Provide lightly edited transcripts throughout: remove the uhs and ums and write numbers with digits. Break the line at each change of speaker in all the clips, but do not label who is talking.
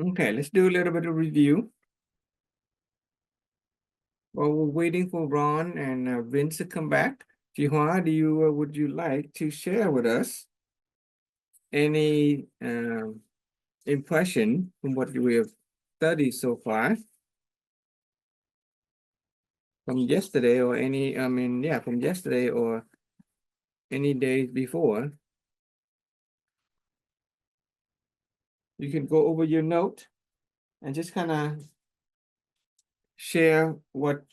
Okay, let's do a little bit of review. While we're waiting for Ron and Vince to come back, Jihua, would you like to share with us any impression from what we have studied so far from yesterday or from yesterday or any days before? You can go over your note and just kind of share what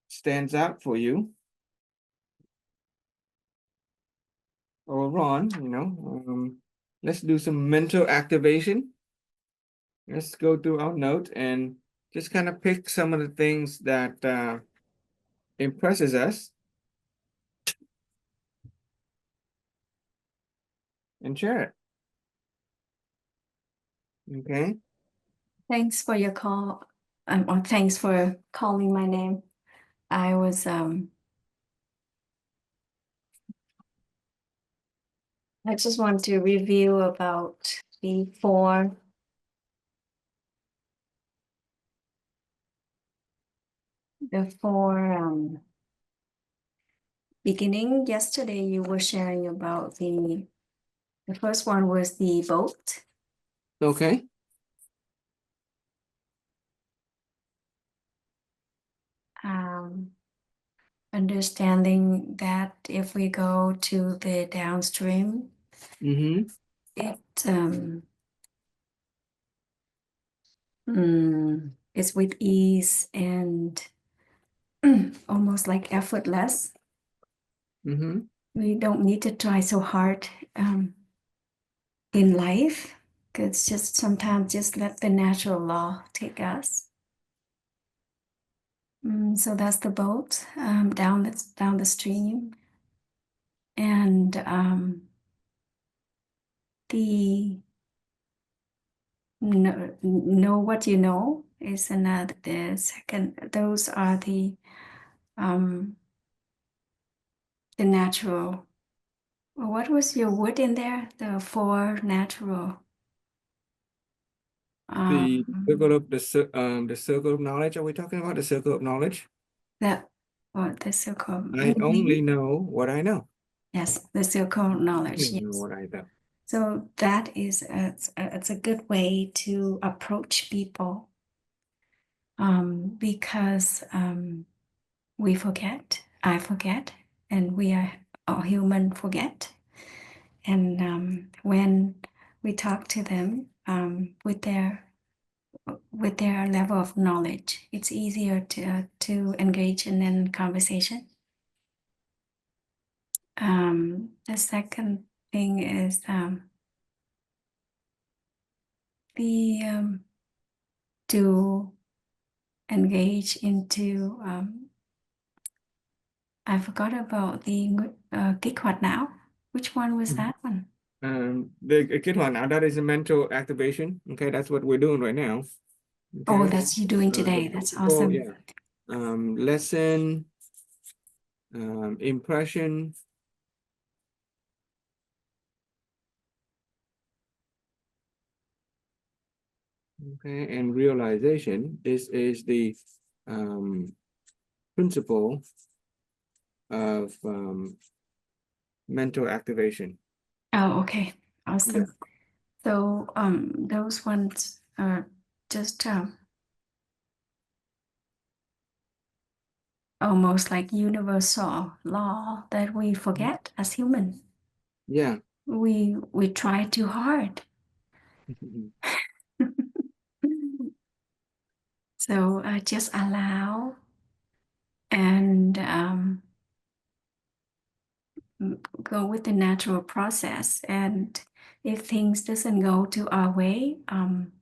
stands out for you. Or Ron, let's do some mental activation. Let's go through our note and just kind of pick some of the things that impresses us and share it. Okay.
Thanks for your call. Or thanks for calling my name. I was I just want to review about the four beginning. Yesterday you were sharing about the first one was the boat.
Okay.
Understanding that if we go to the downstream,
Mm-hmm.
it's with ease and almost like effortless.
Mm-hmm.
We don't need to try so hard in life, because just sometimes just let the natural law take us. So that's the boat down the stream, and the know what you know is another. The second, those are the natural. What was your word in there? The four natural.
The
Um,
circle of knowledge. Are we talking about the circle of knowledge?
that what the circle.
I only know what I know.
Yes, the circle
I
knowledge.
only know
Yes.
what I know.
So that is it's a good way to approach people, because we forget, I forget, and we are all human forget. And when we talk to them with their level of knowledge, it's easier to engage in a conversation. The second thing is to engage into I forgot about the kích hoạt não. Which one was that one?
The kid one now, that is a mental activation. Okay, that's what we're doing right now.
Oh,
Okay.
that's you doing today. That's awesome.
Yeah. Lesson, impression. Okay, and realization. This is the principle of mental activation.
Oh, okay. Awesome.
Yeah.
So those ones are just almost like universal law that we forget as human.
Yeah.
We try too hard. So just allow and go with the natural process. And if things doesn't go to our way, and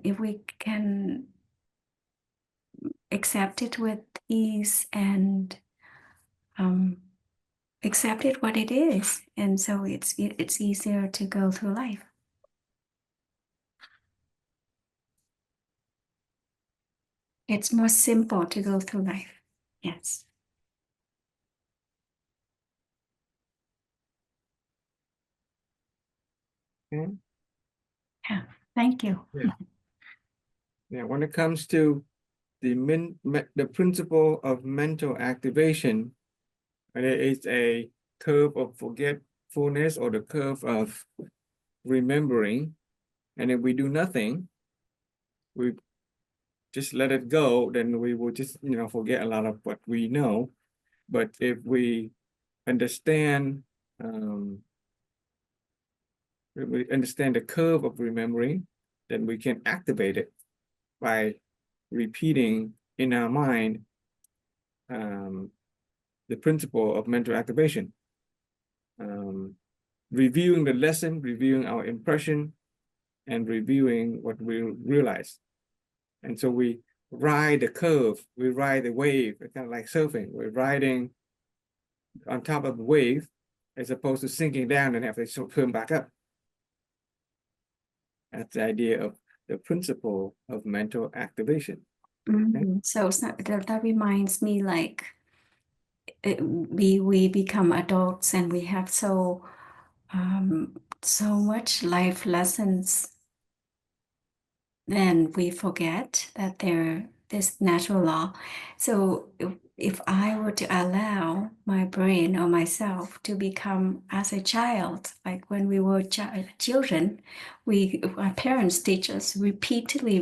if we can accept it with ease and accept it what it is, and so it's easier to go through life. It's more simple to go through life. Yes.
Okay.
Yeah. Thank you.
Yeah. Yeah, when it comes to the principle of mental activation, there is a curve of forgetfulness or the curve of remembering. And if we do nothing, we just let it go, then we will just, forget a lot of what we know. But if we understand, if we understand the curve of remembering, then we can activate it by repeating in our mind the principle of mental activation. Reviewing the lesson, reviewing our impression, and reviewing what we realize. And so we ride the curve, we ride the wave, it's kind of like surfing. We're riding on top of the wave as opposed to sinking down and have to swim back up. That's the idea of the principle of mental activation.
So that reminds me, like, we become adults and we have so much life lessons, then we forget that there this natural law. So if I were to allow my brain or myself to become as a child, like when we were children, our parents teach us repeatedly,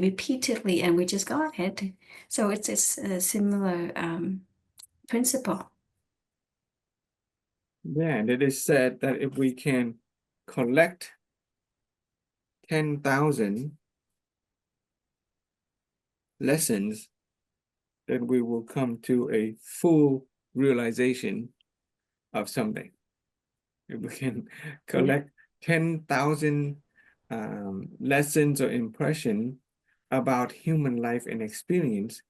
and we just got it. So it's a similar principle.
Yeah, and it is said that if we can collect 10,000 lessons, then we will come to a full realization of something. If we can collect 10,000 lessons or impression about human life and experience,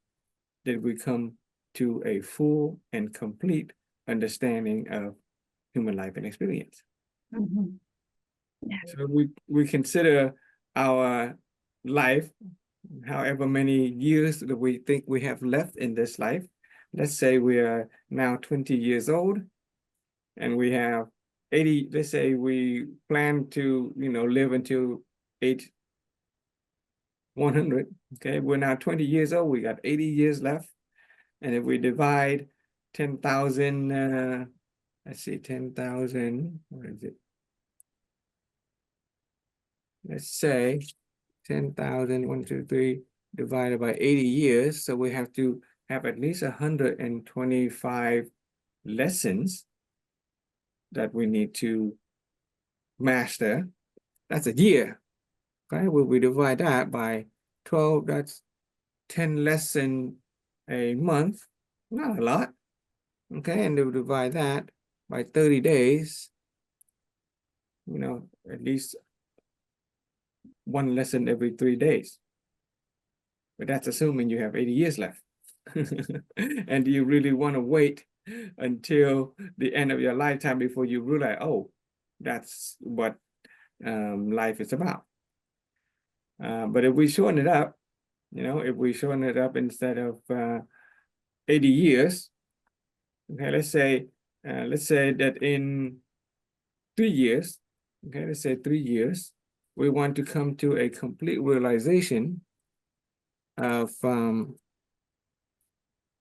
then we come to a full and complete understanding of human life and experience.
Mhm.
So we consider our life, however many years that we think we have left in this life. Let's say we are now 20 years old and we have 80, let's say we plan to, live until age 100. Okay, we're now 20 years old, we got 80 years left. And if we divide 10,000, let's see, 10,000, what is it? Let's say 10,000, 1, 2, 3, divided by 80 years. So we have to have at least 125 lessons that we need to master. That's a year. Okay, well, we divide that by 12, that's 10 lessons a month, not a lot. Okay, and we divide that by 30 days, at least one lesson every 3 days. But that's assuming you have 80 years left. And do you really want to wait until the end of your lifetime before you realize, oh, that's what life is about? But if we shorten it up, if we shorten it up instead of 80 years, okay, let's say that in 3 years, okay, let's say 3 years, we want to come to a complete realization of,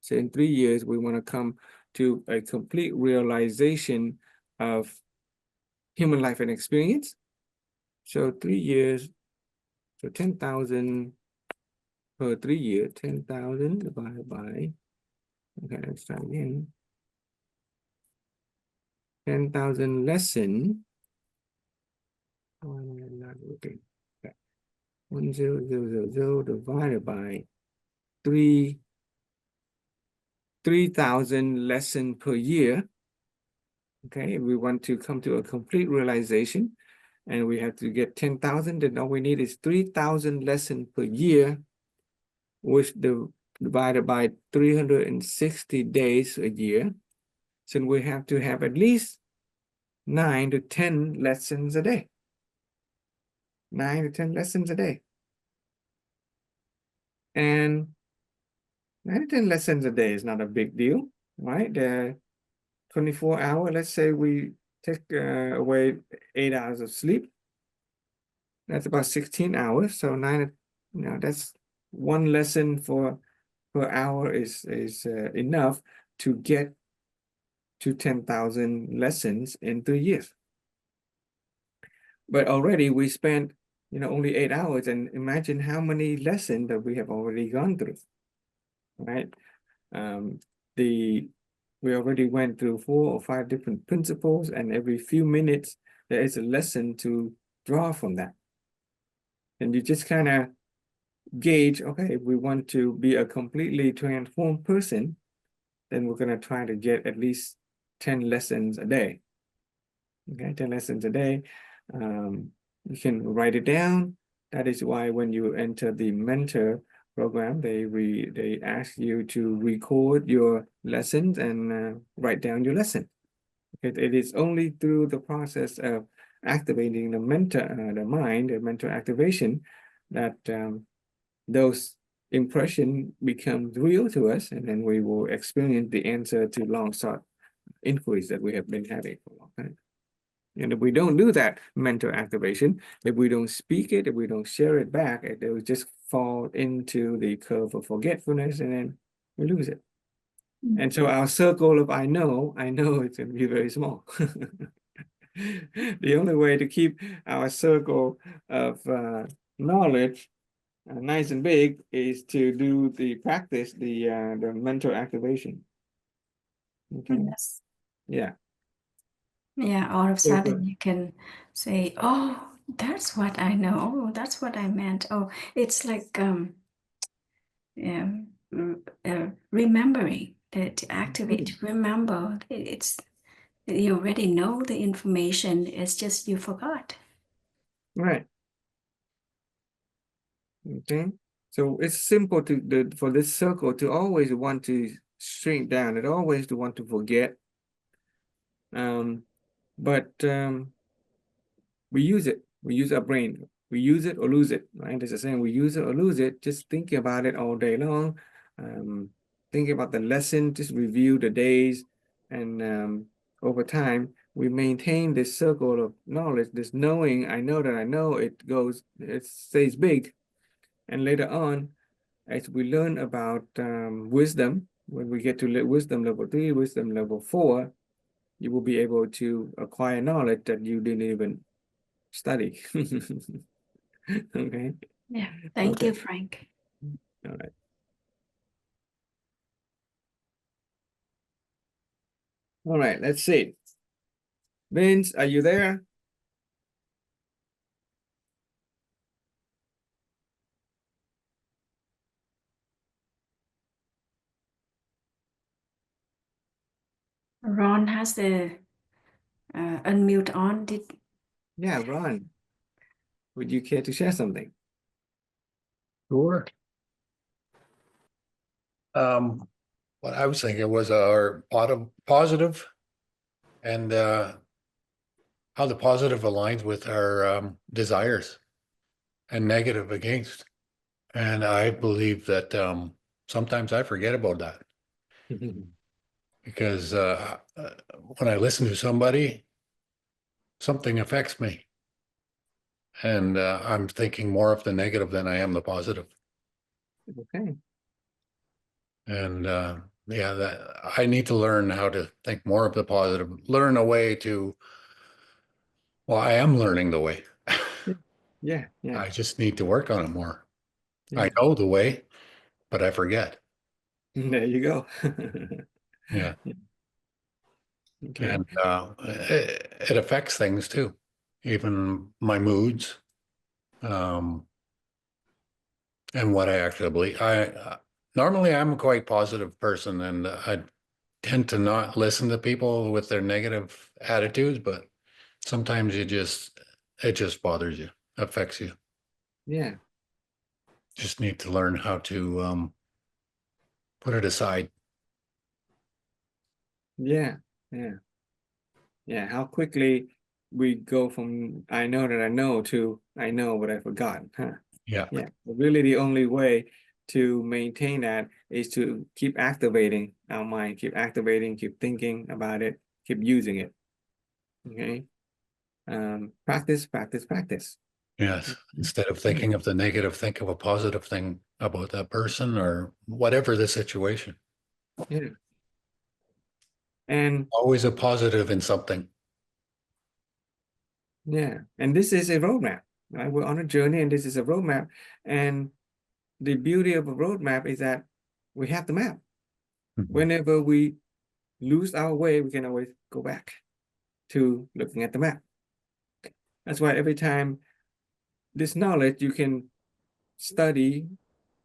say in 3 years, we want to come to a complete realization of human life and experience. So 3 years, so 10,000 per 3 years, 10,000 divided by, okay, let's try again. 10,000 lesson. Not working. Okay. 1,0,0,0,0 divided by 3,000 lesson per year. Okay, we want to come to a complete realization and we have to get 10,000, then all we need is 3,000 lessons per year, which divided by 360 days a year. So we have to have at least 9 to 10 lessons a day. 9 to 10 lessons a day. And 9 to 10 lessons a day is not a big deal, right? The 24 hours, let's say we take away 8 hours of sleep. That's about 16 hours. So that's one lesson per hour is enough to get to 10,000 lessons in 3 years. But already we spent, only 8 hours, and imagine how many lessons that we have already gone through, right? We already went through 4 or 5 different principles, and every few minutes there is a lesson to draw from that. And you just kind of gauge, okay, if we want to be a completely transformed person, then we're going to try to get at least 10 lessons a day. Okay, 10 lessons a day. You can write it down. That is why when you enter the mentor program, they ask you to record your lessons and write down your lesson. It is only through the process of activating the mind, the mental activation, that those impression becomes real to us, and then we will experience the answer to long sought inquiries that we have been having for a long time. And if we don't do that mental activation, if we don't speak it, if we don't share it back, it will just fall into the curve of forgetfulness, and then we lose it. And so our circle of I know it's going to be very small. The only way to keep our circle of knowledge nice and big is to do the practice, the mental activation. Okay.
Yes.
Yeah.
Yeah, all of a sudden you can say, oh, that's what I know. That's what I meant. Oh, it's like remembering, to activate, remember. It's, you already know the information. It's just you forgot.
Right. Okay. So it's simple for this circle to always want to shrink down. It always to want to forget. But we use it. We use our brain. We use it or lose it, right? There's a saying, we use it or lose it. Just thinking about it all day long. Thinking about the lesson, just review the days. And over time, we maintain this circle of knowledge, this knowing, I know that I know, it stays big. And later on, as we learn about wisdom, when we get to wisdom level 3, wisdom level 4, you will be able to acquire knowledge that you didn't even study. Okay.
Yeah. Thank
Okay.
you, Frank.
All right. All right. Let's see. Vince, are you there?
Ron has the unmute on.
Yeah, Ron. Would you care to share something?
Sure. What I was thinking was our positive and how the positive aligns with our desires and negative against. And I believe that sometimes I forget about that because when I listen to somebody, something affects me. And I'm thinking more of the negative than I am the positive.
Okay.
And yeah, that I need to learn how to think more of the positive, learn a way to, well, I am learning the way.
Yeah. Yeah.
I just need to work on it more.
Yeah.
I know the way, but I forget.
There you go.
Yeah.
Okay.
And it affects things too, even my moods, and what I actually believe. Normally I'm a quite positive person, and I tend to not listen to people with their negative attitudes, but sometimes it just bothers you, affects you.
Yeah.
Just need to learn how to put it aside.
Yeah. Yeah. Yeah. How quickly we go from I know that I know to I know but I forgot. Huh?
Yeah.
Yeah. But really the only way to maintain that is to keep activating our mind, keep activating, keep thinking about it, keep using it. Okay. Practice, practice, practice.
Yes. Instead of thinking of the negative, think of a positive thing about that person or whatever the situation.
Yeah. And
Always a positive in something.
yeah, and this is a roadmap, right? We're on a journey and this is a roadmap. And the beauty of a roadmap is that we have the map.
Mhm.
Whenever we lose our way, we can always go back to looking at the map. That's why every time this knowledge you can study,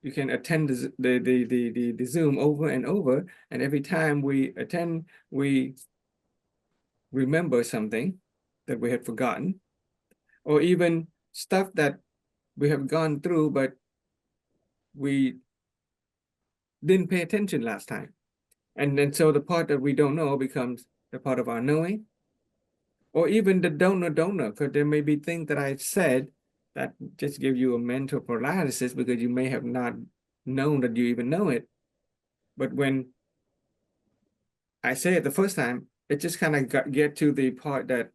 you can attend the Zoom over and over, and every time we attend, we remember something that we had forgotten, or even stuff that we have gone through, but we didn't pay attention last time. And then so the part that we don't know becomes the part of our knowing, or even the don't know, because there may be things that I said that just give you a mental paralysis because you may have not known that you even know it. But when I say it the first time, it just kind of get to the part that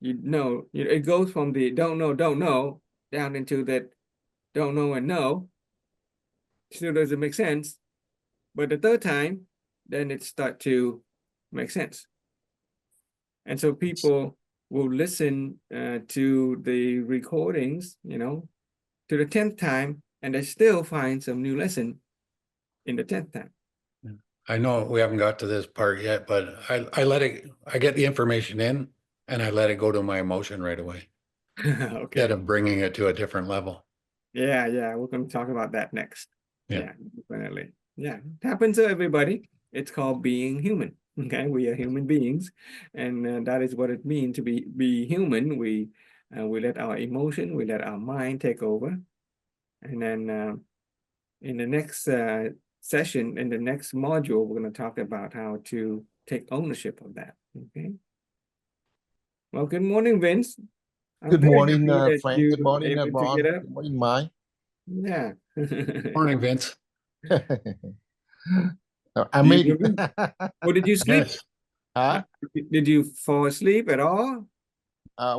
it goes from the don't know, down into that don't know and know. Still doesn't make sense. But the third time, then it start to make sense. And so people will listen to the recordings, to the 10th time, and they still find some new lesson in the 10th time.
I know we haven't got to this part yet, but I get the information in and I let it go to my emotion right away instead
Okay.
of bringing it to a different level.
Yeah, we're going to talk about that next.
Yeah.
Yeah, definitely. Yeah, it happens to everybody. It's called being human. Okay, we are human beings, and that is what it means to be human. We let our emotion, we let our mind take over, and then in the next session, in the next module, we're going to talk about how to take ownership of that. Okay. Well, good morning, Vince. I'm
Good
very
morning,
happy that
Frank.
you
Good morning,
were able to
Ron.
get up.
Good morning, Mike.
Yeah.
Morning, Vince.
I
Do you
made it.
remember? Or did you sleep?
Yes.
Huh?
Did you fall asleep at all?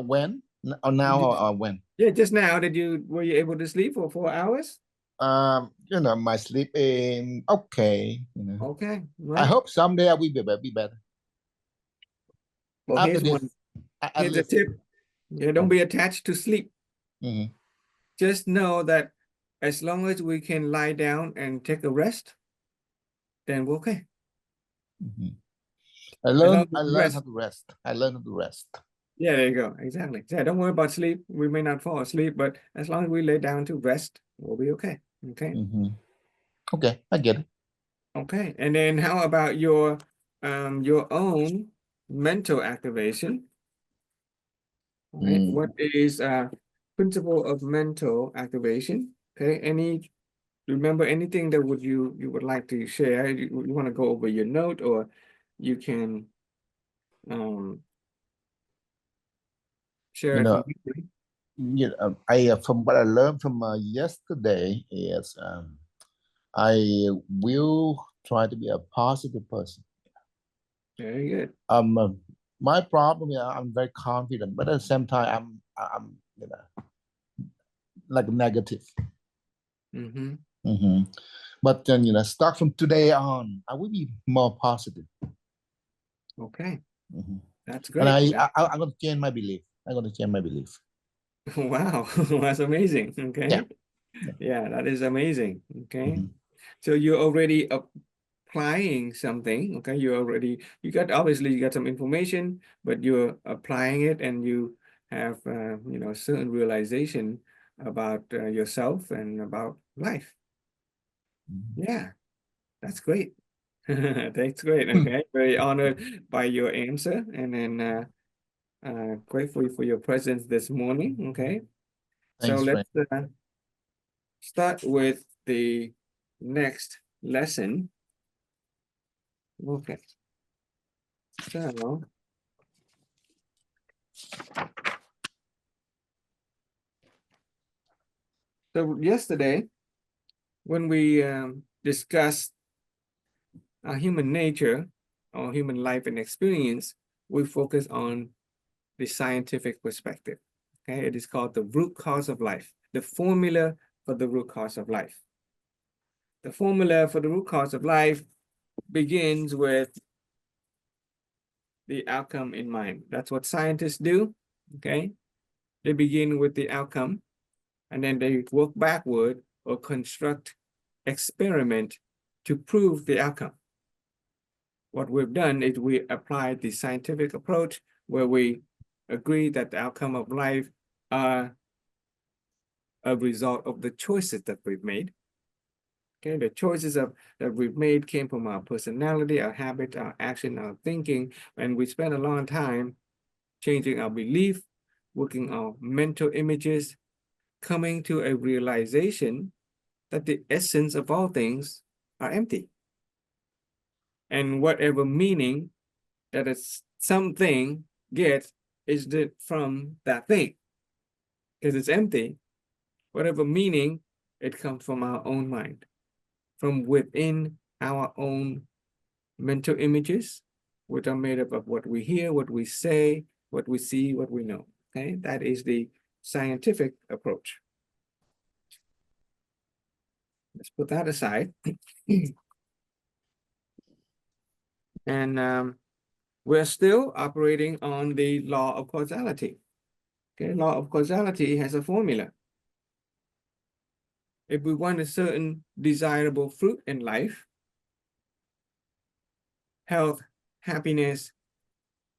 When? Now or when?
Yeah, just now. Were you able to sleep for 4 hours?
My sleeping okay.
Okay,
I
well,
hope someday I will be better.
well,
After
here's
this,
one.
at
Here's a
least.
tip. Yeah, don't be attached to sleep.
Mhm,
Just know that as long as we can lie down and take a rest, then we're okay.
mhm. I
As long
learned.
as we
I
can
learned how
rest.
to rest. I learned how to rest.
Yeah, there you go. Exactly. Yeah, don't worry about sleep. We may not fall asleep, but as long as we lay down to rest, we'll be okay. Okay.
Mhm. Okay, I get it.
Okay. And then how about your own mental activation? Right?
Mm.
What is principle of mental activation? Okay. Remember anything that you would like to share? You want to go over your note, or you can share
You
it
know,
from here.
I from what I learned from yesterday is I will try to be a positive person.
Very good.
My problem is I'm very confident, but at the same time I'm like negative.
Mm-hmm.
Mm-hmm. But then start from today on, I will be more positive.
Okay.
Mm-hmm.
That's
And
great.
I'm going to change my belief. I'm going to change my belief.
Wow, that's amazing. Okay.
Yeah.
Yeah, that is amazing. Okay.
Mm-hmm.
So you're already applying something. Okay. Obviously you got some information, but you're applying it and you have, certain realization about yourself and about life.
Mm-hmm.
Yeah, that's great. That's great. Okay. Very honored by your answer, and then grateful for your presence this morning. Okay. So
Thanks, Frank.
let's start with the next lesson. Okay. So yesterday, when we discussed human nature or human life and experience, we focus on the scientific perspective. Okay, it is called the root cause of life, the formula for the root cause of life. The formula for the root cause of life begins with the outcome in mind. That's what scientists do. Okay, they begin with the outcome, and then they work backward or construct experiment to prove the outcome. What we've done is we applied the scientific approach where we agree that the outcome of life are a result of the choices that we've made. Okay, the choices that we've made came from our personality, our habit, our action, our thinking, and we spend a long time changing our belief, working on mental images, coming to a realization that the essence of all things are empty. And whatever meaning that it's something gets is from that thing. Because it's empty, whatever meaning, it comes from our own mind, from within our own mental images, which are made up of what we hear, what we say, what we see, what we know. Okay, that is the scientific approach. Let's put that aside. And we're still operating on the law of causality. Okay, law of causality has a formula. If we want a certain desirable fruit in life, health, happiness,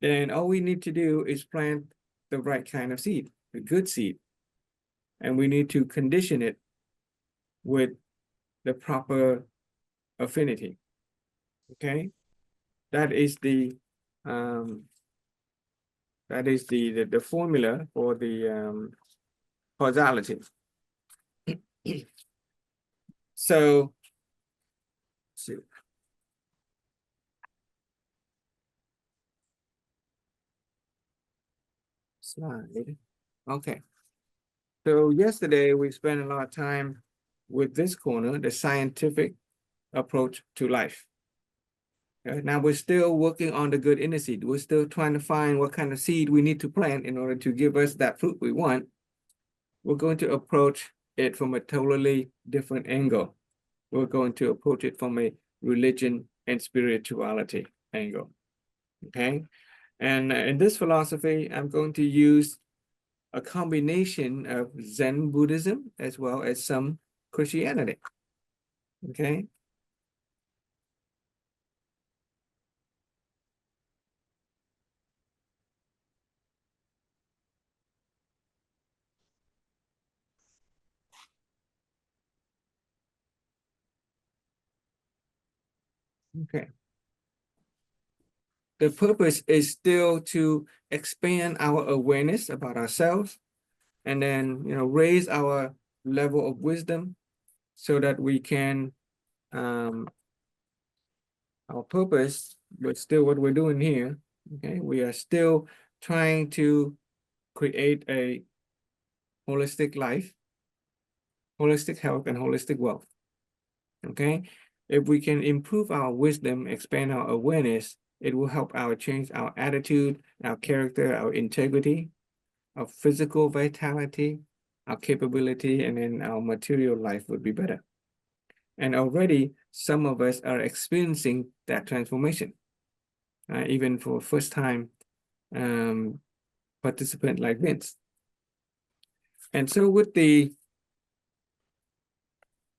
then all we need to do is plant the right kind of seed, the good seed. And we need to condition it with the proper affinity. Okay, that is the formula for the causality. So, let's see. Slide. Okay. So yesterday we spent a lot of time with this corner, the scientific approach to life. Okay, now we're still working on the good inner seed. We're still trying to find what kind of seed we need to plant in order to give us that fruit we want. We're going to approach it from a totally different angle. We're going to approach it from a religion and spirituality angle. Okay, and in this philosophy, I'm going to use a combination of Zen Buddhism as well as some Christianity. Okay. Okay. The purpose is still to expand our awareness about ourselves and then, raise our level of wisdom so that we can, our purpose, but still what we're doing here, okay, we are still trying to create a holistic life, holistic health, and holistic wealth. Okay, if we can improve our wisdom, expand our awareness, it will help change our attitude, our character, our integrity, our physical vitality, our capability, and then our material life would be better. And already some of us are experiencing that transformation, even for first time participant like Vince. And so with the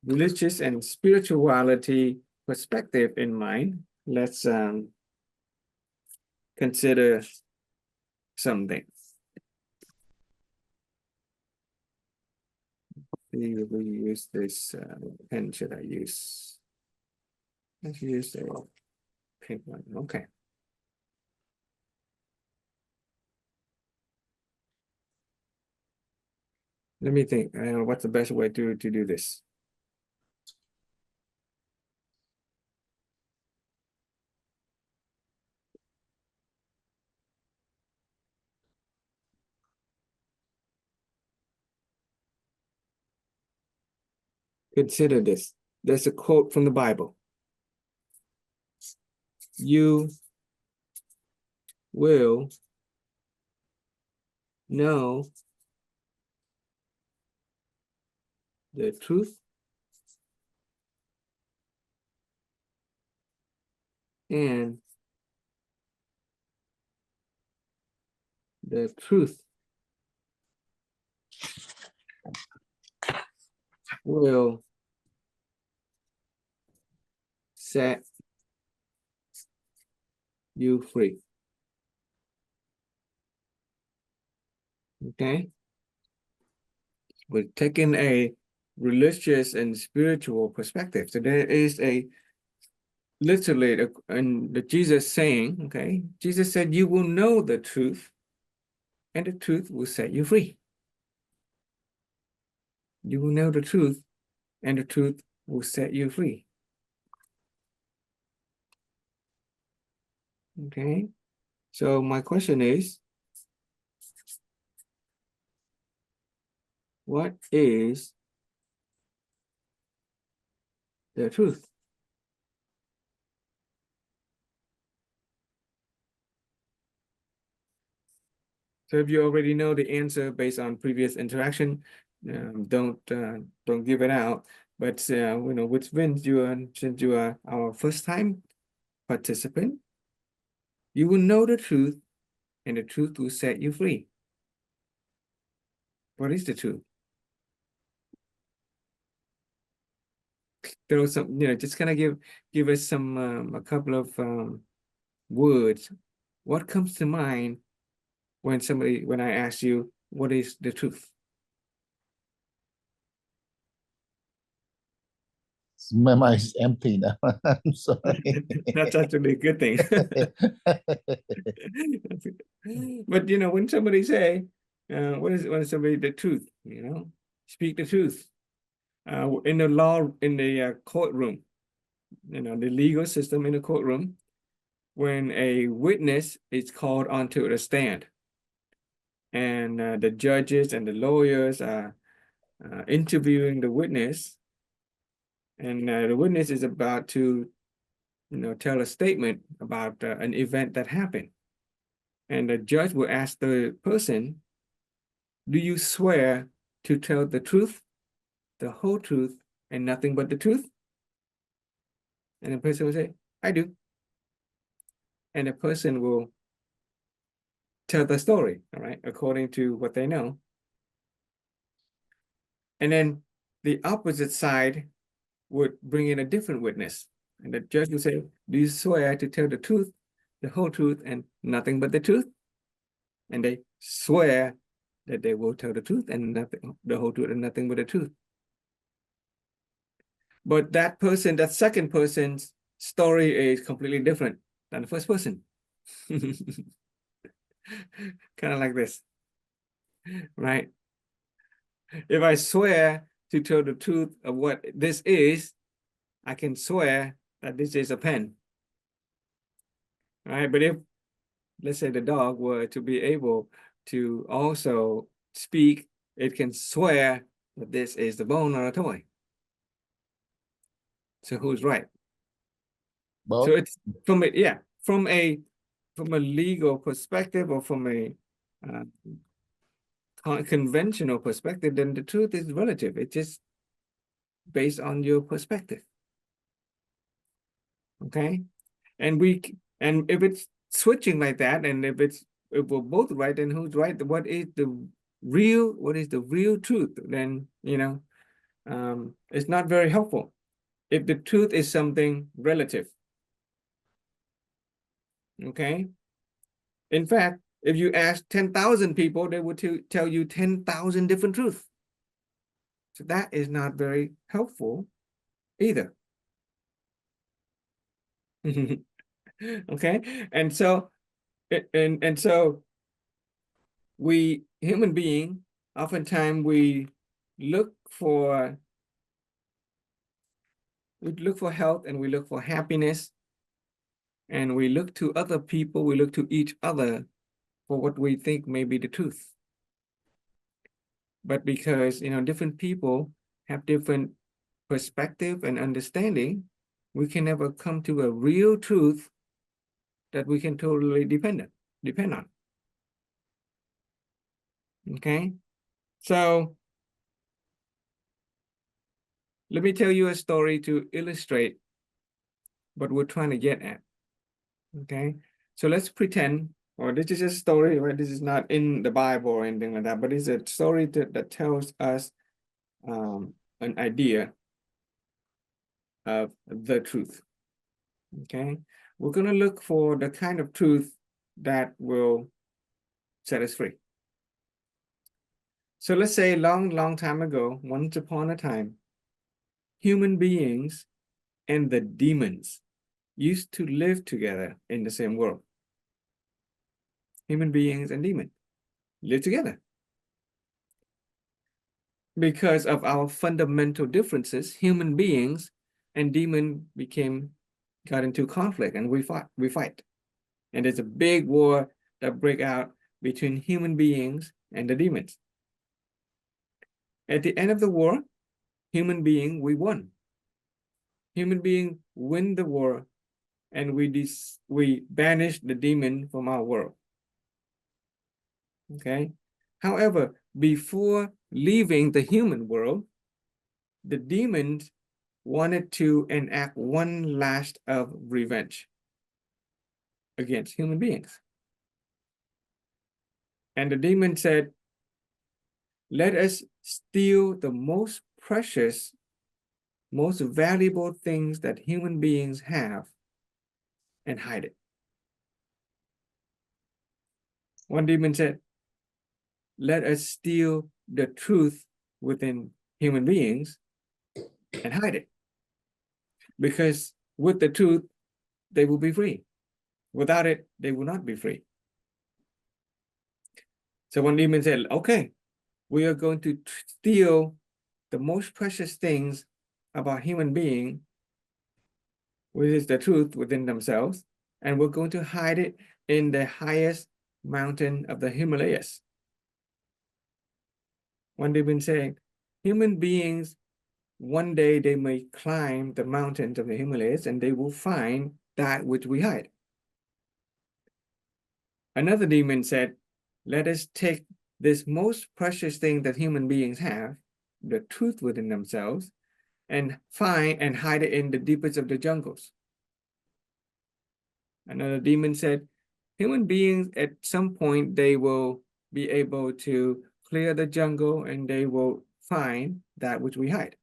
religious and spirituality perspective in mind, let's consider something. We use this pen. Should I use? Let's use a pink one. Okay. Let me think. What's the best way to do this? Consider this. There's a quote from the Bible. You will know the truth and the truth will set you free. Okay, we're taking a religious and spiritual perspective. So there is a literally and the Jesus saying, okay, Jesus said, you will know the truth and the truth will set you free. You will know the truth and the truth will set you free. Okay, so my question is, what is the truth? So if you already know the answer based on previous interaction, don't give it out. But you know, which means since you are our first time participant, you will know the truth, and the truth will set you free. What is the truth? There was some, you know, just kind of give us some a couple of words. What comes to mind when I ask you what is the truth?
My mind is empty now. I'm sorry.
That's actually a good thing. But you know, when somebody say, when somebody the truth, you know, speak the truth. In the law, in the courtroom, you know, the legal system in the courtroom, when a witness is called onto the stand, and the judges and the lawyers are interviewing the witness, and the witness is about to, you know, tell a statement about an event that happened. And the judge will ask the person, do you swear to tell the truth, the whole truth, and nothing but the truth? And the person will say, I do. And the person will tell the story, all right, according to what they know. And then the opposite side would bring in a different witness. And the judge will say, do you swear to tell the truth, the whole truth, and nothing but the truth? And they swear that they will tell the truth and nothing, the whole truth, and nothing but the truth. But that person, that second person's story is completely different than the first person. Kind of like this, right? If I swear to tell the truth of what this is, I can swear that this is a pen, right? But if, let's say, the dog were to be able to also speak, it can swear that this is the bone or a toy. So who's right?
Both.
So it's from a legal perspective, or from a conventional perspective, then the truth is relative. It's just based on your perspective. Okay, and if it's switching like that, and if we're both right, then who's right? What is the real truth? Then, you know, it's not very helpful if the truth is something relative. Okay, in fact, if you ask 10,000 people, they would tell you 10,000 different truths. So that is not very helpful either. Okay, and so we human being, oftentimes we look for health, and we look for happiness, and we look to other people, we look to each other for what we think may be the truth. But because, you know, different people have different perspective and understanding, we can never come to a real truth that we can totally depend on. Okay, so Let me tell you a story to illustrate what we're trying to get at. Okay, so let's pretend, or this is a story, right? This is not in the Bible or anything like that, but it's a story that tells us an idea of the truth. Okay, we're going to look for the kind of truth that will set us free. So let's say long time ago, once upon a time, human beings and the demons used to live together in the same world. Human beings and demons live together. Because of our fundamental differences, human beings and demon got into conflict, and we fight. And there's a big war that break out between human beings and the demons. At the end of the war, we won. Human being win the war, and we banish the demon from our world. Okay. However, before leaving the human world, the demons wanted to enact one last of revenge against human beings. And the demon said, let us steal the most precious, most valuable things that human beings have and hide it. One demon said, let us steal the truth within human beings and hide it. Because with the truth, they will be free. Without it, they will not be free. So one demon said, okay, we are going to steal the most precious things about human being, which is the truth within themselves, and we're going to hide it in the highest mountain of the Himalayas. One demon saying, human beings, one day they may climb the mountains of the Himalayas and they will find that which we hide. Another demon said, let us take this most precious thing that human beings have, the truth within themselves, and find and hide it in the deepest of the jungles. Another demon said, human beings at some point, they will be able to clear the jungle and they will find that which we hide.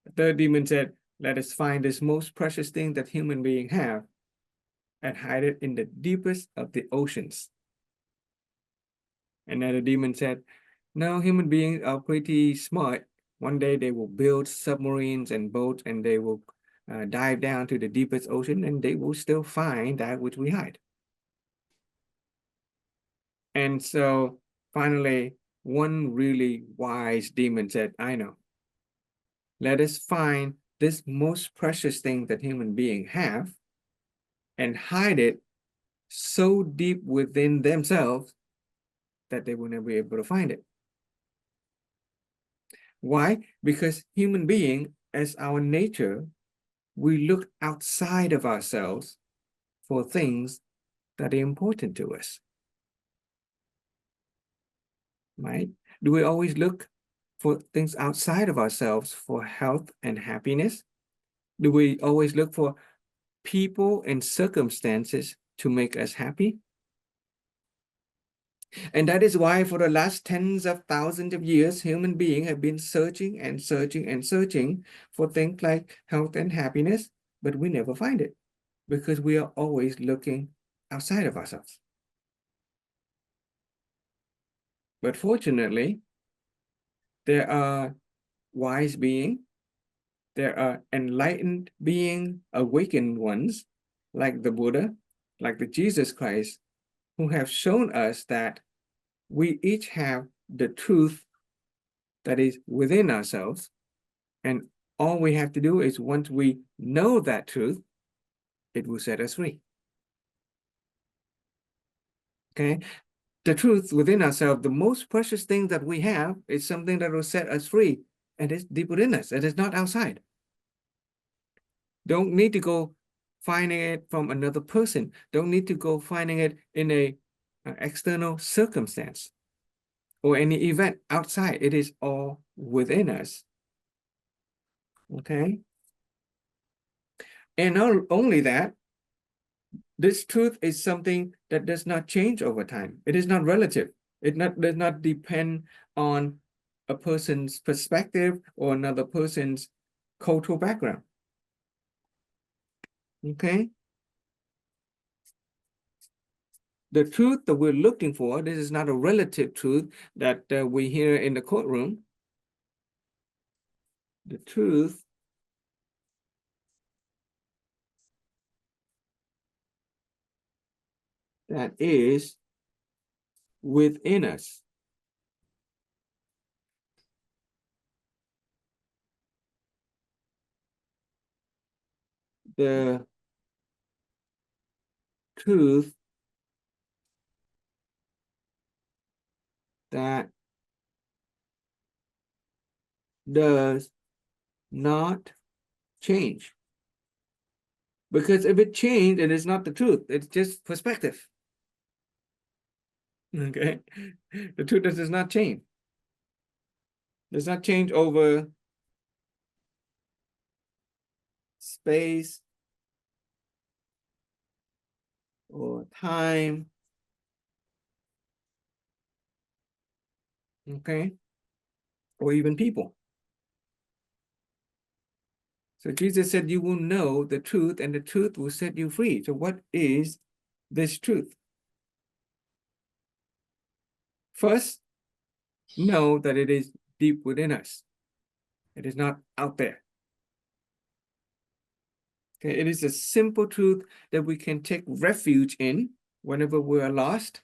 The third demon said, let us find this most precious thing that human beings have and hide it in the deepest of the oceans. Another demon said, no, human beings are pretty smart. One day they will build submarines and boats and they will dive down to the deepest ocean and they will still find that which we hide. And so finally, one really wise demon said, I know. Let us find this most precious thing that human beings have and hide it so deep within themselves that they will never be able to find it. Why? Because human being, as our nature, we look outside of ourselves for things that are important to us. Right? Do we always look for things outside of ourselves for health and happiness? Do we always look for people and circumstances to make us happy? And that is why for the last tens of thousands of years, human beings have been searching and searching and searching for things like health and happiness, but we never find it because we are always looking outside of ourselves. But fortunately, there are wise beings, there are enlightened beings, awakened ones, like the Buddha, like the Jesus Christ, who have shown us that we each have the truth that is within ourselves. And all we have to do is once we know that truth, it will set us free. Okay? The truth within ourselves, the most precious thing that we have is something that will set us free. And it's deep within us. It is not outside. Don't need to go finding it from another person. Don't need to go finding it in a external circumstance or any event outside. It is all within us. Okay. And not only that, this truth is something that does not change over time. It is not relative. It does not depend on a person's perspective or another person's cultural background. Okay. The truth that we're looking for, this is not a relative truth that we hear in the courtroom. The truth that is within us. The truth that does not change. Because if it changed, it is not the truth. It's just perspective. Okay. The truth does not change. Does not change over space or time. Okay. Or even people. So Jesus said, you will know the truth and the truth will set you free. So what is this truth? First, know that it is deep within us. It is not out there. Okay, it is a simple truth that we can take refuge in whenever we are lost.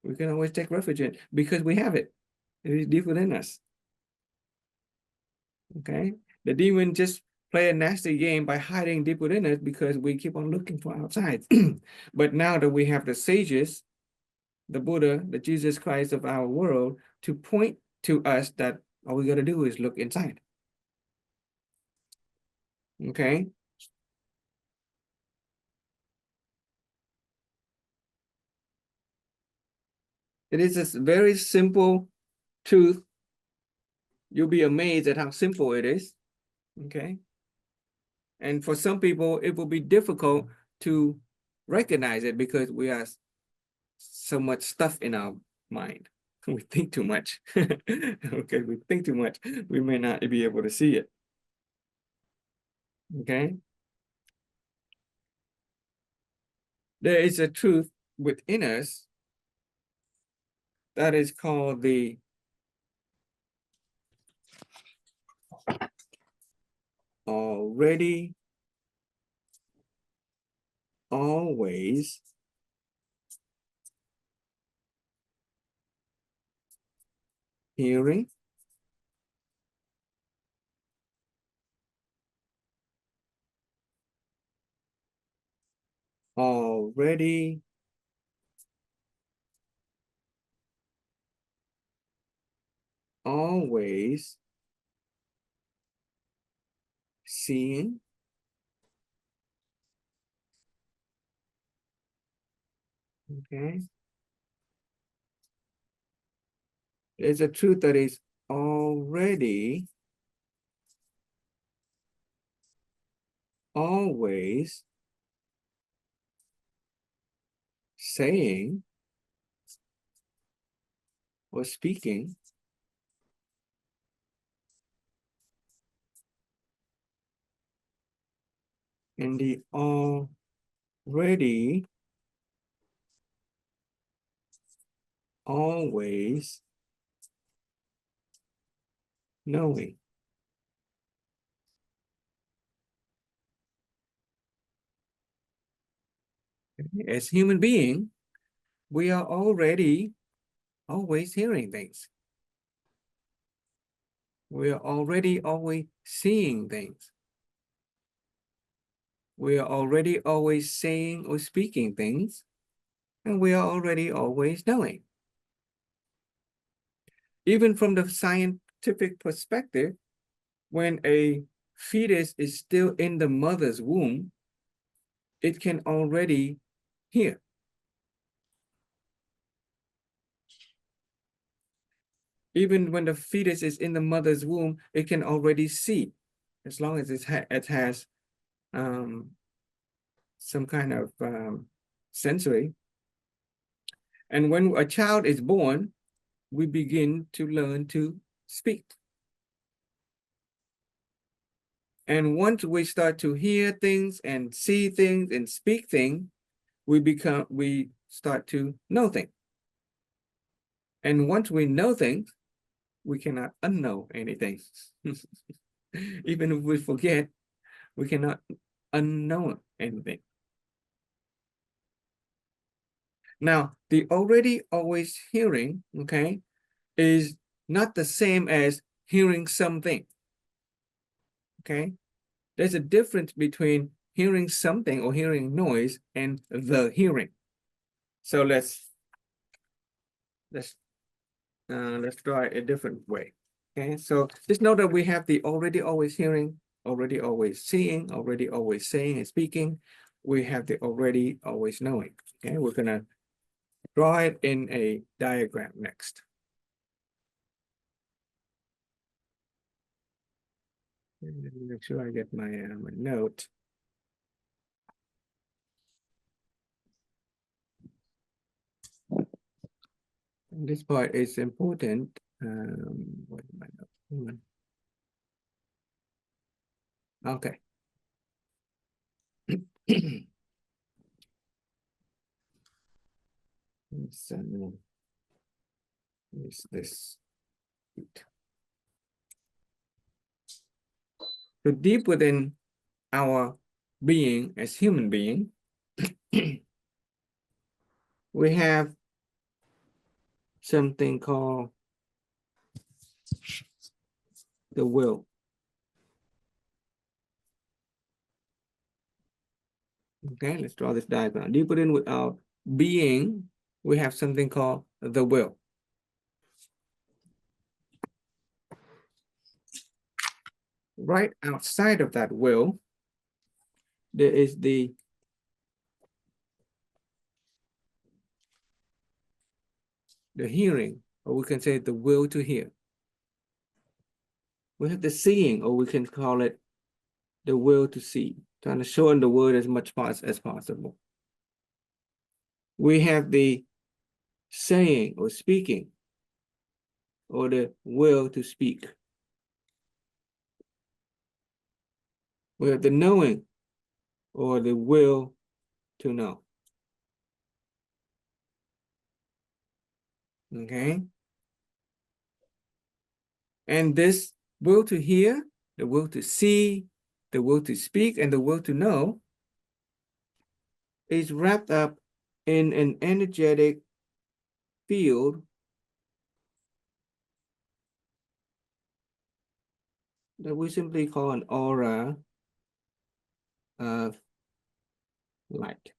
We can always take refuge in because we have it. It is deep within us. Okay, the demon just play a nasty game by hiding deep within us because we keep on looking for outside. But now that we have the sages, the Buddha, the Jesus Christ of our world, to point to us that all we got to do is look inside. Okay. It is a very simple truth. You'll be amazed at how simple it is. Okay. And for some people, it will be difficult to recognize it because we are so much stuff in our mind. We think too much. Okay, we think too much. We may not be able to see it. Okay. There is a truth within us that is called the already, always hearing, already always seeing, okay. There's a truth that is already, always saying or speaking, and the already, always knowing. As human being, we are already always hearing things. We are already always seeing things. We are already always saying or speaking things, and we are already always knowing. Even from the scientific perspective, when a fetus is still in the mother's womb, it can already hear. Even when the fetus is in the mother's womb, it can already see, as long as it has some kind of sensory. And when a child is born, we begin to learn to speak. And once we start to hear things and see things and speak things, we start to know things. And once we know things, we cannot unknow anything. Even if we forget, we cannot unknow anything. Now, the already always hearing, okay, is not the same as hearing something. Okay, there's a difference between hearing something or hearing noise and the hearing. So let's try a different way. Okay, so just know that we have the already always hearing, already always seeing, already always saying and speaking. We have the already always knowing. Okay, we're gonna draw it in a diagram next. Make sure I get my my note. And this part is important. What is my note? Okay. Is this? So deep within our being as human being, we have something called the will. Okay, let's draw this diagram. Deep within with our being, we have something called the will. Right outside of that will, there is the hearing, or we can say the will to hear. We have the seeing, or we can call it the will to see, trying to shorten the word as much as possible. We have the saying or speaking, or the will to speak. We have the knowing, or the will to know. Okay? And this will to hear, the will to see, the will to speak, and the will to know is wrapped up in an energetic field that we simply call an aura of light.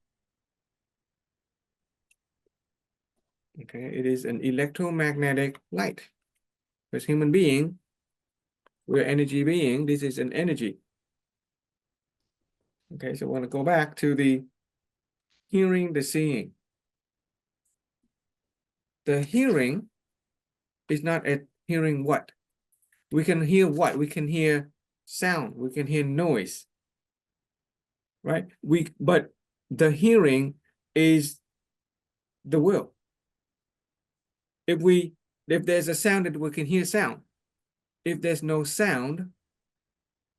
Okay, it is an electromagnetic light. As human being, we're energy being. This is an energy. Okay, so I want to go back to the hearing, the seeing. The hearing is not at hearing what? We can hear what? We can hear sound. We can hear noise. Right? But the hearing is the will. If there's a sound, that we can hear sound. If there's no sound,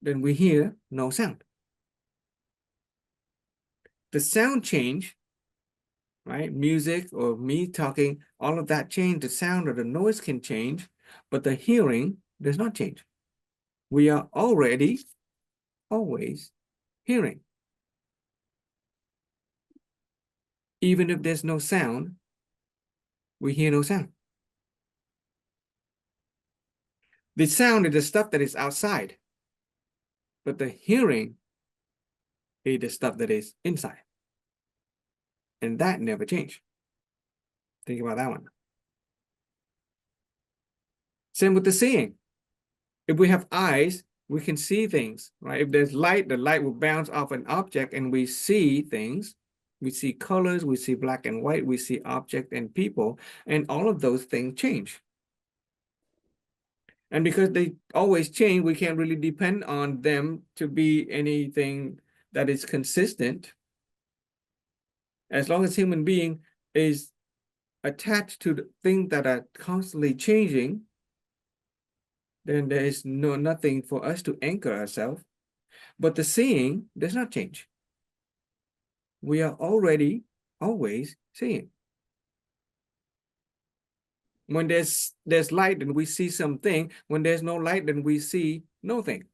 then we hear no sound. The sound change, right? Music or me talking, all of that change, the sound or the noise can change, but the hearing does not change. We are already always hearing. Even if there's no sound, we hear no sound. The sound is the stuff that is outside, but the hearing is the stuff that is inside. And that never changed. Think about that one. Same with the seeing. If we have eyes, we can see things, right? If there's light, the light will bounce off an object and we see things. We see colors, we see black and white, we see object and people, and all of those things change. And because they always change, we can't really depend on them to be anything that is consistent. As long as human being is attached to the things that are constantly changing, then there is nothing for us to anchor ourselves. But the seeing does not change. We are already always seeing. When there's light, then we see something. When there's no light, then we see nothing.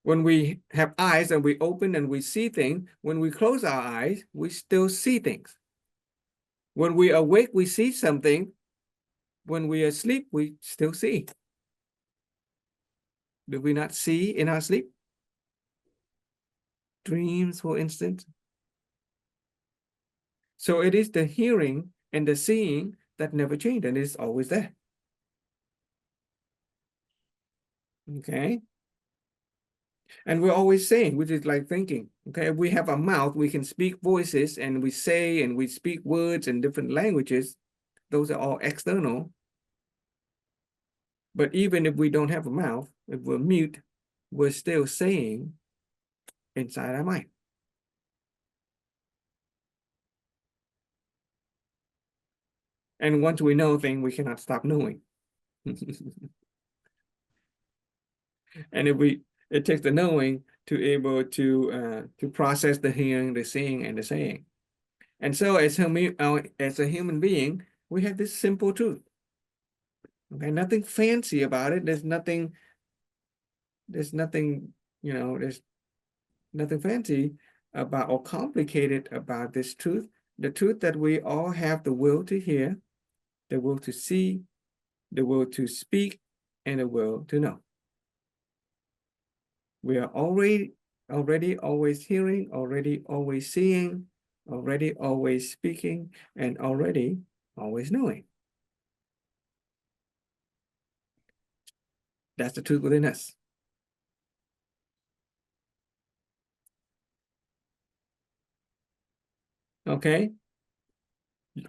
When we have eyes and we open and we see things, when we close our eyes, we still see things. When we awake, we see something. When we are asleep, we still see. Do we not see in our sleep? Dreams, for instance. So it is the hearing and the seeing that never change, and it's always there. Okay. And we're always saying, which is like thinking. Okay, if we have a mouth, we can speak voices, and we say and we speak words in different languages. Those are all external. But even if we don't have a mouth, if we're mute, we're still saying inside our mind. And once we know things, we cannot stop knowing. And it takes the knowing to able to process the hearing, the seeing, and the saying. And so as a human being, we have this simple truth. Okay, nothing fancy about it. There's nothing, there's nothing fancy about or complicated about this truth. The truth that we all have the will to hear, the will to see, the will to speak, and the will to know. We are already always hearing, already always seeing, already always speaking, and already always knowing. That's the truth within us. Okay,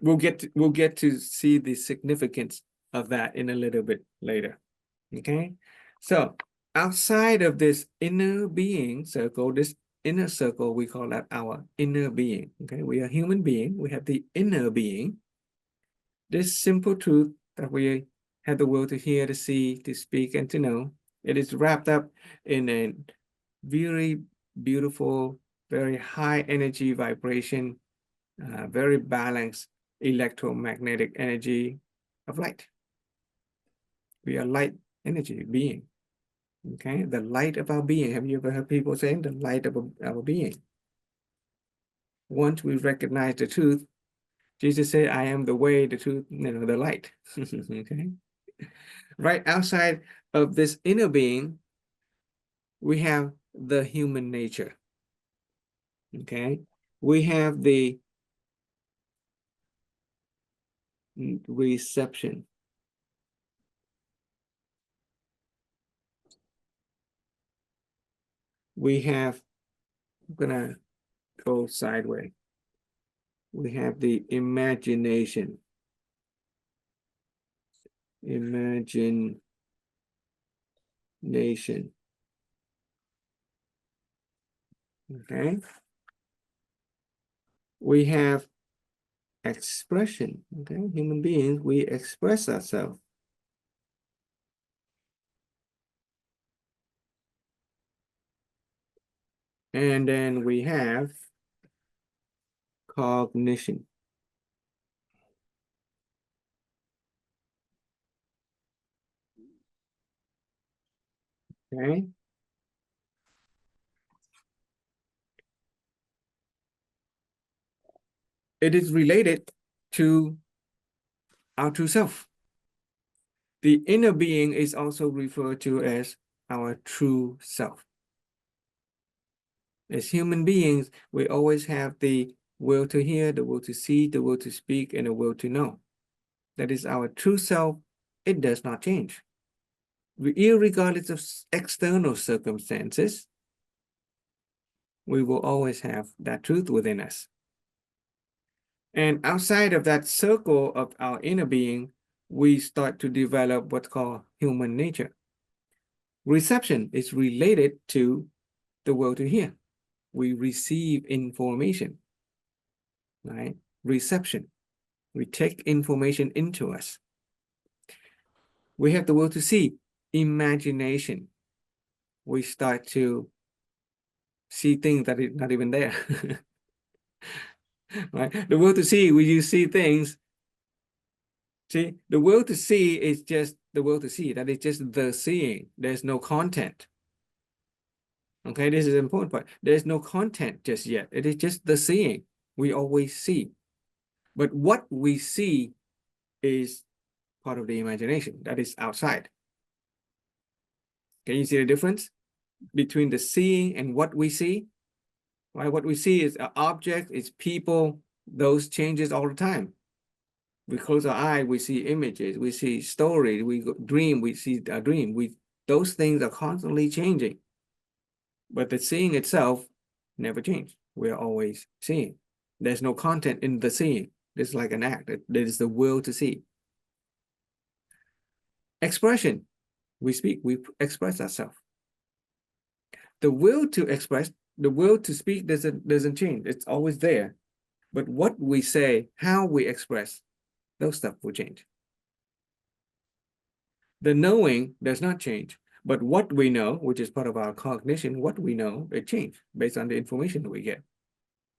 we'll get to see the significance of that in a little bit later. Okay, so outside of this inner being circle, this inner circle, we call that our inner being. Okay, we are human being. We have the inner being. This simple truth that we have the will to hear, to see, to speak, and to know. It is wrapped up in a very beautiful, very high energy vibration, very balanced electromagnetic energy of light. We are light energy being. Okay, the light of our being. Have you ever heard people saying the light of our being? Once we recognize the truth, Jesus said, I am the way, the truth, the light. Okay. Right outside of this inner being, we have the human nature. Okay. We have the reception. We have, I'm gonna go sideways. We have the imagination. Imagination. Okay. We have expression. Okay. Human beings, we express ourselves. And then we have cognition. Okay. It is related to our true self. The inner being is also referred to as our true self. As human beings, we always have the will to hear, the will to see, the will to speak, and the will to know. That is our true self. It does not change. Irregardless of external circumstances, we will always have that truth within us. And outside of that circle of our inner being, we start to develop what's called human nature. Reception is related to the will to hear. We receive information, right? Reception. We take information into us. We have the will to see, imagination. We start to see things that are not even there. Right? The will to see, you see things. See, the will to see is just the will to see. That is just the seeing. There's no content. Okay, this is an important part. There's no content just yet. It is just the seeing. We always see. But what we see is part of the imagination that is outside. Can you see the difference between the seeing and what we see? Right? What we see is an object, it's people, those changes all the time. We close our eye, we see images, we see stories, we dream, we see a dream. Those things are constantly changing. But the seeing itself never changes. We're always seeing. There's no content in the seeing. It's like an act. There is the will to see. Expression. We speak, we express ourselves. The will to express, the will to speak doesn't change. It's always there. But what we say, how we express, those stuff will change. The knowing does not change, but what we know, which is part of our cognition, what we know, it changes based on the information that we get,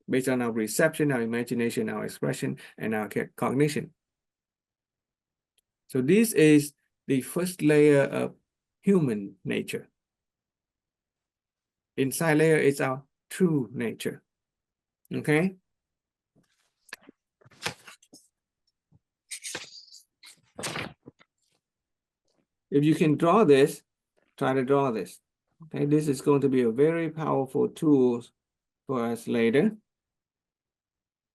based on our reception, our imagination, our expression, and our cognition. So this is the first layer of human nature. Inside layer is our true nature. Okay? If you can draw this, try to draw this. Okay, this is going to be a very powerful tool for us later.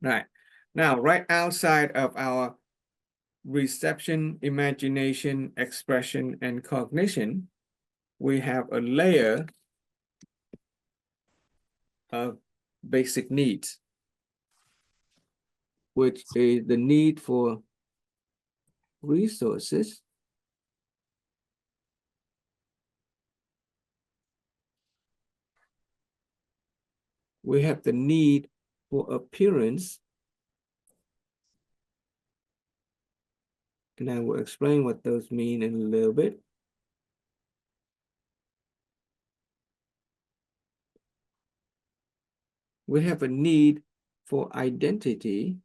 Right. Now, right outside of our reception, imagination, expression, and cognition, we have a layer of basic needs, which is the need for resources, we have the need for appearance, and I will explain what those mean in a little bit. We have a need for identity,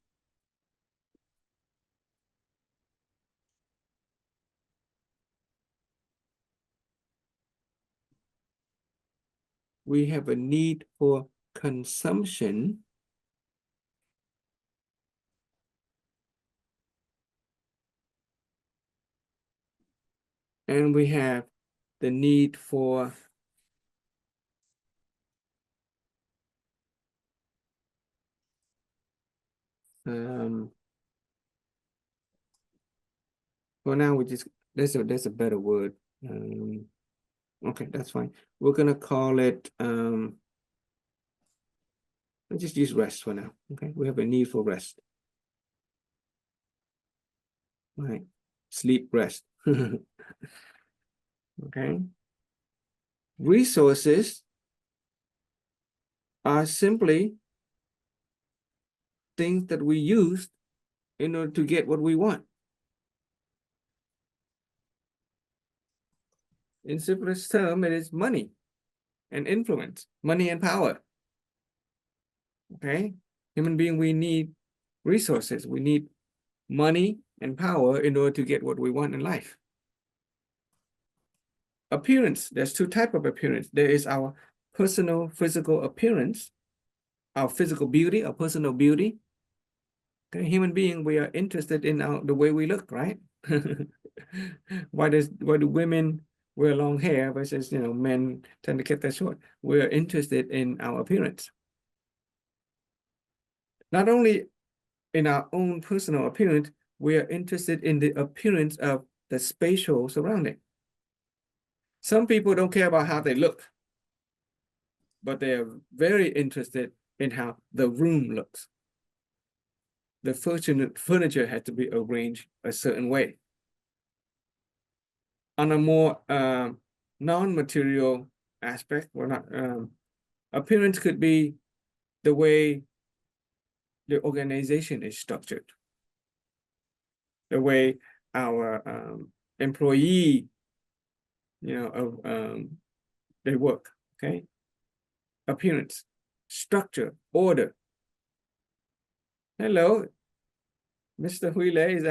we have a need for consumption, and we have the need for for now we just there's a better word. Okay, that's fine. We're gonna call it let's just use rest for now. Okay, we have a need for rest. Right, sleep, rest. Okay. Resources are simply things that we use in order to get what we want. In simplest term, it is money and influence, money and power. Okay, human being, we need resources. We need money and power in order to get what we want in life. Appearance, there's two types of appearance. There is our personal physical appearance, our physical beauty, our personal beauty. Okay, human being, we are interested in the way we look, right? Why do women wear long hair versus men tend to keep that short? We're interested in our appearance. Not only in our own personal appearance, we are interested in the appearance of the spatial surrounding. Some people don't care about how they look, but they are very interested in how the room looks. The furniture has to be arranged a certain way. on a more non-material aspect, we're not appearance could be the way the organization is structured, the way our employee, they work. Okay, appearance, structure, order. Hello, Mr. Huile, is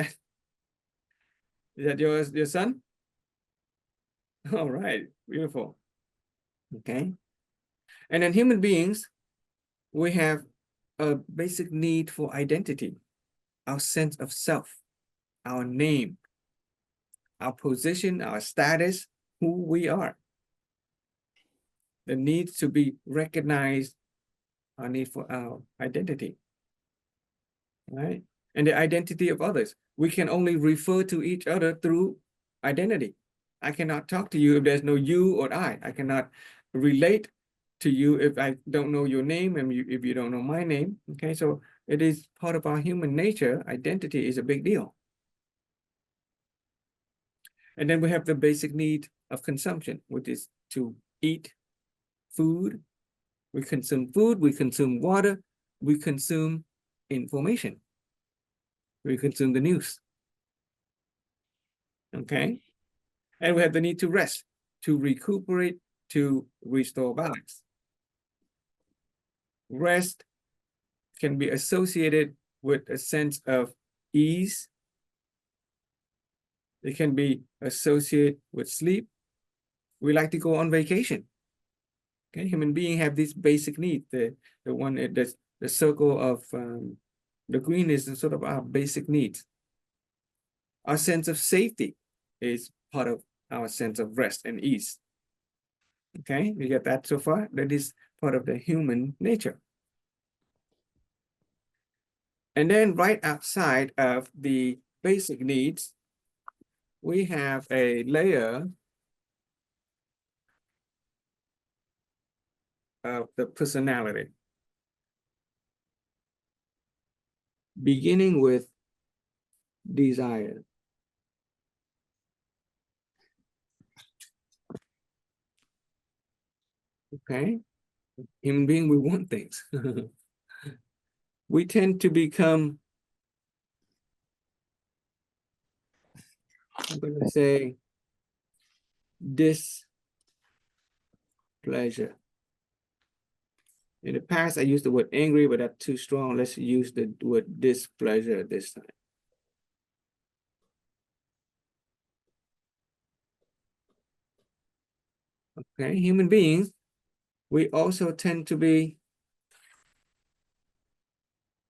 that your son? All right, beautiful. Okay, and then human beings, we have a basic need for identity, our sense of self, our name, our position, our status, who we are. The need to be recognized, our need for our identity, right? And the identity of others. We can only refer to each other through identity. I cannot talk to you if there's no you or I. I cannot relate to you if I don't know your name and if you don't know my name. Okay, so it is part of our human nature. Identity is a big deal. And then we have the basic need of consumption, which is to eat food. We consume food, we consume water, we consume information. We consume the news. Okay. And we have the need to rest, to recuperate, to restore balance. Rest can be associated with a sense of ease. It can be associated with sleep. We like to go on vacation. Okay, human beings have these basic needs. The one that's the circle of the green is sort of our basic needs. Our sense of safety is part of our sense of rest and ease. Okay, you get that so far? That is part of the human nature. And then right outside of the basic needs, we have a layer of the personality, beginning with desire. Okay, human being, we want things. We tend to become, I'm going to say, displeasure. In the past, I used the word angry, but that's too strong. Let's use the word displeasure this time. Okay, human beings, we also tend to be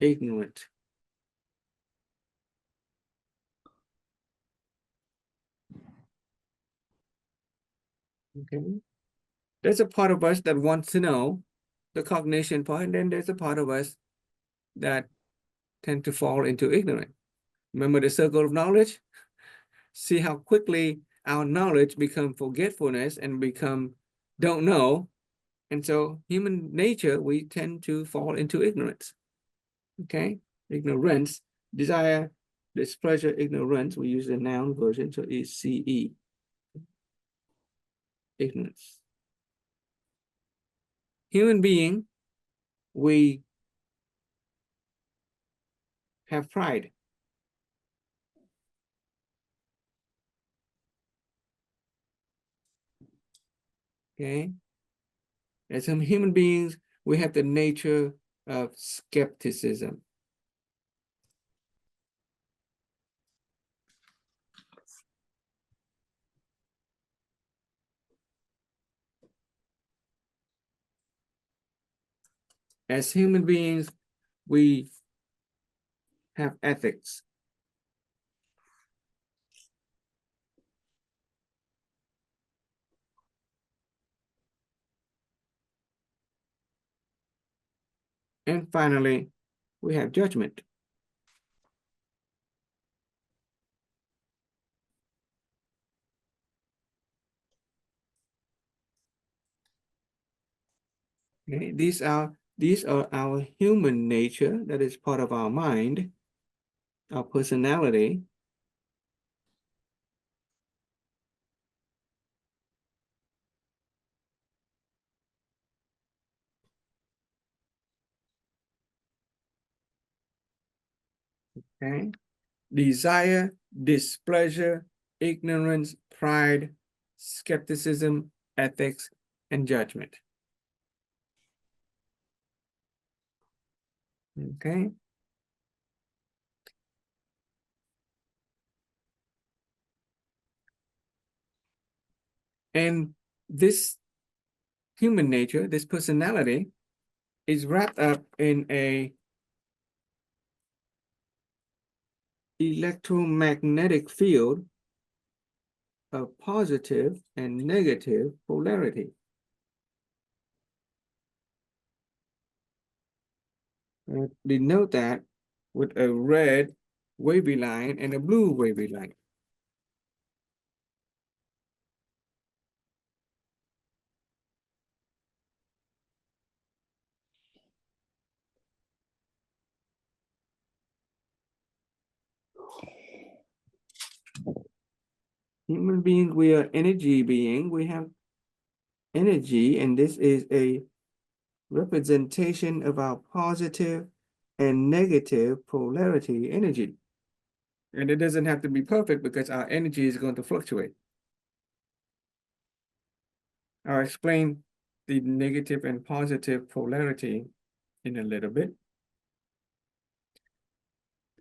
ignorant. Okay, there's a part of us that wants to know, the cognition part, and then there's a part of us that tend to fall into ignorance. Remember the circle of knowledge? See how quickly our knowledge become forgetfulness and become don't know. And so human nature, we tend to fall into ignorance. Okay, ignorance, desire, displeasure, ignorance. We use the noun version, so it's CE. Ignorance. Human being, we have pride. Okay, as some human beings, we have the nature of skepticism. As human beings, we have ethics. And finally, we have judgment. Okay, these are our human nature that is part of our mind, our personality. Okay. Desire, displeasure, ignorance, pride, skepticism, ethics, and judgment. Okay. And this human nature, this personality, is wrapped up in a electromagnetic field of positive and negative polarity. Denote that with a red wavy line and a blue wavy line. Human beings, we are energy being. We have energy, and this is a representation of our positive and negative polarity energy. And it doesn't have to be perfect because our energy is going to fluctuate. I'll explain the negative and positive polarity in a little bit.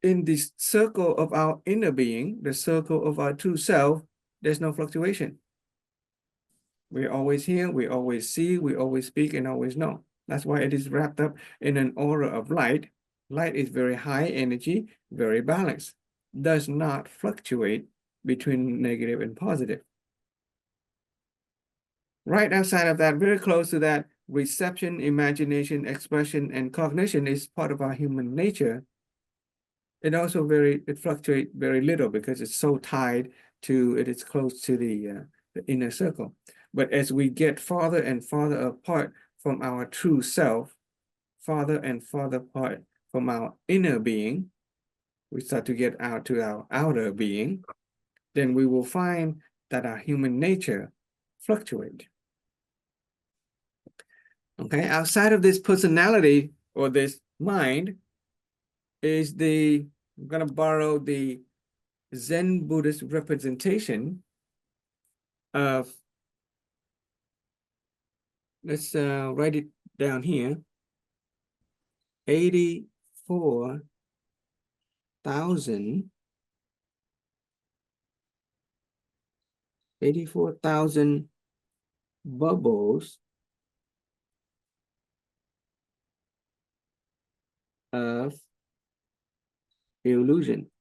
In the circle of our inner being, the circle of our true self, there's no fluctuation. We're always here, we always see, we always speak, and always know. That's why it is wrapped up in an aura of light. Light is very high energy, very balanced, does not fluctuate between negative and positive. Right outside of that, very close to that, reception, imagination, expression, and cognition is part of our human nature. It also it fluctuates very little because it's so tied to, it is close to the inner circle. But as we get farther and farther apart from our true self, farther and farther apart from our inner being, we start to get out to our outer being, then we will find that our human nature fluctuates. Okay, outside of this personality or this mind is I'm gonna borrow the Zen Buddhist representation of, let's write it down here, 84,000 bubbles of illusion.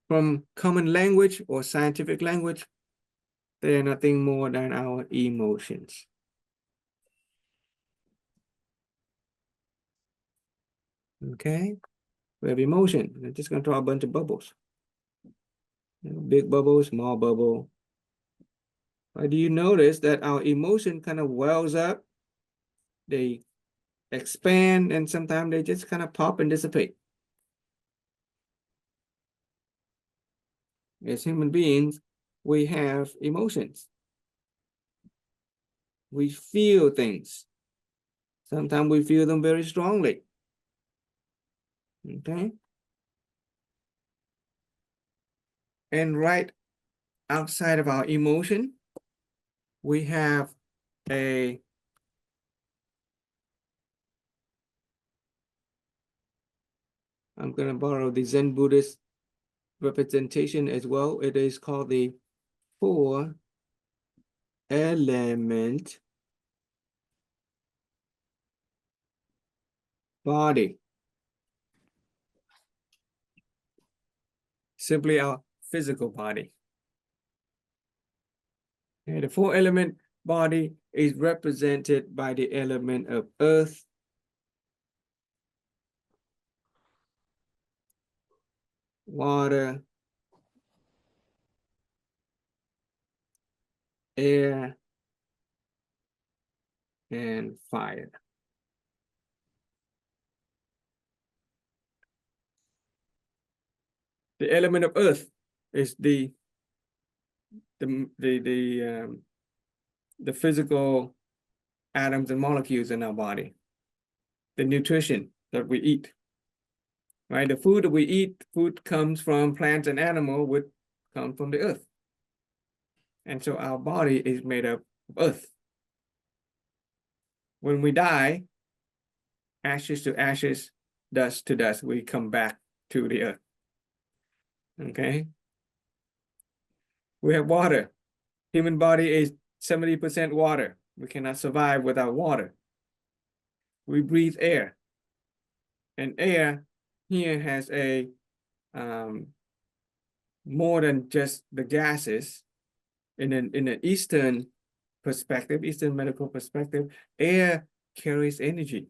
From common language or scientific language, they are nothing more than our emotions. Okay, we have emotion. I'm just going to draw a bunch of bubbles. Big bubble, small bubble. But do you notice that our emotion kind of wells up? They expand, and sometimes they just kind of pop and dissipate. As human beings, we have emotions. We feel things. Sometimes we feel them very strongly. Okay. And right outside of our emotion, we have I'm going to borrow the Zen Buddhist representation as well. It is called the 4-element body. Simply our physical body. Okay, the 4-element body is represented by the element of earth, water, air, and fire. The element of earth is the physical atoms and molecules in our body. The nutrition that we eat, right? The food that we eat, food comes from plants and animals, which come from the earth. And so our body is made up of earth. When we die, ashes to ashes, dust to dust, we come back to the earth. Okay? We have water. Human body is 70% water. We cannot survive without water. We breathe air. And air here has a more than just the gases. In an Eastern perspective, Eastern medical perspective, air carries energy.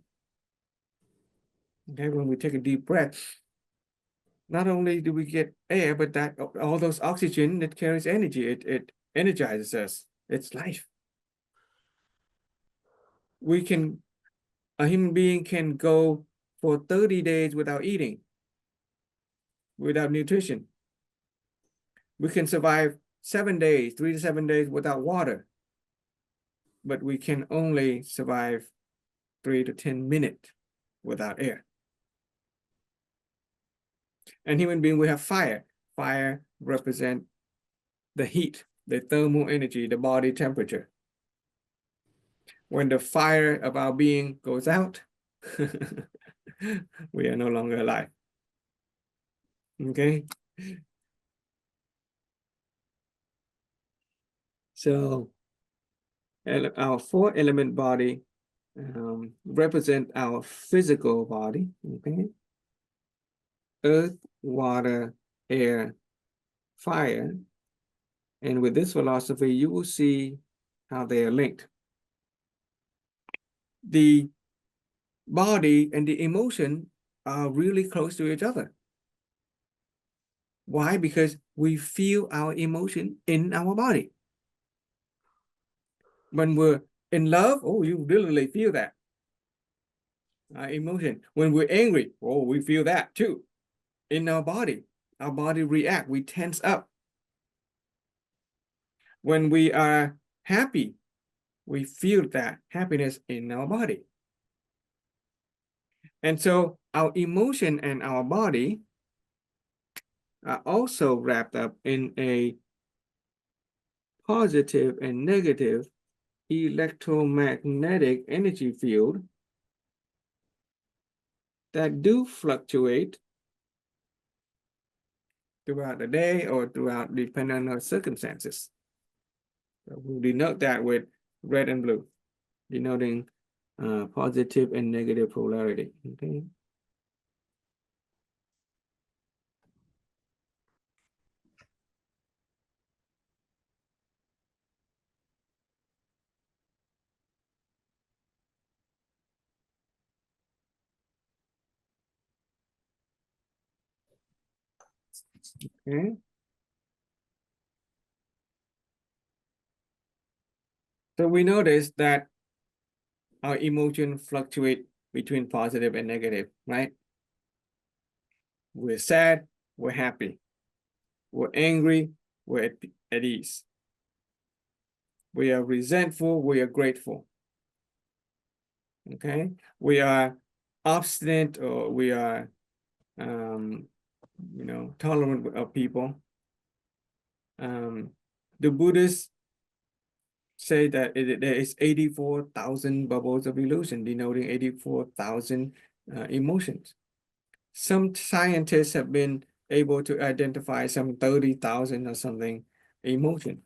Okay, when we take a deep breath, not only do we get air, but that all those oxygen that carries energy, it energizes us. It's life. A human being can go for 30 days without eating, without nutrition. We can survive 7 days, 3 to 7 days without water, but we can only survive 3 to 10 minutes without air. And human being, we have fire. Fire represents the heat, the thermal energy, the body temperature. When the fire of our being goes out, we are no longer alive. Okay? So, our 4-element body represent our physical body. Okay? Earth, water, air, fire. And with this philosophy, you will see how they are linked. The body and the emotion are really close to each other. Why? Because we feel our emotion in our body. When we're in love, oh, you literally feel that emotion. When we're angry, oh, we feel that too in our body. Our body reacts, we tense up. When we are happy, we feel that happiness in our body. And so our emotion and our body are also wrapped up in a positive and negative electromagnetic energy field that do fluctuate throughout the day or throughout, depending on our circumstances. So we'll denote that with red and blue, denoting positive and negative polarity. Okay. Okay. So we notice that our emotion fluctuate between positive and negative, right? We're sad, we're happy. We're angry, we're at ease. We are resentful, we are grateful. Okay? We are obstinate, or we are tolerant of people. The Buddhists say that there is 84,000 bubbles of illusion, denoting 84,000 emotions. Some scientists have been able to identify some 30,000 or something emotion.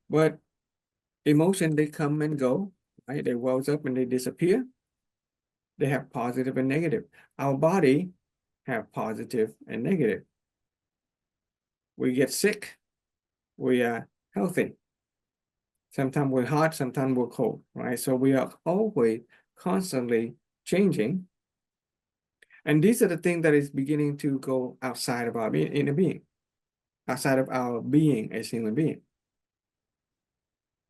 But emotion, they come and go, right? They wells up and they disappear. They have positive and negative. Our body have positive and negative. We get sick, we are healthy. Sometimes we're hot, sometimes we're cold, right? So we are always constantly changing. And these are the things that is beginning to go outside of our inner being, outside of our being as human being.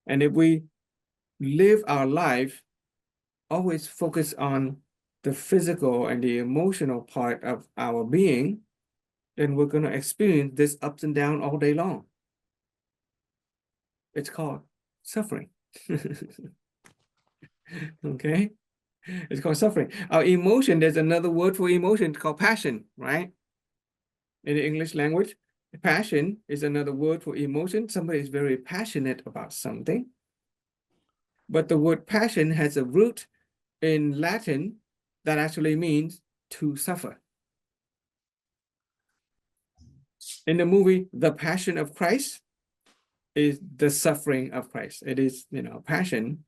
And if we live our life, always focus on the physical and the emotional part of our being, then we're going to experience this ups and downs all day long. It's called suffering. Okay, it's called suffering. Our emotion, there's another word for emotion called passion, right? In the English language, passion is another word for emotion. Somebody is very passionate about something. But the word passion has a root in Latin that actually means to suffer. In the movie, The Passion of Christ is the suffering of Christ. It is, passion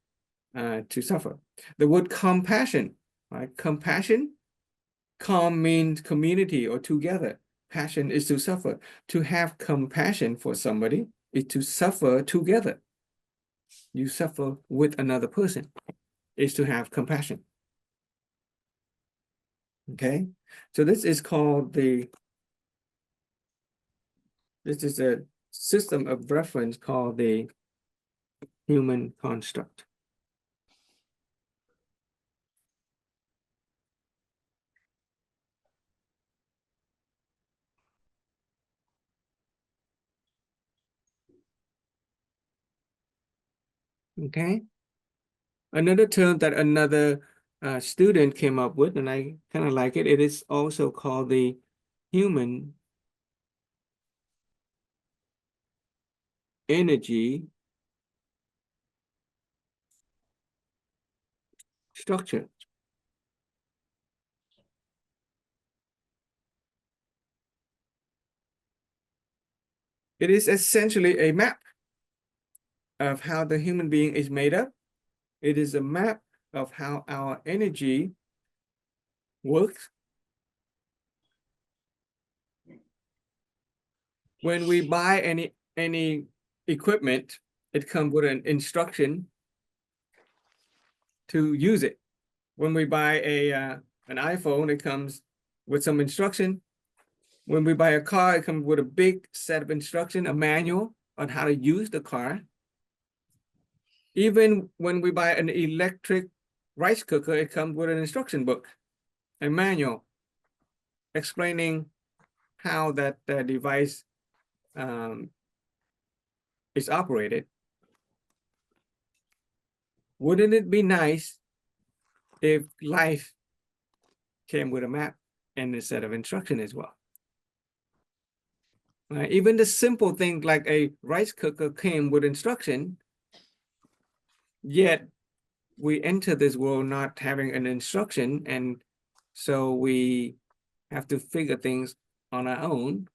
to suffer. The word compassion, right? Compassion, com means community or together. Passion is to suffer. To have compassion for somebody is to suffer together. You suffer with another person is to have compassion. Okay, so this is called this is a system of reference called the human construct. Okay, another term that another student came up with, and I kind of like it. It is also called the human energy structure. It is essentially a map of how the human being is made up. It is a map of how our energy works. When we buy any equipment, it comes with an instruction to use it. When we buy an iPhone, it comes with some instruction. When we buy a car, it comes with a big set of instruction, a manual on how to use the car. Even when we buy an electric rice cooker, it comes with an instruction book, a manual explaining how that device is operated. Wouldn't it be nice if life came with a map and a set of instruction as well? Even the simple thing like a rice cooker came with instruction, yet we enter this world not having an instruction, and so we have to figure things on our own,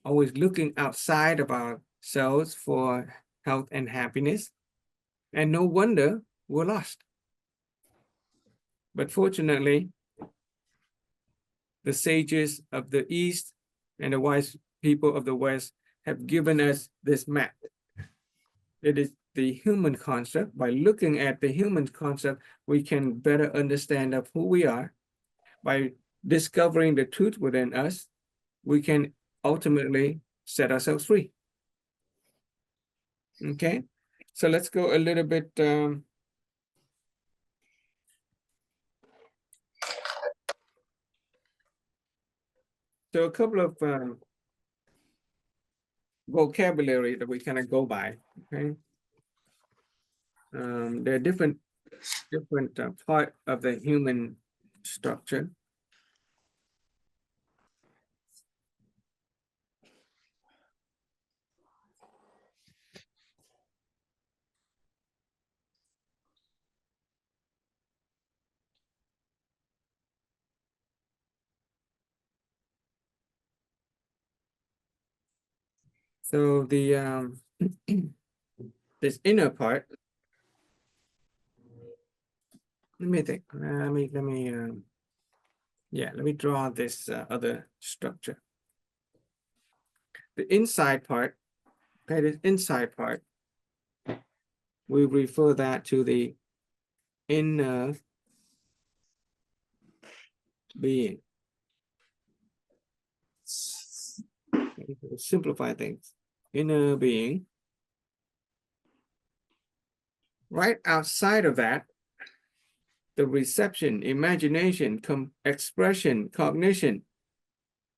always looking outside of ourselves for health and happiness, and no wonder we're lost. But fortunately, the sages of the East and the wise people of the West have given us this map. It is the human construct. By looking at the human construct, we can better understand of who we are. By discovering the truth within us, we can ultimately set ourselves free. Okay, so let's go a little bit so a couple of vocabulary that we kind of go by. Okay, there are different part of the human structure. So the this inner part. Let me think. Let me draw this other structure. The inside part. Okay, this inside part. We refer that to the inner being. Okay, to simplify things. Inner being. Right outside of that, the reception, imagination, expression, cognition,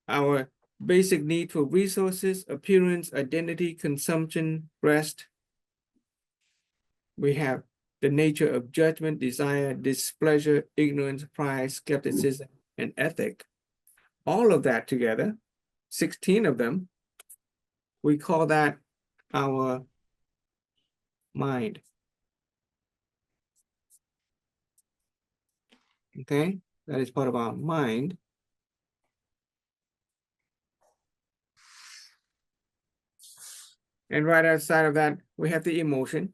our basic need for resources, appearance, identity, consumption, rest. We have the nature of judgment, desire, displeasure, ignorance, pride, skepticism, and ethic. All of that together, 16 of them, we call that our mind. Okay, that is part of our mind. And right outside of that, we have the emotion.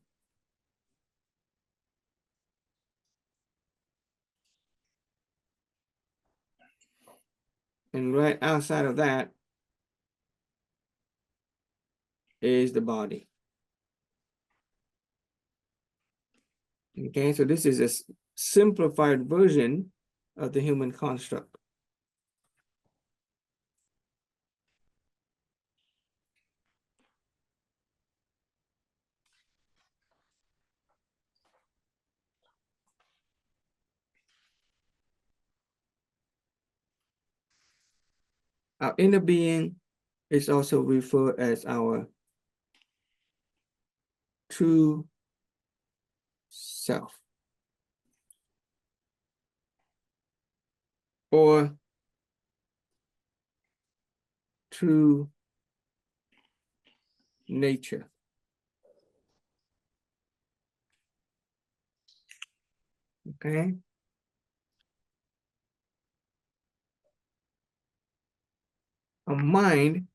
And right outside of that is the body. Okay, so this is a simplified version of the human construct. Our inner being is also referred as our true self, or true nature. Okay. A mind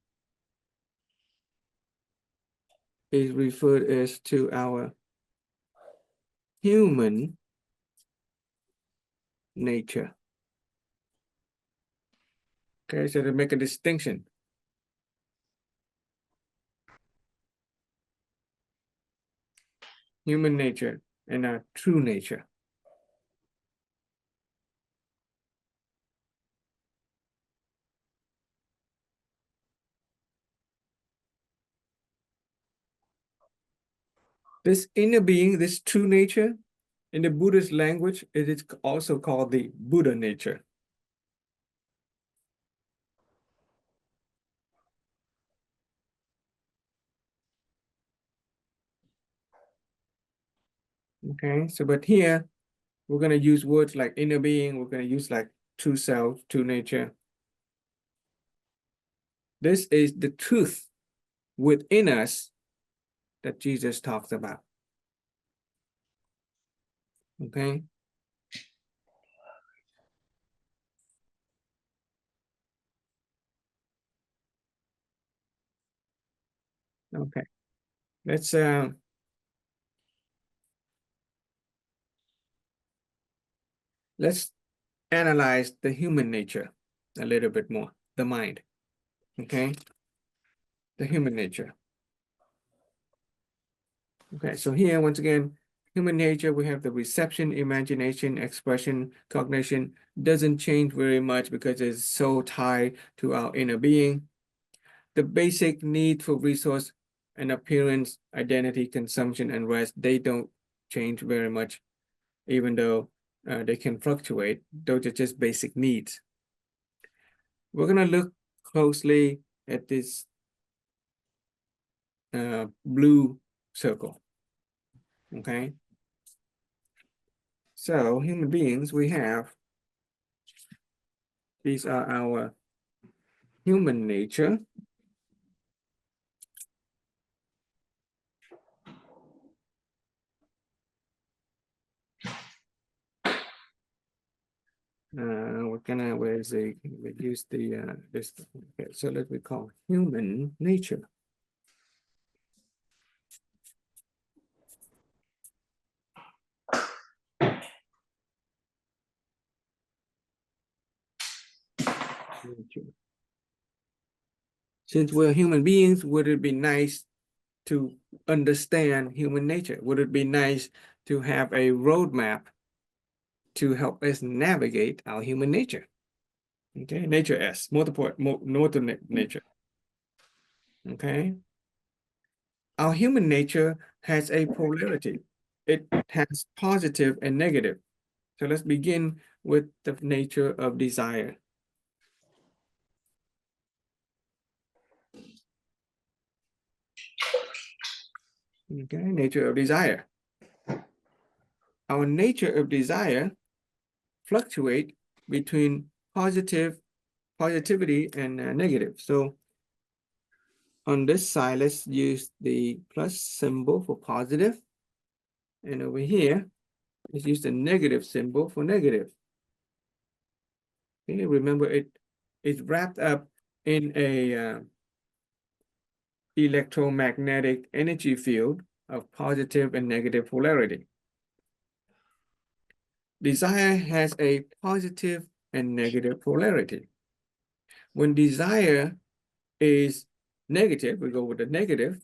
is referred as to our human nature. Okay, so to make a distinction. Human nature and our true nature. This inner being, this true nature, in the Buddhist language, it is also called the Buddha nature. Okay, so but here we're going to use words like inner being, we're going to use like true self, true nature. This is the truth within us that Jesus talks about. Okay. Okay. Let's analyze the human nature a little bit more, the mind. Okay. The human nature. Okay, so here, once again, human nature, we have the reception, imagination, expression, cognition, doesn't change very much because it's so tied to our inner being. The basic need for resource and appearance, identity, consumption, and rest, they don't change very much, even though they can fluctuate. Those are just basic needs. We're gonna look closely at this blue circle. Okay. So human beings, we have, these are our human nature. We're gonna, where is the, we use the, this, okay, so let me call human nature. Since we're human beings, would it be nice to understand human nature? Would it be nice to have a roadmap to help us navigate our human nature? Okay, nature S, multiple nature. Okay. Our human nature has a polarity. It has positive and negative. So let's begin with the nature of desire. Okay, nature of desire. our nature of desire fluctuate between positivity and negative. So on this side, let's use the plus symbol for positive. And over here, let's use the negative symbol for negative. Okay, remember it's wrapped up in a electromagnetic energy field of positive and negative polarity. Desire has a positive and negative polarity. When desire is negative, we go with the negative,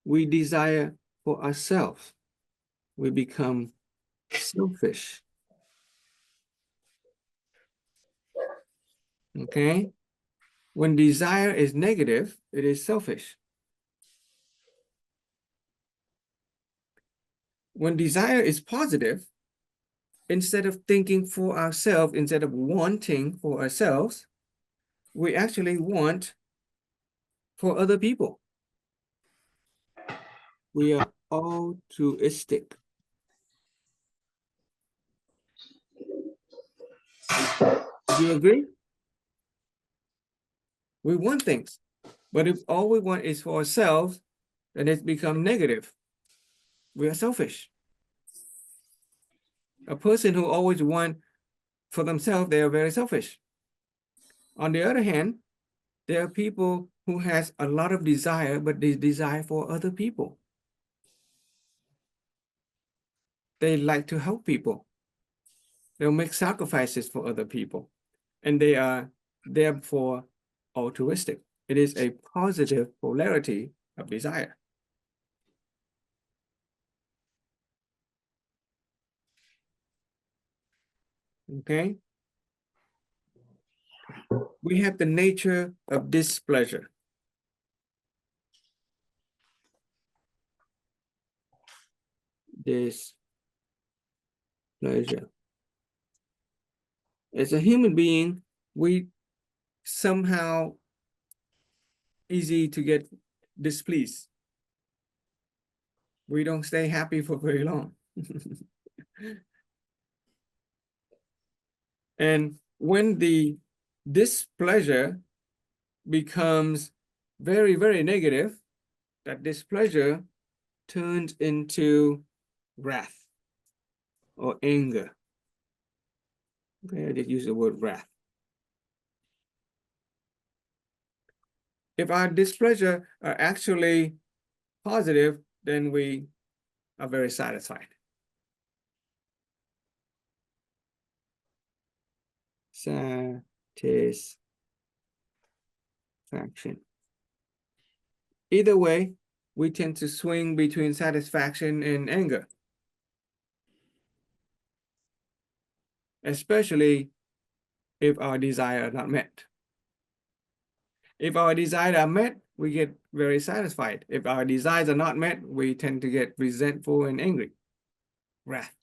we desire for ourselves. We become selfish. Okay? When desire is negative, it is selfish. When desire is positive, instead of thinking for ourselves, instead of wanting for ourselves, we actually want for other people. We are altruistic. Do you agree? We want things, but if all we want is for ourselves, then it's become negative. We are selfish. A person who always wants for themselves, they are very selfish. On the other hand, there are people who has a lot of desire, but they desire for other people. They like to help people. They'll make sacrifices for other people, and they are therefore altruistic. It is a positive polarity of desire. Okay? We have the nature of displeasure. Displeasure. As a human being, we somehow easy to get displeased. We don't stay happy for very long. And when the displeasure becomes very, very negative, that displeasure turns into wrath or anger. Okay, I just use the word wrath. If our displeasure are actually positive, then we are very satisfied. Satisfaction. Either way, we tend to swing between satisfaction and anger, especially if our desires are not met. If our desires are met, we get very satisfied. If our desires are not met, we tend to get resentful and angry, wrath.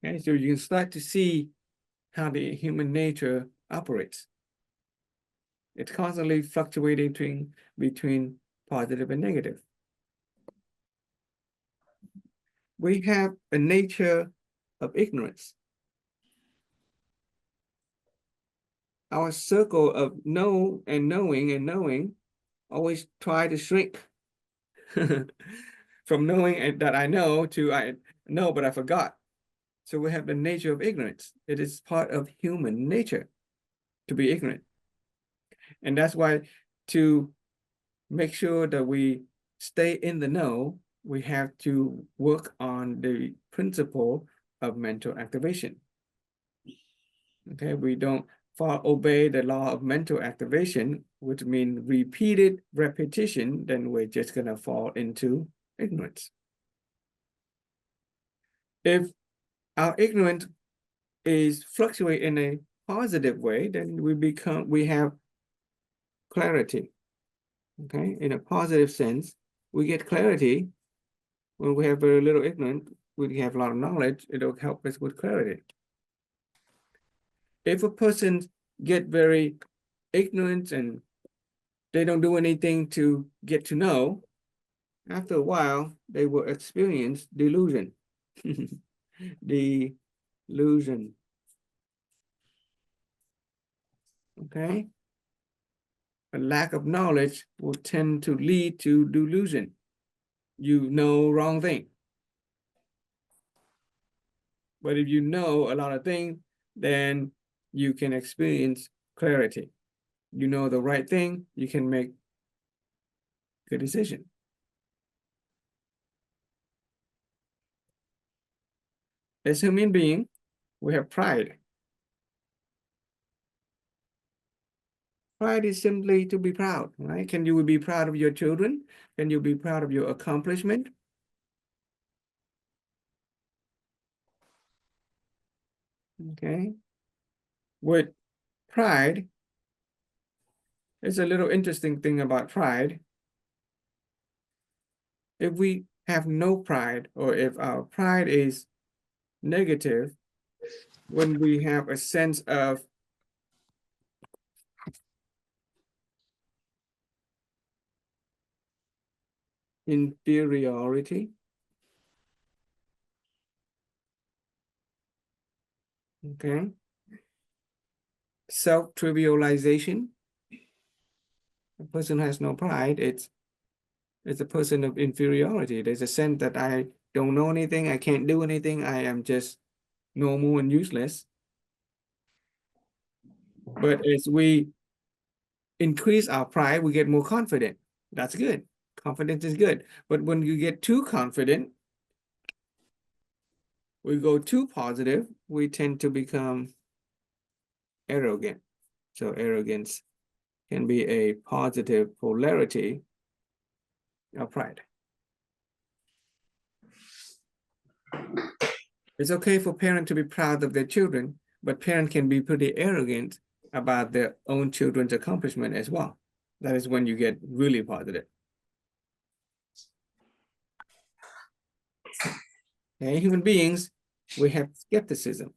Okay, so you can start to see how the human nature operates. It's constantly fluctuating between positive and negative. We have a nature of ignorance. Our circle of know and knowing always try to shrink from knowing that I know to I know but I forgot. So we have the nature of ignorance. It is part of human nature to be ignorant. And that's why to make sure that we stay in the know, we have to work on the principle of mental activation. Okay, we don't obey the law of mental activation, which means repeated repetition, then we're just gonna fall into ignorance. If our ignorance is fluctuate in a positive way, then we have clarity. Okay, in a positive sense, we get clarity when we have very little ignorance. We have a lot of knowledge, it'll help us with clarity. If a person get very ignorant and they don't do anything to get to know, after a while, they will experience delusion. Delusion. Okay? A lack of knowledge will tend to lead to delusion. You know wrong thing. But if you know a lot of things, then you can experience clarity. You know the right thing, you can make good decision. As human being, we have pride. Pride is simply to be proud, right? Can you be proud of your children? Can you be proud of your accomplishment? Okay. With pride, it's a little interesting thing about pride. If we have no pride, or if our pride is negative, when we have a sense of inferiority, okay, self-trivialization, a person has no pride, it's a person of inferiority. There's a sense that I don't know anything, I can't do anything, I am just normal and useless. But as we increase our pride, we get more confident. That's good. Confidence is good. But when you get too confident, we go too positive, we tend to become arrogant. So arrogance can be a positive polarity of pride. It's okay for parents to be proud of their children, but parents can be pretty arrogant about their own children's accomplishment as well. That is when you get really positive. Okay, human beings, we have skepticism.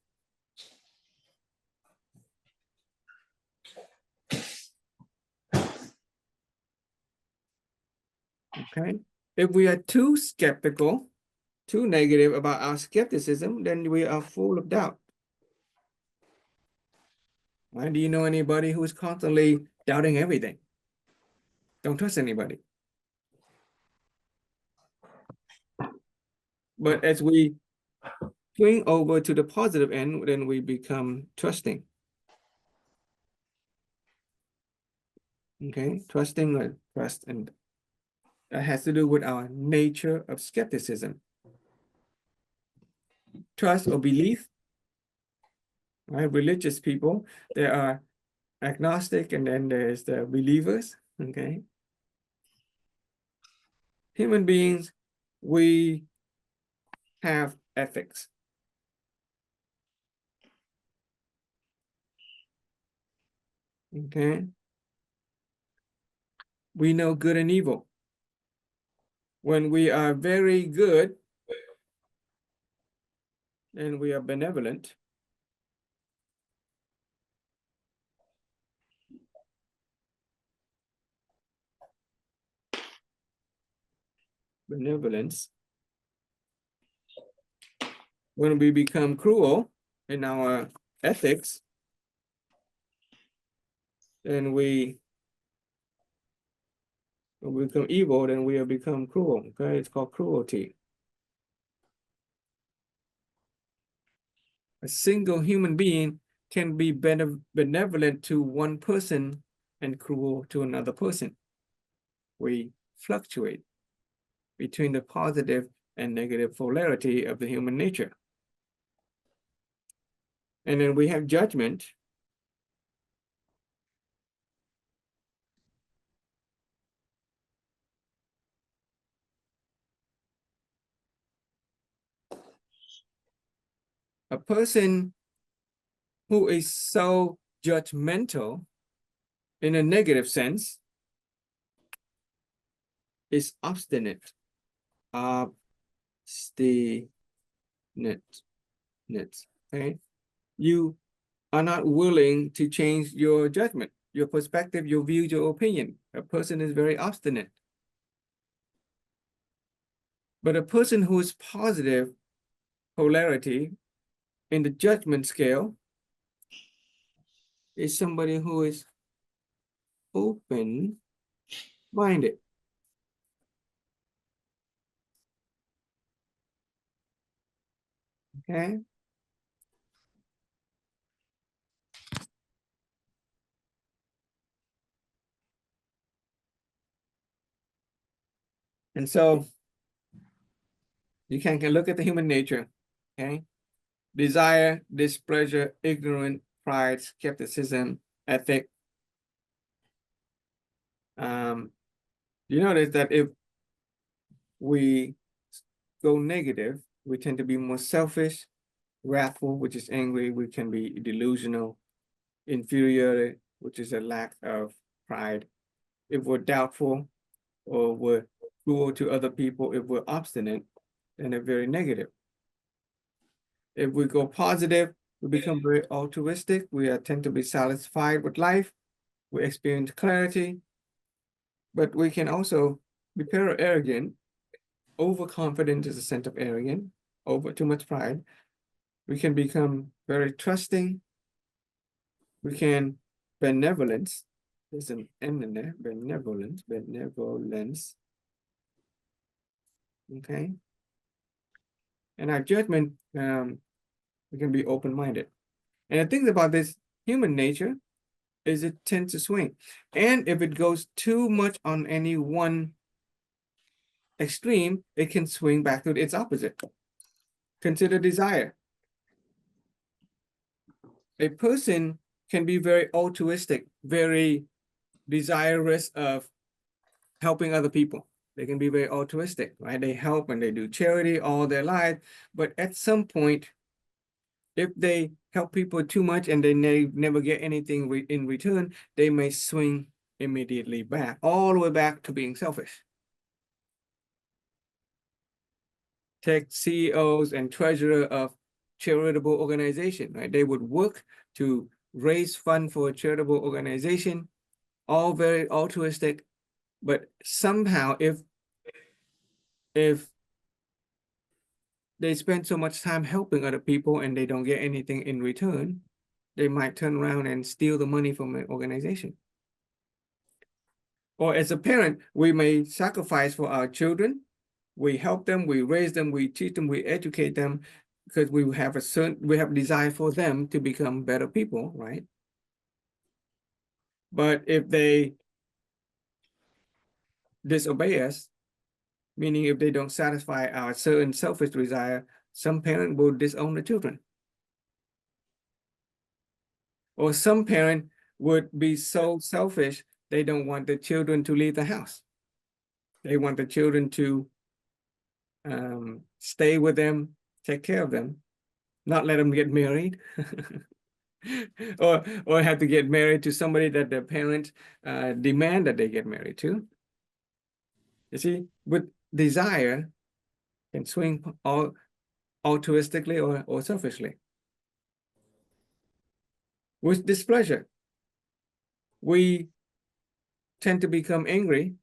Okay, if we are too skeptical, too negative about our skepticism, then we are full of doubt. Right? Do you know anybody who's constantly doubting everything? Don't trust anybody. But as we swing over to the positive end, then we become trusting. Okay, trusting or trust, and that has to do with our nature of skepticism. Trust or belief, right? Religious people, there are agnostic and then there's the believers, okay? Human beings, we have ethics. Okay? We know good and evil. When we are very good, then we are benevolent. Benevolence. When we become cruel in our ethics, then when we become evil, then we have become cruel. Okay, it's called cruelty. A single human being can be benevolent to one person and cruel to another person. We fluctuate between the positive and negative polarity of the human nature. And then we have judgment. A person who is so judgmental in a negative sense is obstinate. Obstinate. Okay? You are not willing to change your judgment. your perspective, your view, your opinion. A person is very obstinate. But a person who is positive polarity in the judgment scale is somebody who is open-minded. Okay. And so you can look at the human nature. Okay. Desire, displeasure, ignorance, pride, skepticism, ethic. You notice that if we go negative, we tend to be more selfish, wrathful, which is angry. We can be delusional, inferior, which is a lack of pride. If we're doubtful or we're cruel to other people, if we're obstinate, then they're very negative. If we go positive, we become very altruistic. We tend to be satisfied with life. We experience clarity, but we can also be very arrogant. Overconfident is a sense of arrogance, over too much pride. We can become very trusting. We can benevolence. There's an N in there, benevolence. Okay. And our judgment, we can be open-minded. And the thing about this human nature is it tends to swing. And if it goes too much on any one extreme, it can swing back to its opposite. Consider desire. A person can be very altruistic, very desirous of helping other people. They can be very altruistic, right? They help and they do charity all their life. But at some point, if they help people too much and they never get anything in return, they may swing immediately back, all the way back to being selfish. Take CEOs and treasurer of charitable organization, right? They would work to raise funds for a charitable organization, all very altruistic, but somehow if they spend so much time helping other people and they don't get anything in return, they might turn around and steal the money from an organization. Or as a parent, we may sacrifice for our children. We help them, we raise them, we teach them, we educate them because we have a desire for them to become better people, right? But if they disobey us, meaning if they don't satisfy our certain selfish desire, some parent will disown the children. Or some parent would be so selfish, they don't want the children to leave the house. They want the children to stay with them, take care of them, not let them get married. or have to get married to somebody that their parents demand that they get married to. You see, with desire can swing all altruistically or selfishly. With displeasure, we tend to become angry,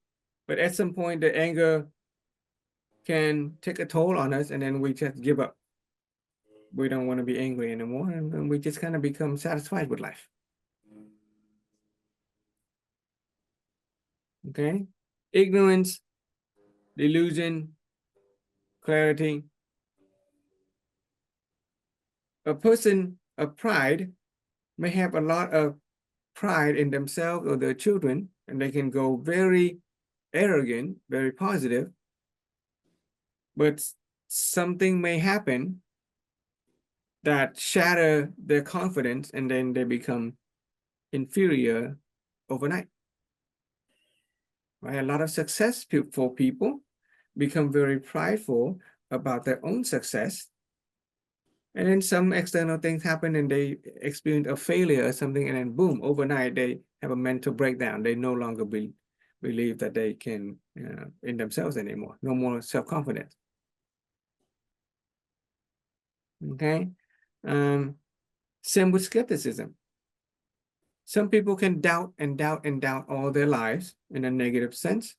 but at some point the anger can take a toll on us and then we just give up. We don't want to be angry anymore and we just kind of become satisfied with life. Okay? Ignorance, delusion, clarity. A person of pride may have a lot of pride in themselves or their children, and they can go very arrogant, very positive, but something may happen that shatter their confidence and then they become inferior overnight. Right? A lot of successful people become very prideful about their own success. And then some external things happen and they experience a failure or something, and then boom, overnight they have a mental breakdown. They no longer believe that they can in themselves anymore. No more self-confidence. Okay. Same with skepticism. Some people can doubt and doubt and doubt all their lives in a negative sense.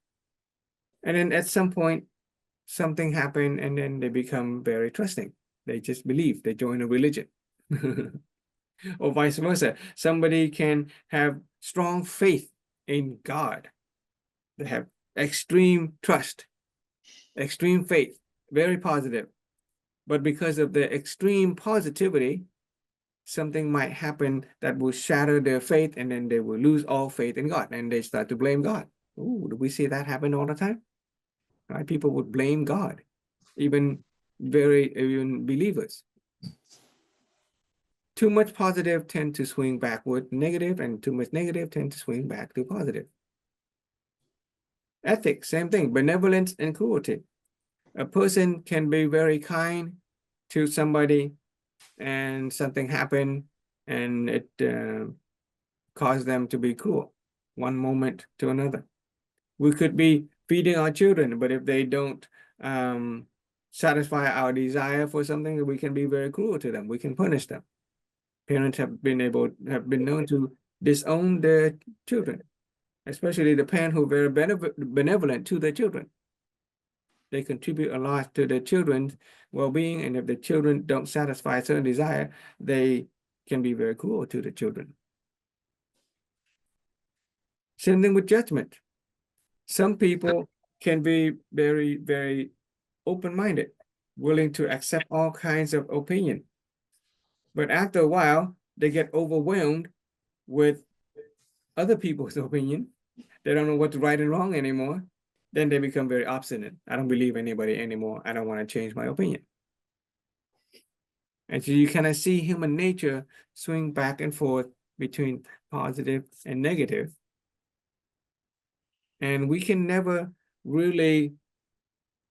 And then at some point, something happened and then they become very trusting. They just believe, they join a religion. Or vice versa. Somebody can have strong faith in God. They have extreme trust, extreme faith, very positive. But because of the extreme positivity, something might happen that will shatter their faith, and then they will lose all faith in God and they start to blame God. Ooh, do we see that happen all the time? Right? People would blame God, even believers. Too much positive tend to swing backward negative, and too much negative tend to swing back to positive. Ethics, same thing, benevolence and cruelty. A person can be very kind to somebody and something happened and it caused them to be cruel one moment to another. We could be feeding our children, but if they don't satisfy our desire for something, we can be very cruel to them. We can punish them. Parents have been known to disown their children, especially the parent who are very benevolent to their children. They contribute a lot to their children's well-being, and if the children don't satisfy a certain desire, they can be very cruel to the children. Same thing with judgment. Some people can be very, very open-minded, willing to accept all kinds of opinion. But after a while, they get overwhelmed with other people's opinion. They don't know what's right and wrong anymore. Then they become very obstinate. I don't believe anybody anymore. I don't want to change my opinion. And so you kind of see human nature swing back and forth between positive and negative. And we can never really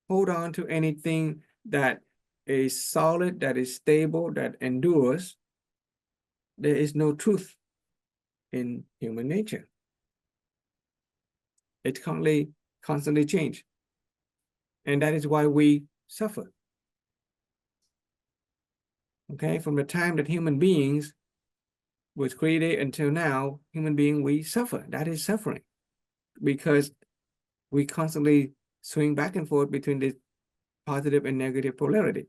hold on to anything that is solid, that is stable, that endures. There is no truth in human nature. It constantly change. And that is why we suffer. Okay, from the time that human beings was created until now, human being, we suffer. That is suffering. Because we constantly swing back and forth between this positive and negative polarity.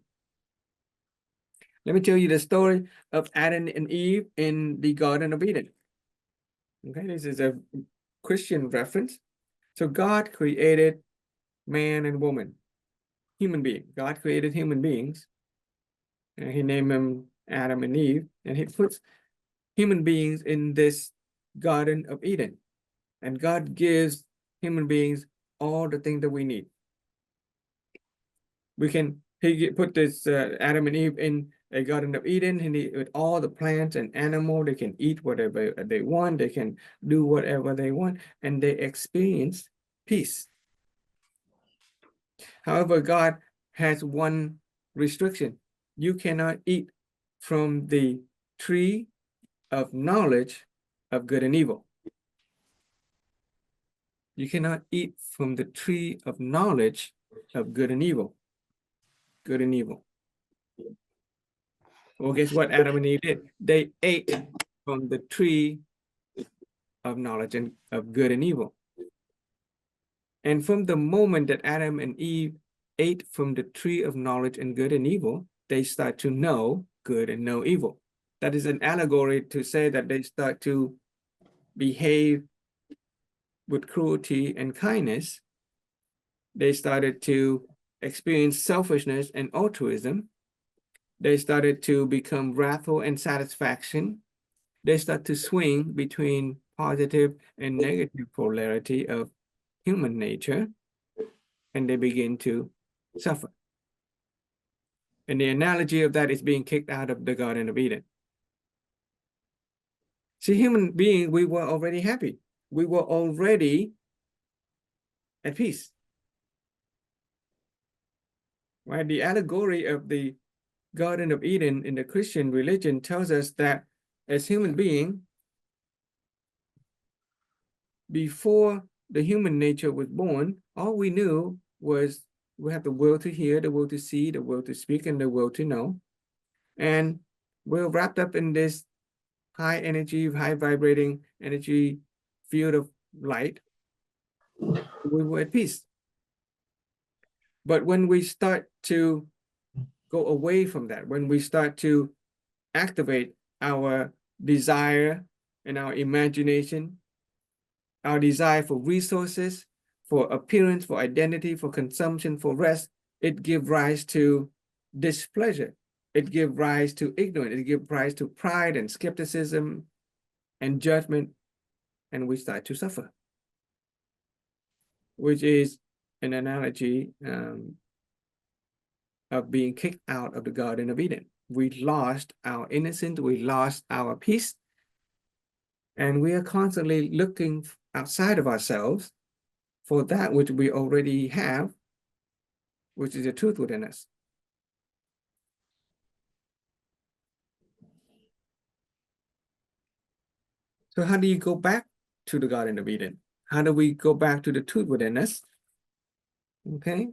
Let me tell you the story of Adam and Eve in the Garden of Eden. Okay, this is a Christian reference. So God created man and woman, human being. God created human beings. And he named them Adam and Eve, and he puts human beings in this Garden of Eden. And God gives human beings all the things that we need. He put this Adam and Eve in a Garden of Eden, and with all the plants and animals, they can eat whatever they want, they can do whatever they want, and they experience peace. However, God has one restriction. You cannot eat from the tree of knowledge of good and evil. You cannot eat from the tree of knowledge of good and evil. Good and evil. Well, guess what Adam and Eve did? They ate from the tree of knowledge and of good and evil. And from the moment that Adam and Eve ate from the tree of knowledge and good and evil, they start to know good and know evil. That is an allegory to say that they start to behave with cruelty and kindness. They started to experience selfishness and altruism. They started to become wrathful and satisfaction. They start to swing between positive and negative polarity of human nature, and they begin to suffer. And the analogy of that is being kicked out of the Garden of Eden. See, human beings, we were already happy. We were already at peace. Right? The allegory of the Garden of Eden in the Christian religion tells us that as human beings, before the human nature was born, all we knew was we have the will to hear, the will to see, the will to speak, and the will to know. And we're wrapped up in this high energy, high vibrating energy field of light, we were at peace. But when we start to go away from that, when we start to activate our desire and our imagination, our desire for resources, for appearance, for identity, for consumption, for rest, it gives rise to displeasure. It gives rise to ignorance. It gives rise to pride and skepticism and judgment, and we start to suffer, which is an analogy of being kicked out of the Garden of Eden. We lost our innocence, we lost our peace, and we are constantly looking outside of ourselves for that which we already have, which is the truth within us. So how do you go back to the Garden of Eden? How do we go back to the truth within us? Okay.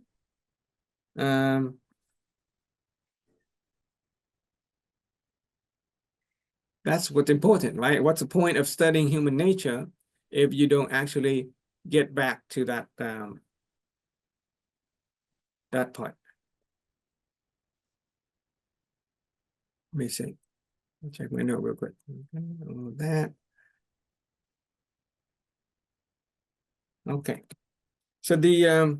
That's what's important, right? What's the point of studying human nature if you don't actually get back to that that part? Let me see. I'll check my note real quick. Okay, all of that. Okay. So the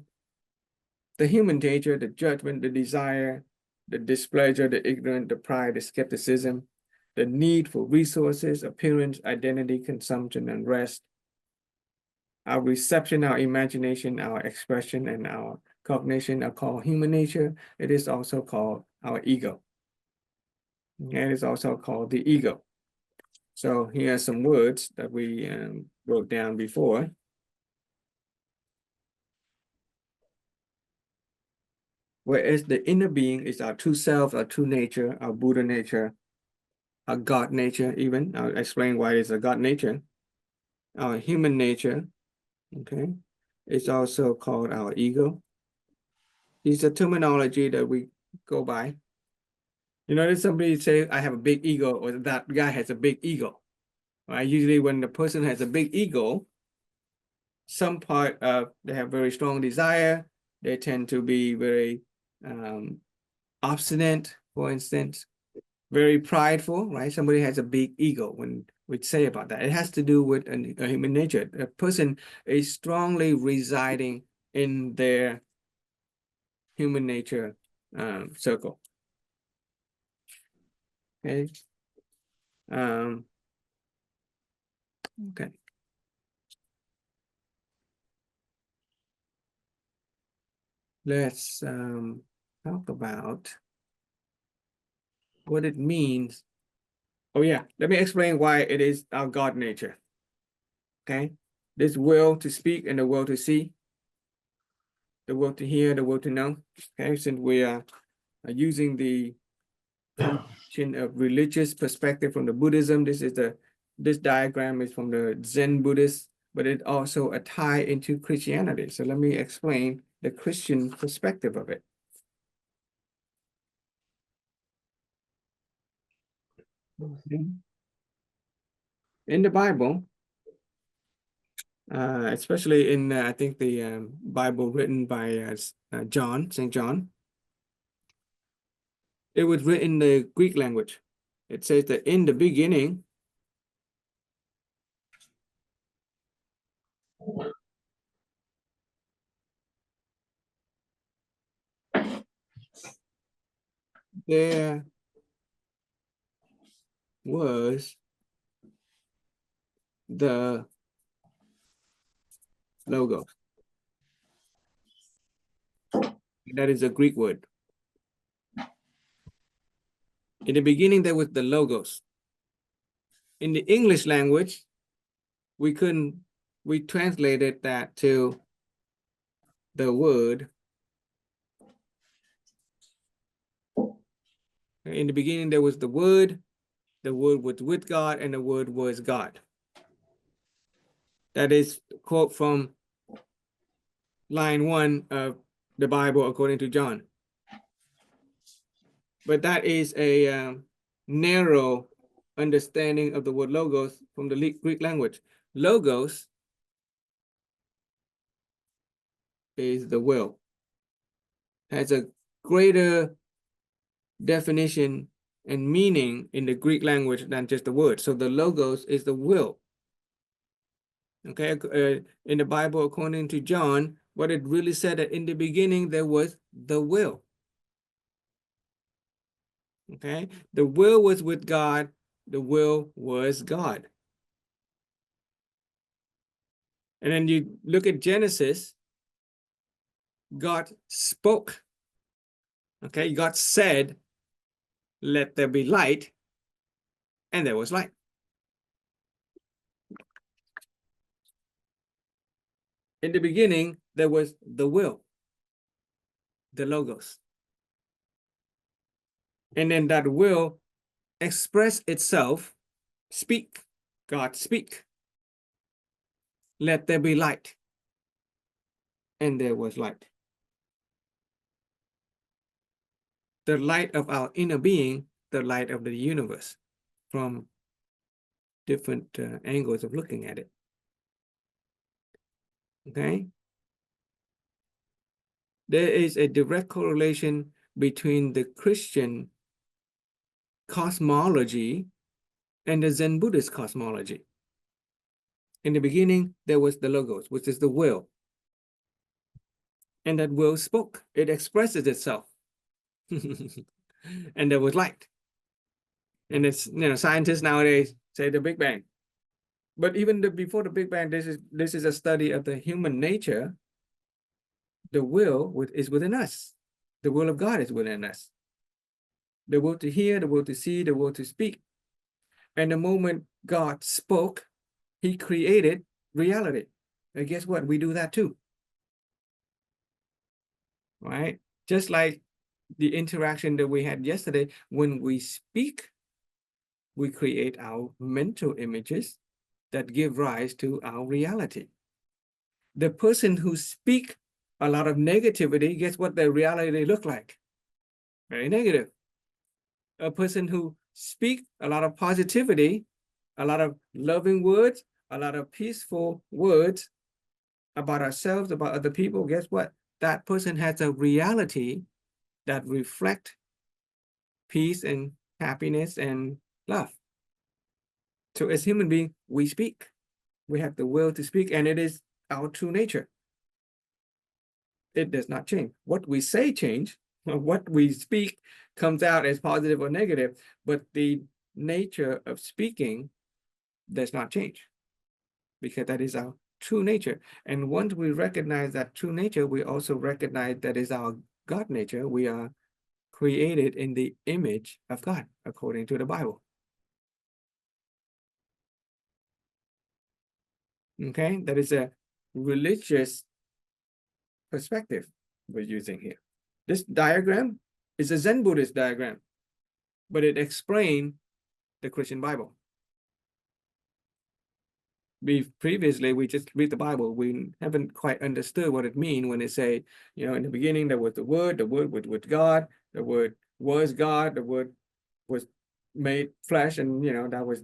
human nature, the judgment, the desire, the displeasure, the ignorance, the pride, the skepticism, the need for resources, appearance, identity, consumption, and rest, our reception, our imagination, our expression, and our cognition are called human nature. It is also called our ego. And it is also called the ego. So here are some words that we wrote down before. Whereas the inner being is our true self, our true nature, our Buddha nature, our God nature even. I'll explain why it's a God nature. Our human nature, okay, is also called our ego. These are terminology that we go by. You notice somebody say, I have a big ego, or that guy has a big ego. Right? Usually when the person has a big ego, some part of, they have very strong desire, they tend to be very obstinate, for instance, very prideful, right? Somebody has a big ego when we say about that. It has to do with a human nature. A person is strongly residing in their human nature circle. Okay. Okay. Let's talk about what it means. Oh yeah, let me explain why it is our God nature. Okay, this will to speak and the will to see, the will to hear, the will to know. Okay, since we are using the combination of religious perspective from the Buddhism, this diagram is from the Zen Buddhist, but it also a tie into Christianity. So let me explain the Christian perspective of it. In the Bible, especially in I think the Bible written by John, St. John, it was written in the Greek language. It says that in the beginning, there was the Logos. That is a Greek word. In the beginning, there was the Logos. In the English language, we translated that to the word. In the beginning, there was the Word was with God, and the Word was God. That is a quote from line 1 of the Bible according to John. But that is a narrow understanding of the word logos from the Greek language. Logos is the will, has a greater definition and meaning in the Greek language than just the word. So the logos is the will. Okay, in the Bible, according to John, what it really said that in the beginning there was the will. Okay, the will was with God, the will was God. And then you look at Genesis, God spoke. Okay, God said, let there be light, and there was light. In the beginning, there was the will, the logos. And then that will express itself, speak, God speak. Let there be light. And there was light. The light of our inner being, the light of the universe, from different angles of looking at it. Okay? There is a direct correlation between the Christian cosmology and the Zen Buddhist cosmology. In the beginning, there was the logos, which is the will. And that will spoke. It expresses itself. And there was light. And it's, scientists nowadays say the Big Bang. But even before the Big Bang, this is a study of the human nature. The will is within us. The will of God is within us. The will to hear, the will to see, the will to speak. And the moment God spoke, he created reality. And guess what? We do that too. Right? Just like the interaction that we had yesterday, when we speak, we create our mental images that give rise to our reality. The person who speaks a lot of negativity, guess what their reality look like? Very negative. A person who speaks a lot of positivity, a lot of loving words, a lot of peaceful words about ourselves, about other people, guess what? That person has a reality that reflects peace and happiness and love. So as human beings, we speak. We have the will to speak, and it is our true nature. It does not change. What we say change, what we speak comes out as positive or negative, but the nature of speaking does not change, because that is our true nature. And once we recognize that true nature, we also recognize that is our God nature. We are created in the image of God, according to the Bible. Okay, that is a religious perspective we're using here. This diagram is a Zen Buddhist diagram, but it explains the Christian Bible. Previously, we just read the Bible. We haven't quite understood what it means when it say, in the beginning there was the Word was with God, the Word was God, the Word was made flesh, and that was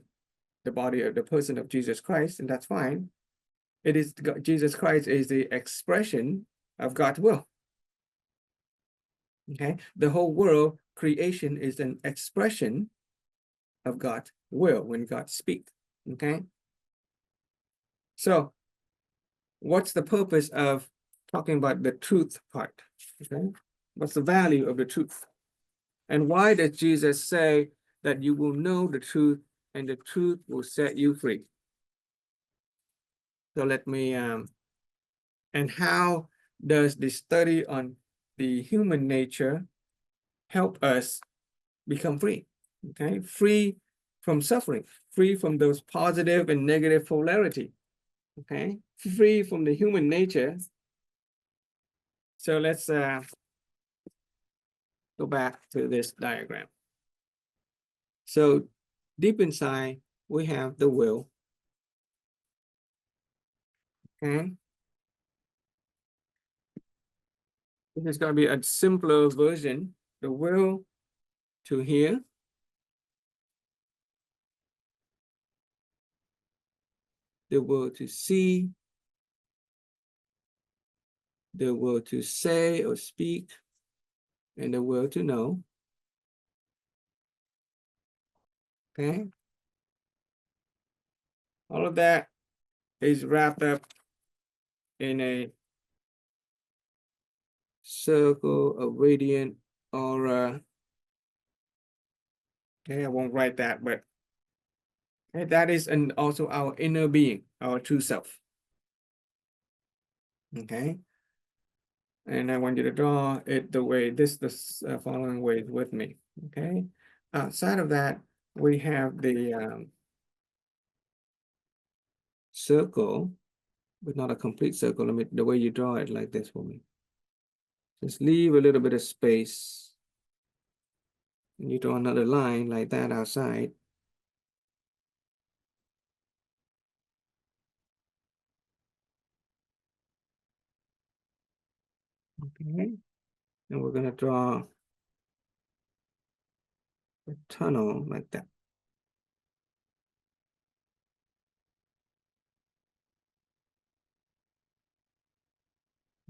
the body of the person of Jesus Christ, and that's fine. It is Jesus Christ is the expression of God's will. Okay, the whole world creation is an expression of God's will when God speaks. Okay, so what's the purpose of talking about the truth part? Okay, what's the value of the truth, and why does Jesus say that you will know the truth and the truth will set you free? So let me and how does the study on the human nature help us become free? Okay, free from suffering, free from those positive and negative polarity. Okay, free from the human nature. So let's go back to this diagram. So deep inside, we have the will. Okay, this is going to be a simpler version. The will to hear, the will to see, the will to say or speak, and the will to know. Okay. All of that is wrapped up in a circle of radiant aura. Okay, I won't write that, but okay, that is also our inner being, our true self. Okay. And I want you to draw it the way this, the following way with me. Okay. Outside of that, we have the circle, but not a complete circle. Let me, the way you draw it like this for me. Just leave a little bit of space. And you draw another line like that outside. Okay. And we're going to draw a tunnel like that.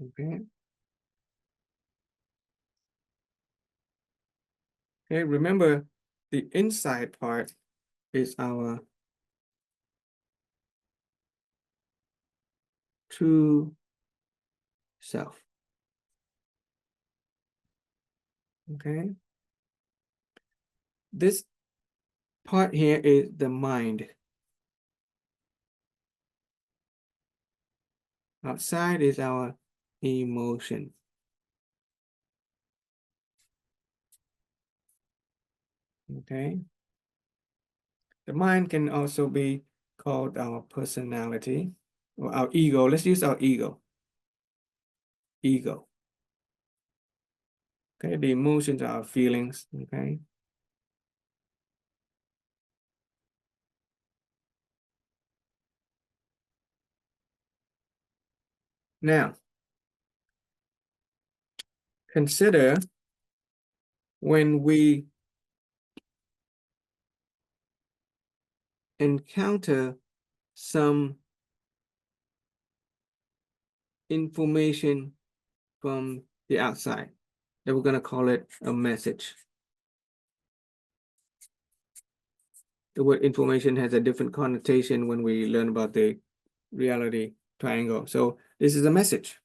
Okay. Okay, remember the inside part is our true self. Okay. This part here is the mind. Outside is our emotion. Okay. The mind can also be called our personality or our ego. Let's use our ego. Ego. Okay, the emotions are our feelings. Okay. Now, consider when we encounter some information from the outside, that we're going to call it a message. The word information has a different connotation when we learn about the reality triangle. So this is a message.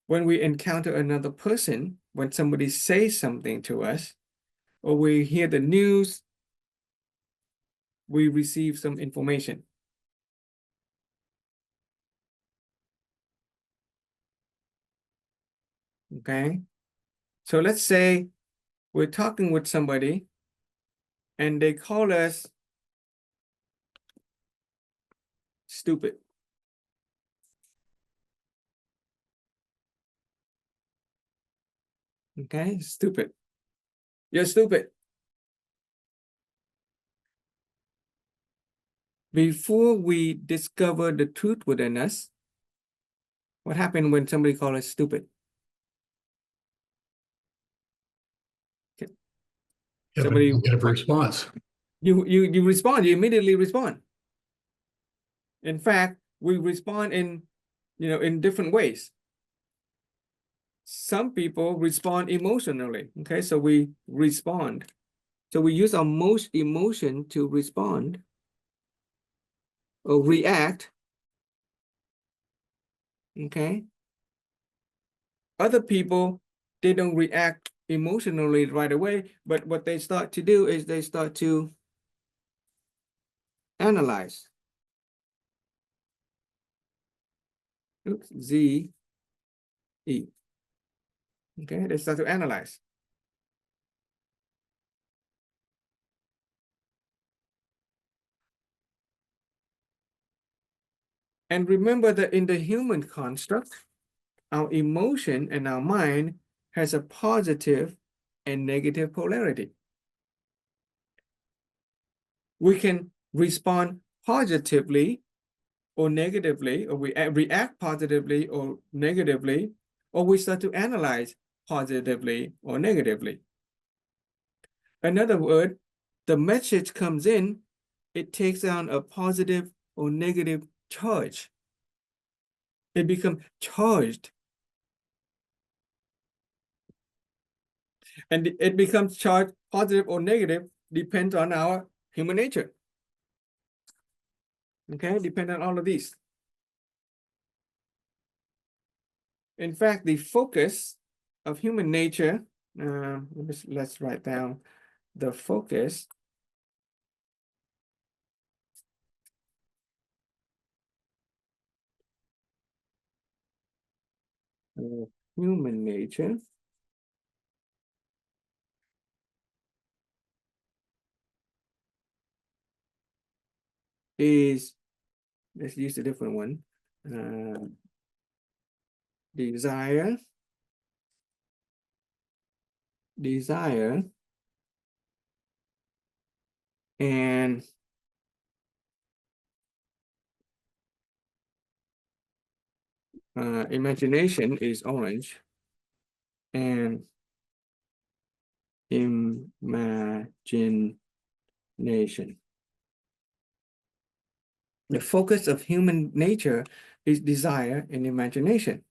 When we encounter another person, when somebody says something to us, or we hear the news, we receive some information. Okay. So let's say we're talking with somebody and they call us stupid. Okay, stupid. You're stupid. Before we discover the truth within us, what happened when somebody calls us stupid? Okay.
Yeah,
Somebody,
negative response.
you respond, you immediately respond. In fact, we respond in, in different ways. Some people respond emotionally. Okay, so we respond. So we use our most emotion to respond or react. Okay. Other people, they don't react emotionally right away, but what they start to do is they start to analyze. Oops, Z, E. Okay, they start to analyze. And remember that in the human construct, our emotion and our mind has a positive and negative polarity. We can respond positively or negatively, or we react positively or negatively, or we start to analyze positively or negatively. In other words, the message comes in, it takes on a positive or negative charge. It becomes charged. And it becomes charged positive or negative, depends on our human nature. Okay, depend on all of these. In fact, the focus of human nature, let's write down the focus of human nature is, let's use a different one, desire, and imagination is orange, and imagination. The focus of human nature is desire and imagination.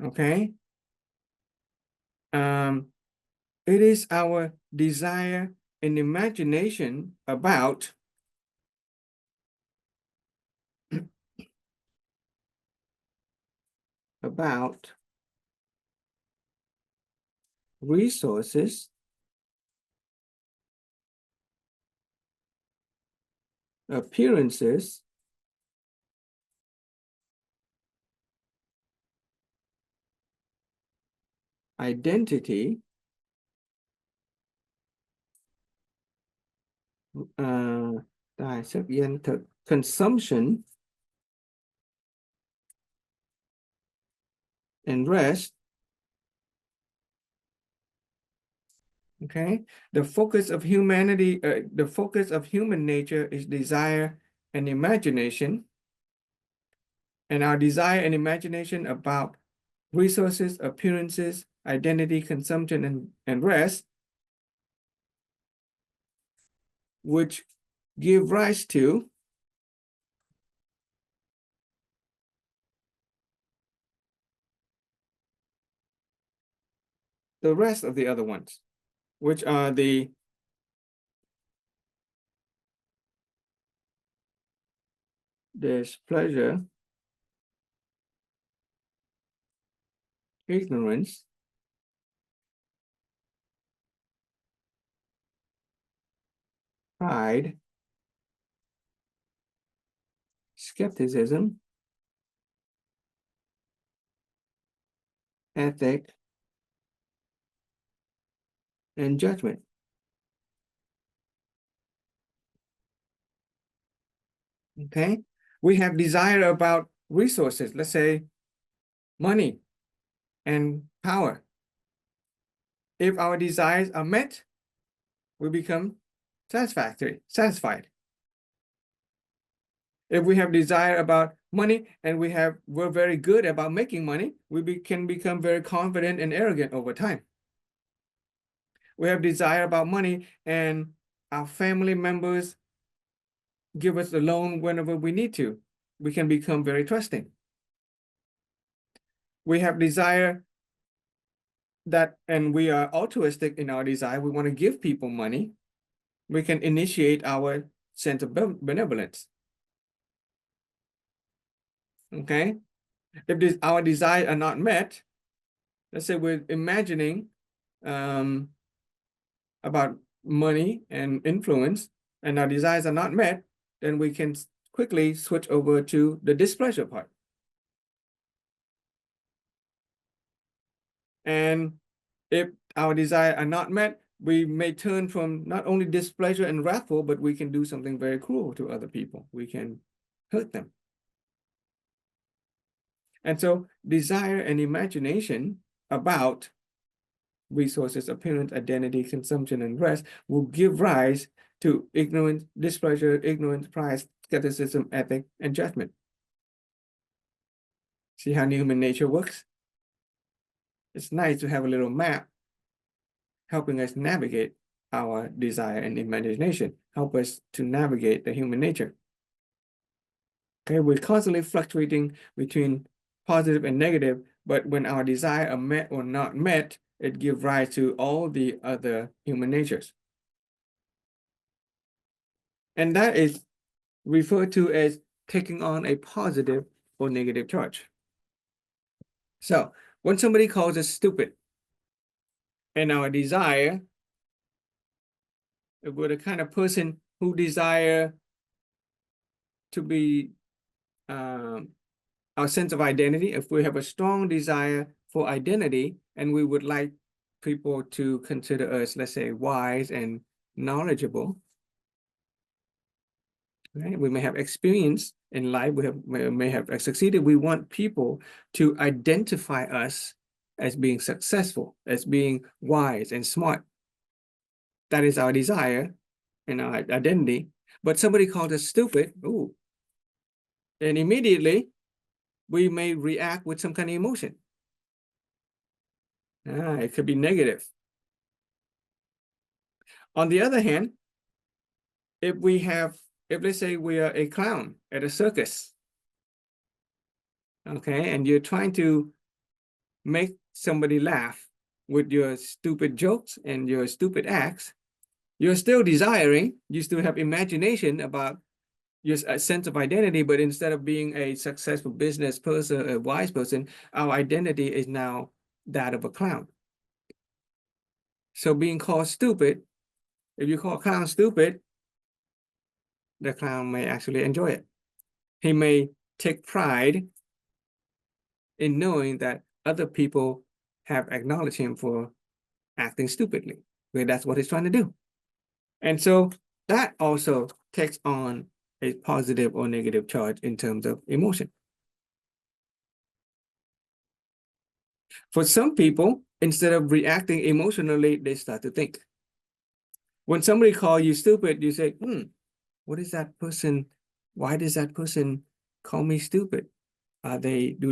Okay. It is our desire and imagination about resources, appearances, identity, tài sắc danh thực, consumption, and rest. Okay, the focus of humanity, the focus of human nature is desire and imagination. And our desire and imagination about resources, appearances, identity, consumption, and rest, which give rise to the rest of the other ones, which are the displeasure, ignorance, pride, skepticism, ethic, and judgment. Okay, we have desire about resources, let's say money and power. If our desires are met, we become satisfied. If we have desire about money and we're very good about making money, we can become very confident and arrogant over time. We have desire about money and our family members give us a loan whenever we need to. We can become very trusting. We have desire that, and we are altruistic in our desire. We want to give people money. We can initiate our sense of benevolence. Okay, if our desires are not met, let's say we're imagining about money and influence, and our desires are not met, then we can quickly switch over to the displeasure part. And if our desires are not met, we may turn from not only displeasure and wrathful, but we can do something very cruel to other people. We can hurt them. And so desire and imagination about resources, appearance, identity, consumption, and rest will give rise to ignorance, displeasure, ignorance, pride, skepticism, ethic, and judgment. See how human nature works? It's nice to have a little map helping us navigate our desire and imagination, help us to navigate the human nature. Okay, we're constantly fluctuating between positive and negative, but when our desire are met or not met, it gives rise to all the other human natures. And that is referred to as taking on a positive or negative charge. So when somebody calls us stupid, and our desire, if we're the kind of person who desire to be our sense of identity, if we have a strong desire for identity and we would like people to consider us, let's say, wise and knowledgeable, right? We may have experience in life, we may have succeeded. We want people to identify us as being successful, as being wise and smart. That is our desire and our identity. But somebody called us stupid, ooh, and immediately we may react with some kind of emotion. It could be negative. On the other hand, if let's say we are a clown at a circus, okay, and you're trying to make somebody laugh with your stupid jokes and your stupid acts, you're still desiring, you still have imagination about your sense of identity, but instead of being a successful business person, a wise person, our identity is now that of a clown. So being called stupid, if you call a clown stupid, the clown may actually enjoy it. He may take pride in knowing that other people have acknowledged him for acting stupidly, because that's what he's trying to do. And so that also takes on a positive or negative charge in terms of emotion. For some people, instead of reacting emotionally, they start to think. When somebody calls you stupid, you say, what is that person? Why does that person call me stupid? Do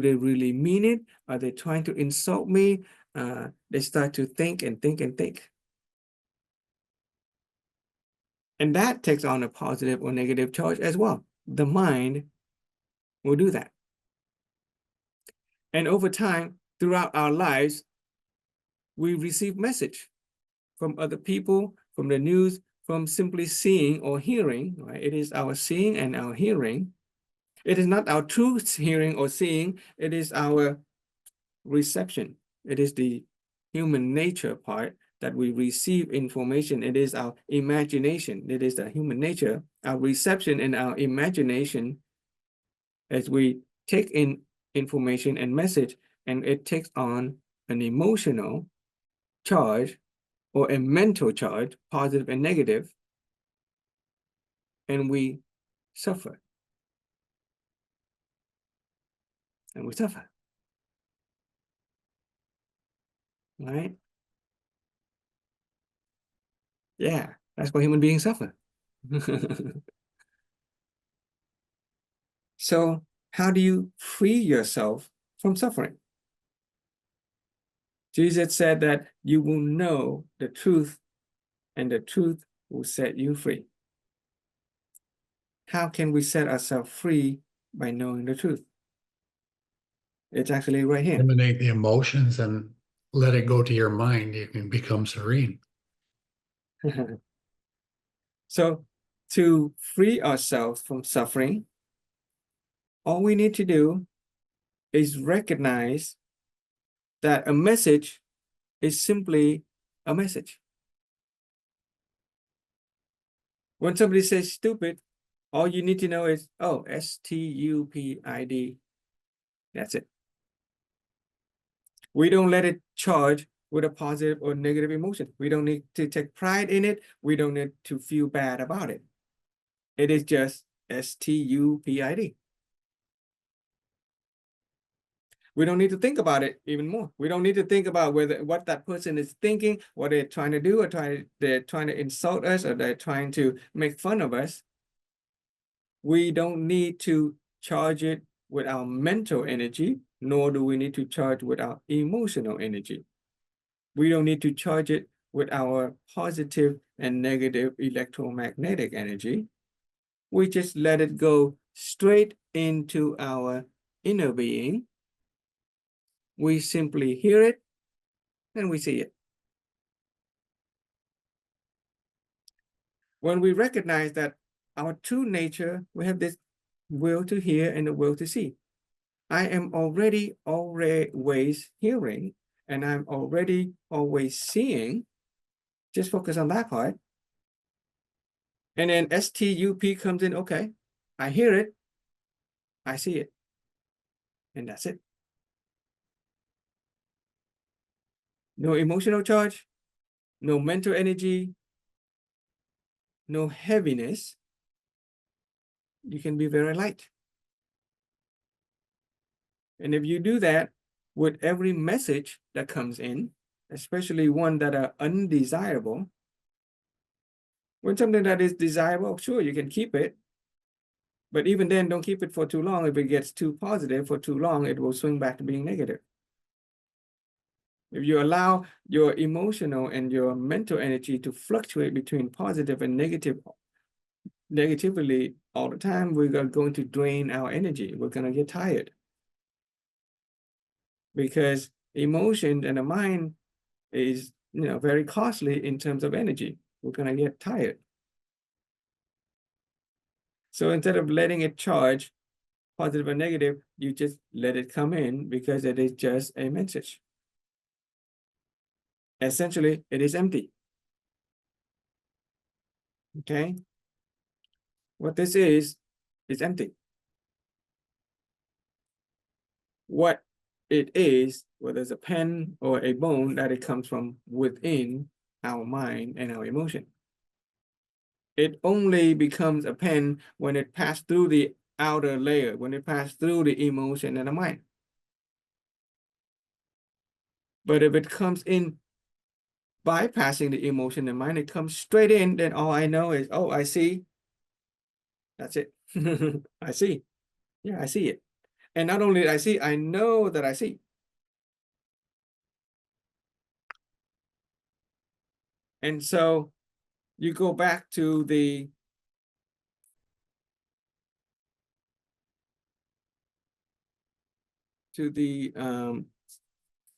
they really mean it? Are they trying to insult me? They start to think and think and think. And that takes on a positive or negative charge as well. The mind will do that. And over time, throughout our lives, we receive message from other people, from the news, from simply seeing or hearing, right? It is our seeing and our hearing. It is not our true hearing or seeing, it is our reception. It is the human nature part that we receive information. It is our imagination. It is the human nature, our reception and our imagination as we take in information and message, and it takes on an emotional charge or a mental charge, positive and negative, and we suffer. And we suffer. Right? Yeah, that's why human beings suffer. So how do you free yourself from suffering? Jesus said that you will know the truth and the truth will set you free. How can we set ourselves free by knowing the truth? It's actually right here.
Eliminate the emotions and let it go to your mind. You can become serene.
So to free ourselves from suffering, all we need to do is recognize that a message is simply a message. When somebody says stupid, all you need to know is, oh, S-T-U-P-I-D. That's it. We don't let it charge with a positive or negative emotion. We don't need to take pride in it. We don't need to feel bad about it. It is just S-T-U-P-I-D. We don't need to think about it even more. We don't need to think about what that person is thinking, what they're trying to do, or they're trying to insult us, or they're trying to make fun of us. We don't need to charge it with our mental energy, nor do we need to charge with our emotional energy. We don't need to charge it with our positive and negative electromagnetic energy. We just let it go straight into our inner being. We simply hear it and we see it. When we recognize that our true nature, we have this will to hear and the will to see. I am already always hearing, and I'm already always seeing. Just focus on that part. And then STUP comes in, okay, I hear it, I see it, and that's it. No emotional charge, no mental energy, no heaviness. You can be very light. And if you do that with every message that comes in, especially one that are undesirable, when something that is desirable, sure, you can keep it. But even then, don't keep it for too long. If it gets too positive for too long, it will swing back to being negative. If you allow your emotional and your mental energy to fluctuate between positive and negatively all the time, we're going to drain our energy. We're going to get tired. Because emotion and the mind is, very costly in terms of energy. We're going to get tired. So instead of letting it charge, positive or negative, you just let it come in because it is just a message. Essentially, it is empty. Okay? What this is empty. What it is, whether it's a pen or a bone, that it comes from within our mind and our emotion. It only becomes a pen when it passed through the outer layer, when it passed through the emotion and the mind. But if it comes in bypassing the emotion and mind, it comes straight in, then all I know is, oh, I see. That's it. I see. Yeah, I see it. And not only I see, I know that I see. And so you go back to the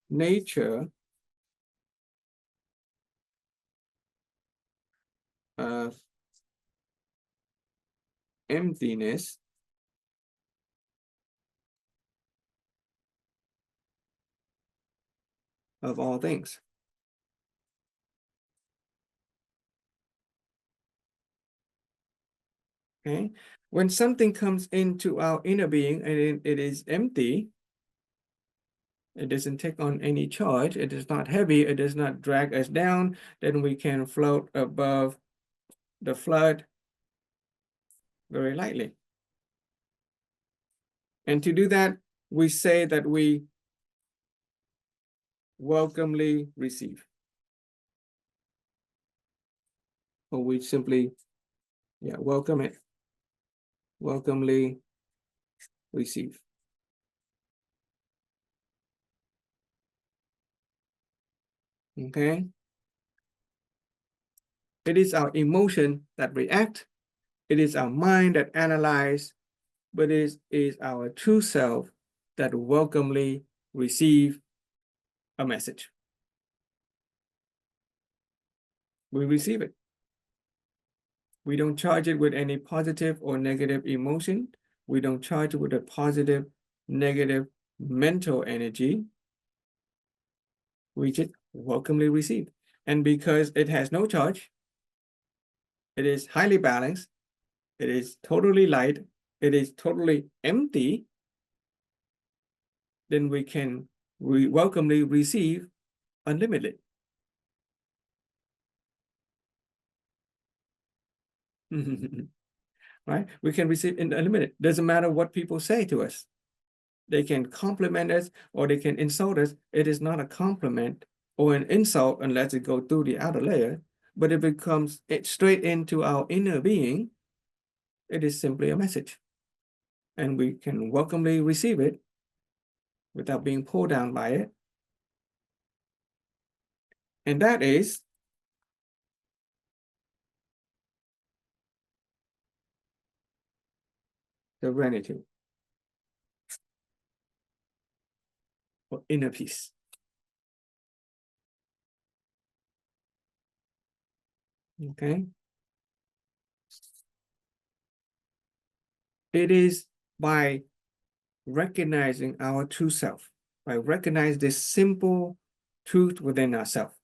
nature of emptiness of all things. Okay, when something comes into our inner being and it is empty, it doesn't take on any charge, it is not heavy, it does not drag us down, then we can float above the flood very lightly. And to do that, we say that we welcomely receive. Or we simply, welcome it. Welcomely receive. Okay? It is our emotion that react. It is our mind that analyze, but it is our true self that welcomely receive a message. We receive it. We don't charge it with any positive or negative emotion. We don't charge it with a positive, negative mental energy. We just welcomely receive. And because it has no charge, it is highly balanced, it is totally light, it is totally empty, then we can welcomely receive unlimited. Right? We can receive unlimited. Doesn't matter what people say to us. They can compliment us or they can insult us. It is not a compliment or an insult unless it goes through the outer layer. But if it comes straight into our inner being, it is simply a message. And we can welcomely receive it without being pulled down by it. And that is serenity, or inner peace. Okay. It is by recognizing our true self, by recognizing this simple truth within ourselves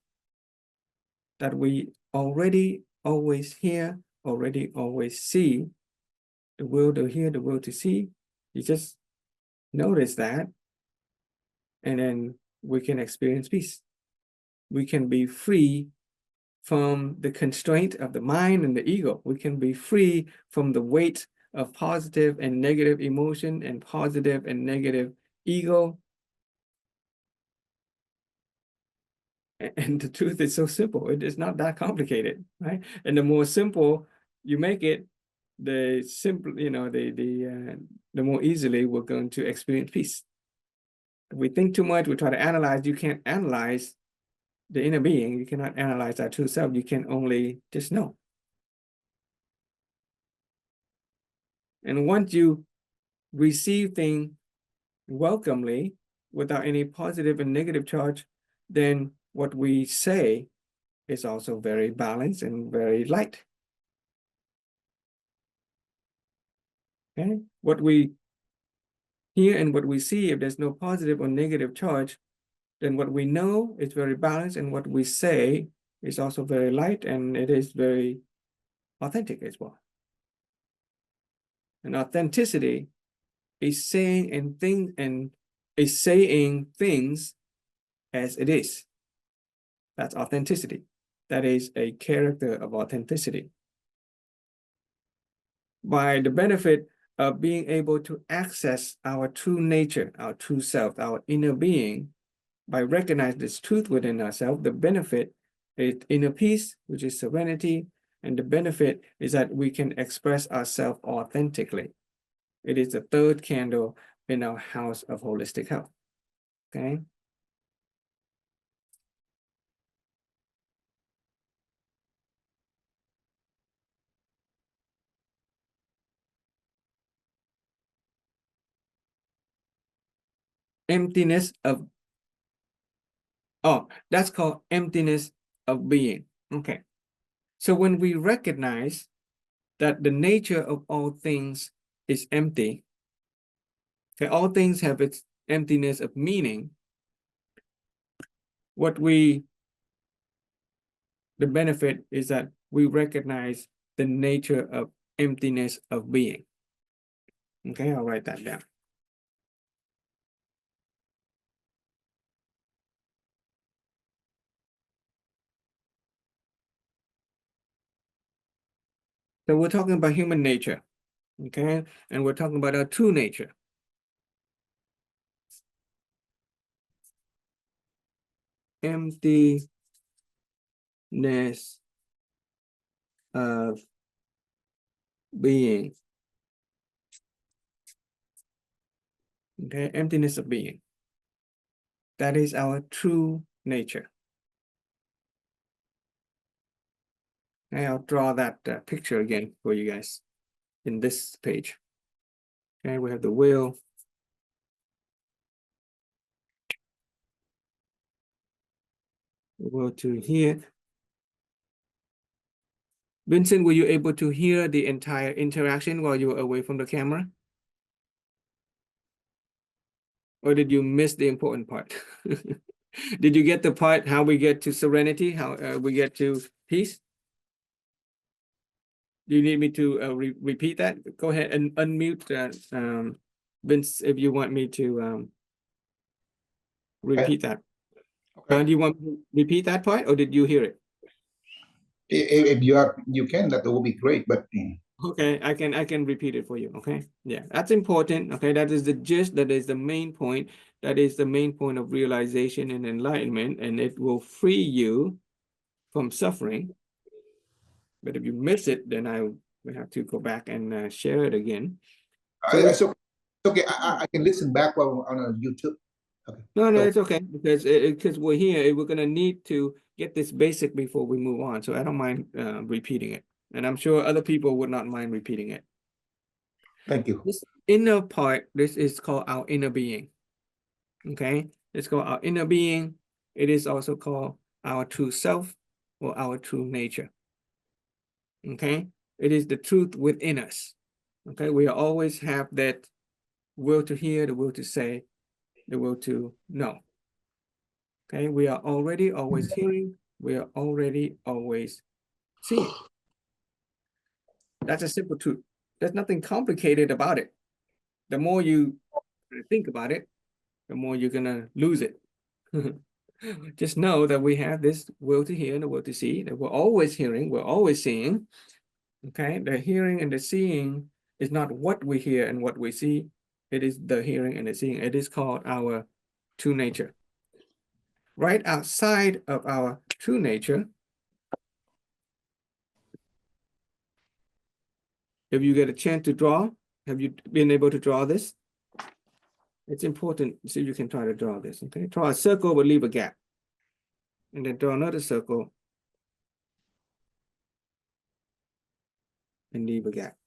that we already always hear, already always see, the will to hear, the will to see. You just notice that, and then we can experience peace. We can be free from the constraint of the mind and the ego. We can be free from the weight of positive and negative emotion and positive and negative ego. And the truth is so simple. It is not that complicated, right? And the more simple you make it, the simple, the more easily we're going to experience peace. If we think too much, we try to analyze. You can't analyze the inner being. You cannot analyze our true self. You can only just know. And once you receive things welcomely without any positive and negative charge, then what we say is also very balanced and very light. Okay, what we hear and what we see, if there's no positive or negative charge, then what we know is very balanced, and what we say is also very light, and it is very authentic as well. And authenticity is saying things as it is. That's authenticity. That is a character of authenticity. By the benefit of being able to access our true nature, our true self, our inner being, by recognizing this truth within ourselves, the benefit is inner peace, which is serenity, and the benefit is that we can express ourselves authentically. It is the third candle in our house of holistic health. Okay. Emptiness of, that's called emptiness of being. Okay. So when we recognize that the nature of all things is empty, okay, all things have its emptiness of meaning, the benefit is that we recognize the nature of emptiness of being. Okay, I'll write that down. So we're talking about human nature, okay? And we're talking about our true nature. Emptiness of being. Okay, emptiness of being. That is our true nature. Okay, I'll draw that picture again for you guys in this page. Okay, we have the will. Will to hear. Vincent, were you able to hear the entire interaction while you were away from the camera? Or did you miss the important part? Did you get the part how we get to serenity, how we get to peace? Do you need me to repeat that? Go ahead and unmute Vince, if you want me to repeat that.
Okay.
Do you want me to repeat that part, or did you hear it?
If you can, that will be great. But
Okay, I can repeat it for you. Okay, yeah, that's important. Okay, that is the gist. That is the main point. That is the main point of realization and enlightenment, and it will free you from suffering. But if you miss it, then I will have to go back and share it again. So
it's okay. I can listen back while on YouTube. Okay.
no,
So-
it's okay, because we're here. We're gonna need to get this basic before we move on. So I don't mind repeating it, and I'm sure other people would not mind repeating it.
Thank you.
This inner part, this is called our inner being. Okay, it's called our inner being. It is also called our true self or our true nature. Okay, it is the truth within us. Okay, we always have that will to hear, the will to say, the will to know. Okay, we are already always hearing, we are already always seeing. That's a simple truth. There's nothing complicated about it. The more you think about it, the more you're gonna lose it. Just know that we have this will to hear and the will to see, that we're always hearing, we're always seeing. Okay, the hearing and the seeing is not what we hear and what we see, it is the hearing and the seeing. It is called our true nature. Right outside of our true nature, if you get a chance to draw, have you been able to draw this? It's important, see if you can try to draw this, okay? Draw a circle but leave a gap. And then draw another circle and leave a gap.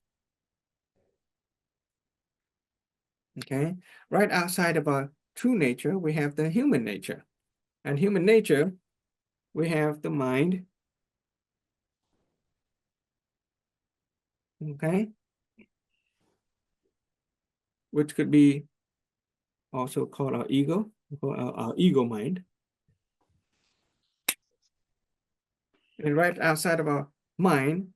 Okay, right outside of our true nature, we have the human nature. And human nature, we have the mind. Okay, which could be also called our ego, our ego mind. And right outside of our mind,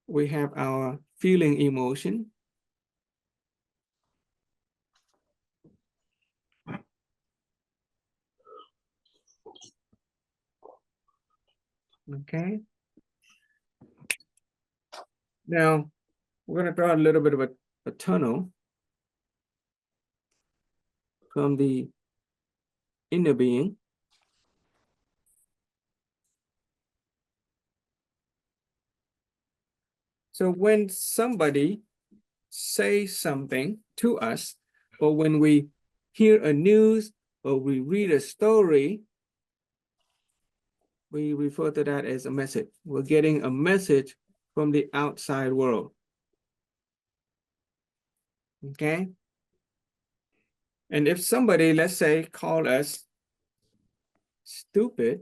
we have our feeling emotion. Okay. Now, we're going to draw a little bit of a tunnel from the inner being. So when somebody says something to us, or when we hear a news or we read a story, we refer to that as a message. We're getting a message from the outside world. Okay? And if somebody, let's say, call us stupid,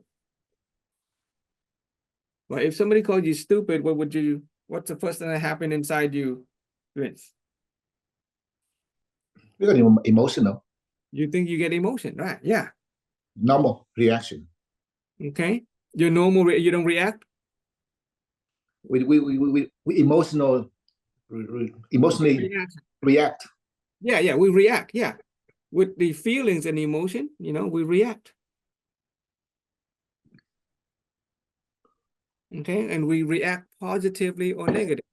well, if somebody called you stupid, what's the first thing that happened inside you, Vince?
We got emotional,
You think you get emotion, right? Yeah.
normal reaction.
Okay. Your normal, you don't react?
We emotional, emotionally react.
Yeah, we react. Yeah. With the feelings and emotion, we react. Okay. And we react positively or negative.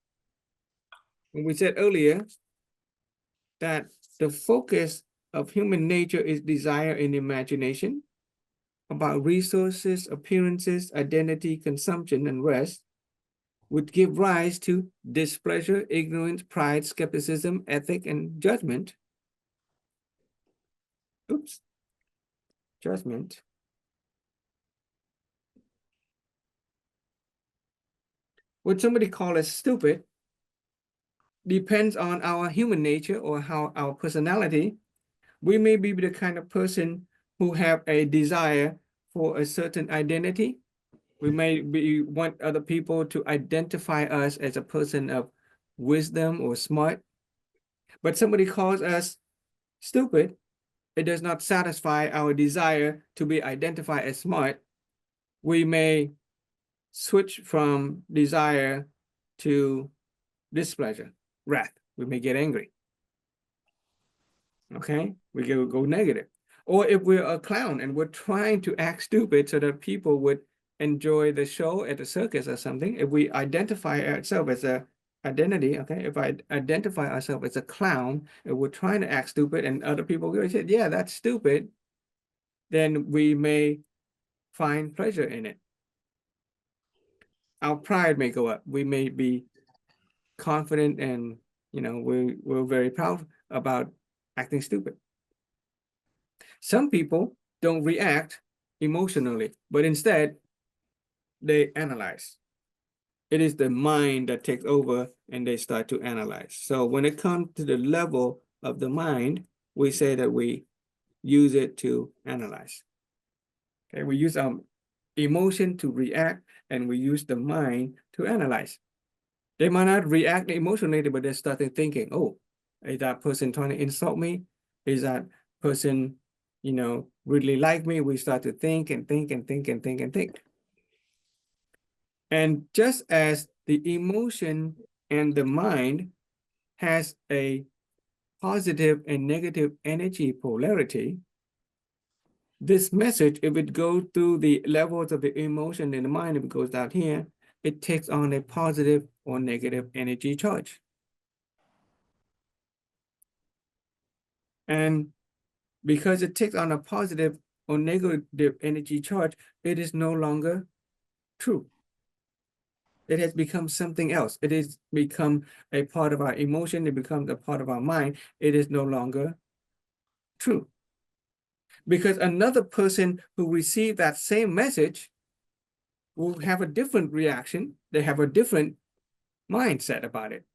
And we said earlier that the focus of human nature is desire and imagination about resources, appearances, identity, consumption, and rest, would give rise to displeasure, ignorance, pride, skepticism, ethic, and judgment. Oops. Judgment. What somebody call us stupid depends on our human nature or how our personality. We may be the kind of person who have a desire for a certain identity. We may want other people to identify us as a person of wisdom or smart. But somebody calls us stupid, it does not satisfy our desire to be identified as smart. We may switch from desire to displeasure, wrath. We may get angry. Okay, we go negative. Or if we're a clown and we're trying to act stupid so that people would enjoy the show at the circus or something, if we identify ourselves as a identity, okay, if I identify ourselves as a clown and we're trying to act stupid and other people go, yeah, that's stupid, then we may find pleasure in it. Our pride may go up. We may be confident and, we're very proud about acting stupid. Some people don't react emotionally, but instead they analyze. it is the mind that takes over and they start to analyze. So when it comes to the level of the mind, we say that we use it to analyze. Okay, we use our emotion to react and we use the mind to analyze. They might not react emotionally, but they started thinking, oh, is that person trying to insult me? Is that person, really like me? We start to think and think and think and think and think. And just as the emotion and the mind has a positive and negative energy polarity, this message, if it goes through the levels of the emotion in the mind, if it goes down here, it takes on a positive or negative energy charge. And because it takes on a positive or negative energy charge, it is no longer true. It has become something else. It has become a part of our emotion. It becomes a part of our mind. It is no longer true. Because another person who received that same message will have a different reaction. They have a different mindset about it.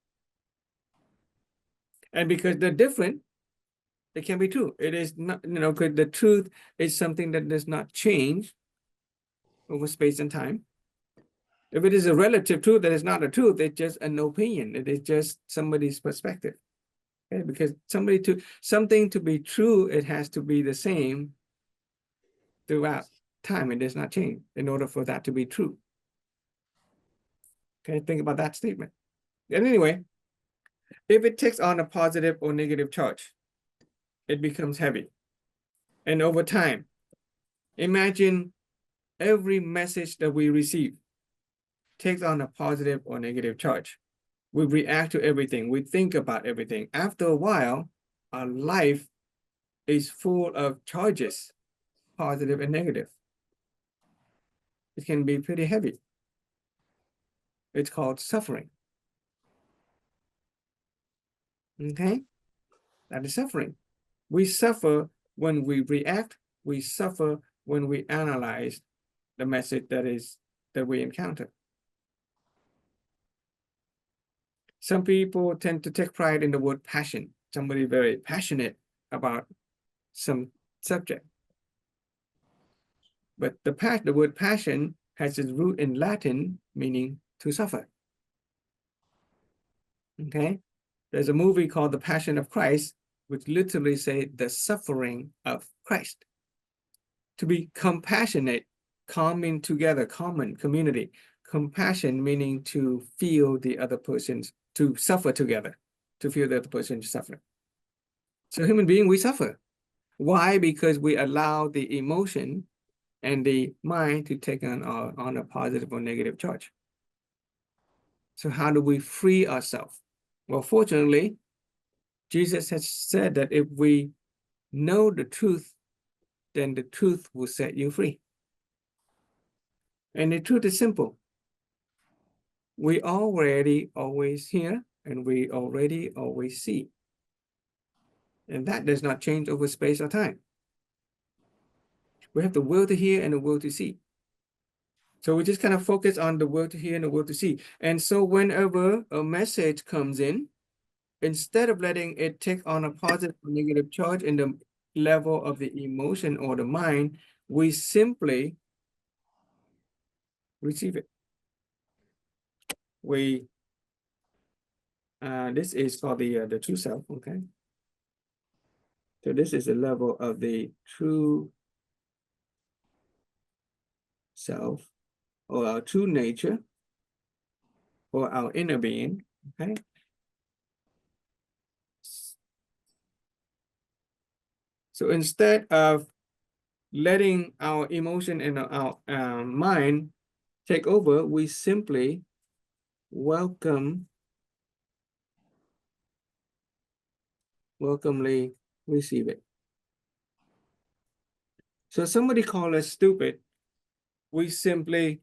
And because they're different, it can be true. It is not, because the truth is something that does not change over space and time. If it is a relative truth, that is not a truth, it's just an opinion. It is just somebody's perspective. Okay? Because something to be true, it has to be the same throughout time. It does not change in order for that to be true. Okay, think about that statement. And anyway, if it takes on a positive or negative charge, it becomes heavy. And over time, imagine every message that we receive takes on a positive or negative charge. We react to everything. We think about everything. After a while, our life is full of charges, positive and negative. It can be pretty heavy. It's called suffering. Okay? That is suffering. We suffer when we react. We suffer when we analyze the message that we encounter. Some people tend to take pride in the word passion. Somebody very passionate about some subject. But the word passion has its root in Latin, meaning to suffer. Okay? There's a movie called The Passion of Christ, which literally say the suffering of Christ. To be compassionate, common together, common community. Compassion meaning to feel the other person's, to suffer together, to feel the other person's suffering. So human being, we suffer. Why? Because we allow the emotion and the mind to take on a positive or negative charge. So how do we free ourselves? Well, fortunately, Jesus has said that if we know the truth, then the truth will set you free. And the truth is simple. We already always hear and we already always see. And that does not change over space or time. We have the will to hear and the will to see. So we just kind of focus on the will to hear and the will to see. And so whenever a message comes in, instead of letting it take on a positive or negative charge in the level of the emotion or the mind, we simply receive it. This is for the true self, okay? So this is the level of the true self or our true nature or our inner being, okay? So instead of letting our emotion and our mind take over, we simply welcomely receive it. So somebody call us stupid, we simply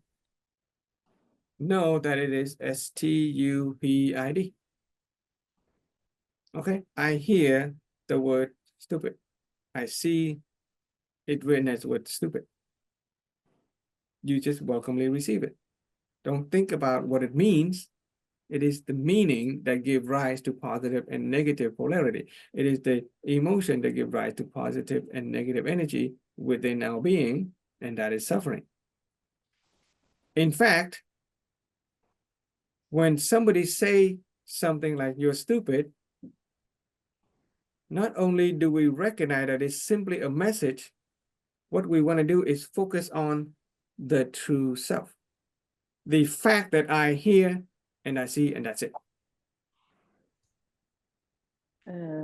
know that it is stupid. Okay, I hear the word stupid. I see it written as the word stupid. You just welcomely receive it. Don't think about what it means. It is the meaning that give rise to positive and negative polarity. It is the emotion that give rise to positive and negative energy within our being, and that is suffering. In fact, when somebody say something like you're stupid, not only do we recognize that it's simply a message, what we want to do is focus on the true self. The fact that I hear and I see, and that's it.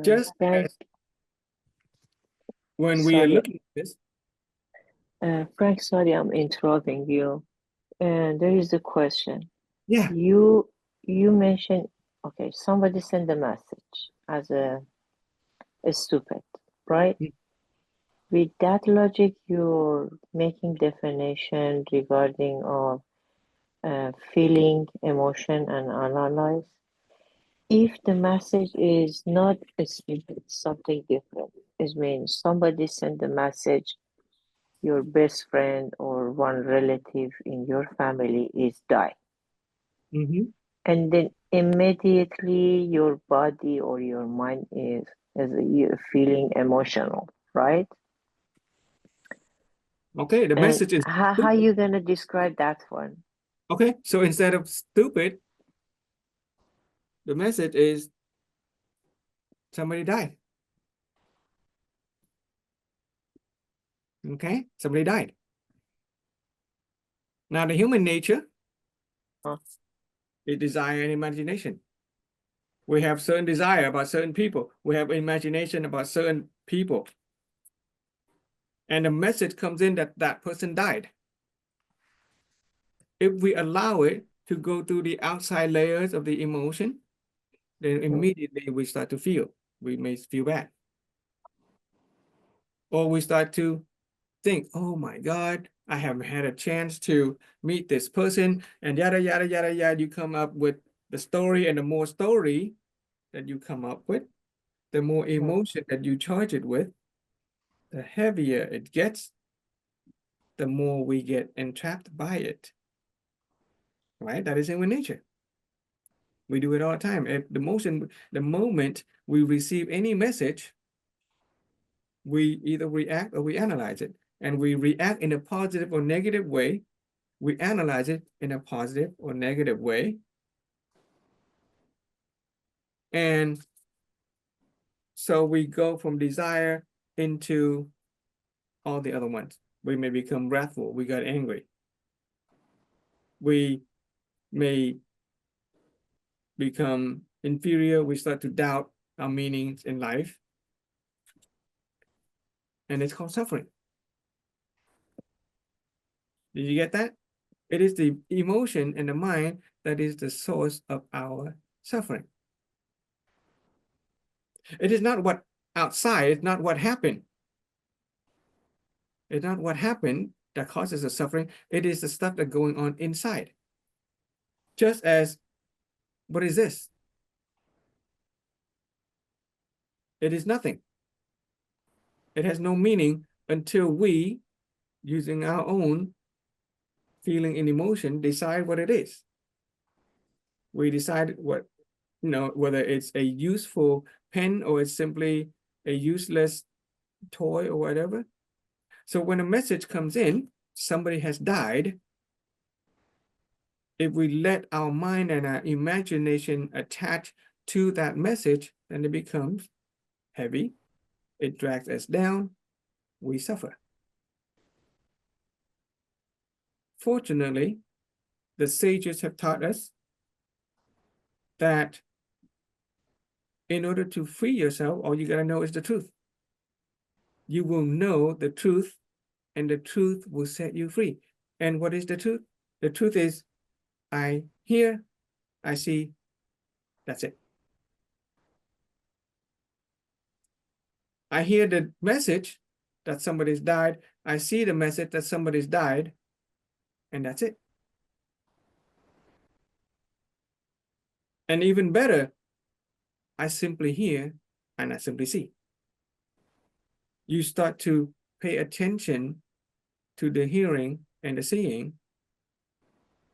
Just
Frank,
as when we are
sorry,
looking at this,
Frank, sorry, I'm interrupting you. And there is a question.
yeah,
You mentioned, okay, somebody sent a message as a stupid, right?
Mm.
With that logic, you're making definition regarding of feeling, emotion, and analyze. If the message is not a stupid, something different, it means somebody sent a message, your best friend or one relative in your family is die.
mhm.
And then immediately your body or your mind is you're feeling emotional, right?
Okay, the
And
message is
how
stupid.
you gonna describe that one?
Okay, so instead of stupid, the message is somebody died. Okay, somebody died. Now, the human nature
Huh?
is desire and imagination. We have certain desire about certain people. We have imagination about certain people. And the message comes in that that person died. If we allow it to go through the outside layers of the emotion, then immediately we start to feel. We may feel bad. Or we start to think, oh my God, I haven't had a chance to meet this person, and yada, yada, yada, yada. You come up with the story, and the more story that you come up with, the more emotion that you charge it with, the heavier it gets, the more we get entrapped by it. Right? That is human nature. We do it all the time. If the moment we receive any message, we either react or we analyze it. And we react in a positive or negative way. We analyze it in a positive or negative way. And so we go from desire into all the other ones. We may become wrathful. We got angry. We may become inferior. We start to doubt our meanings in life. And it's called suffering. Did you get that? It is the emotion and the mind that is the source of our suffering. It is not what outside, it's not what happened. It's not what happened that causes the suffering. It is the stuff that's going on inside. Just as, what is this? It is nothing. It has no meaning until we, using our own feeling and emotion, decide what it is. We decide what, whether it's a useful pen or it's simply a useless toy or whatever. So when a message comes in, somebody has died. If we let our mind and our imagination attach to that message, then it becomes heavy. It drags us down. We suffer. Fortunately, the sages have taught us that in order to free yourself, all you got to know is the truth. You will know the truth, and the truth will set you free. And what is the truth? The truth is, I hear, I see, that's it. I hear the message that somebody's died. I see the message that somebody's died, and that's it. And even better, I simply hear and I simply see. You start to pay attention to the hearing and the seeing,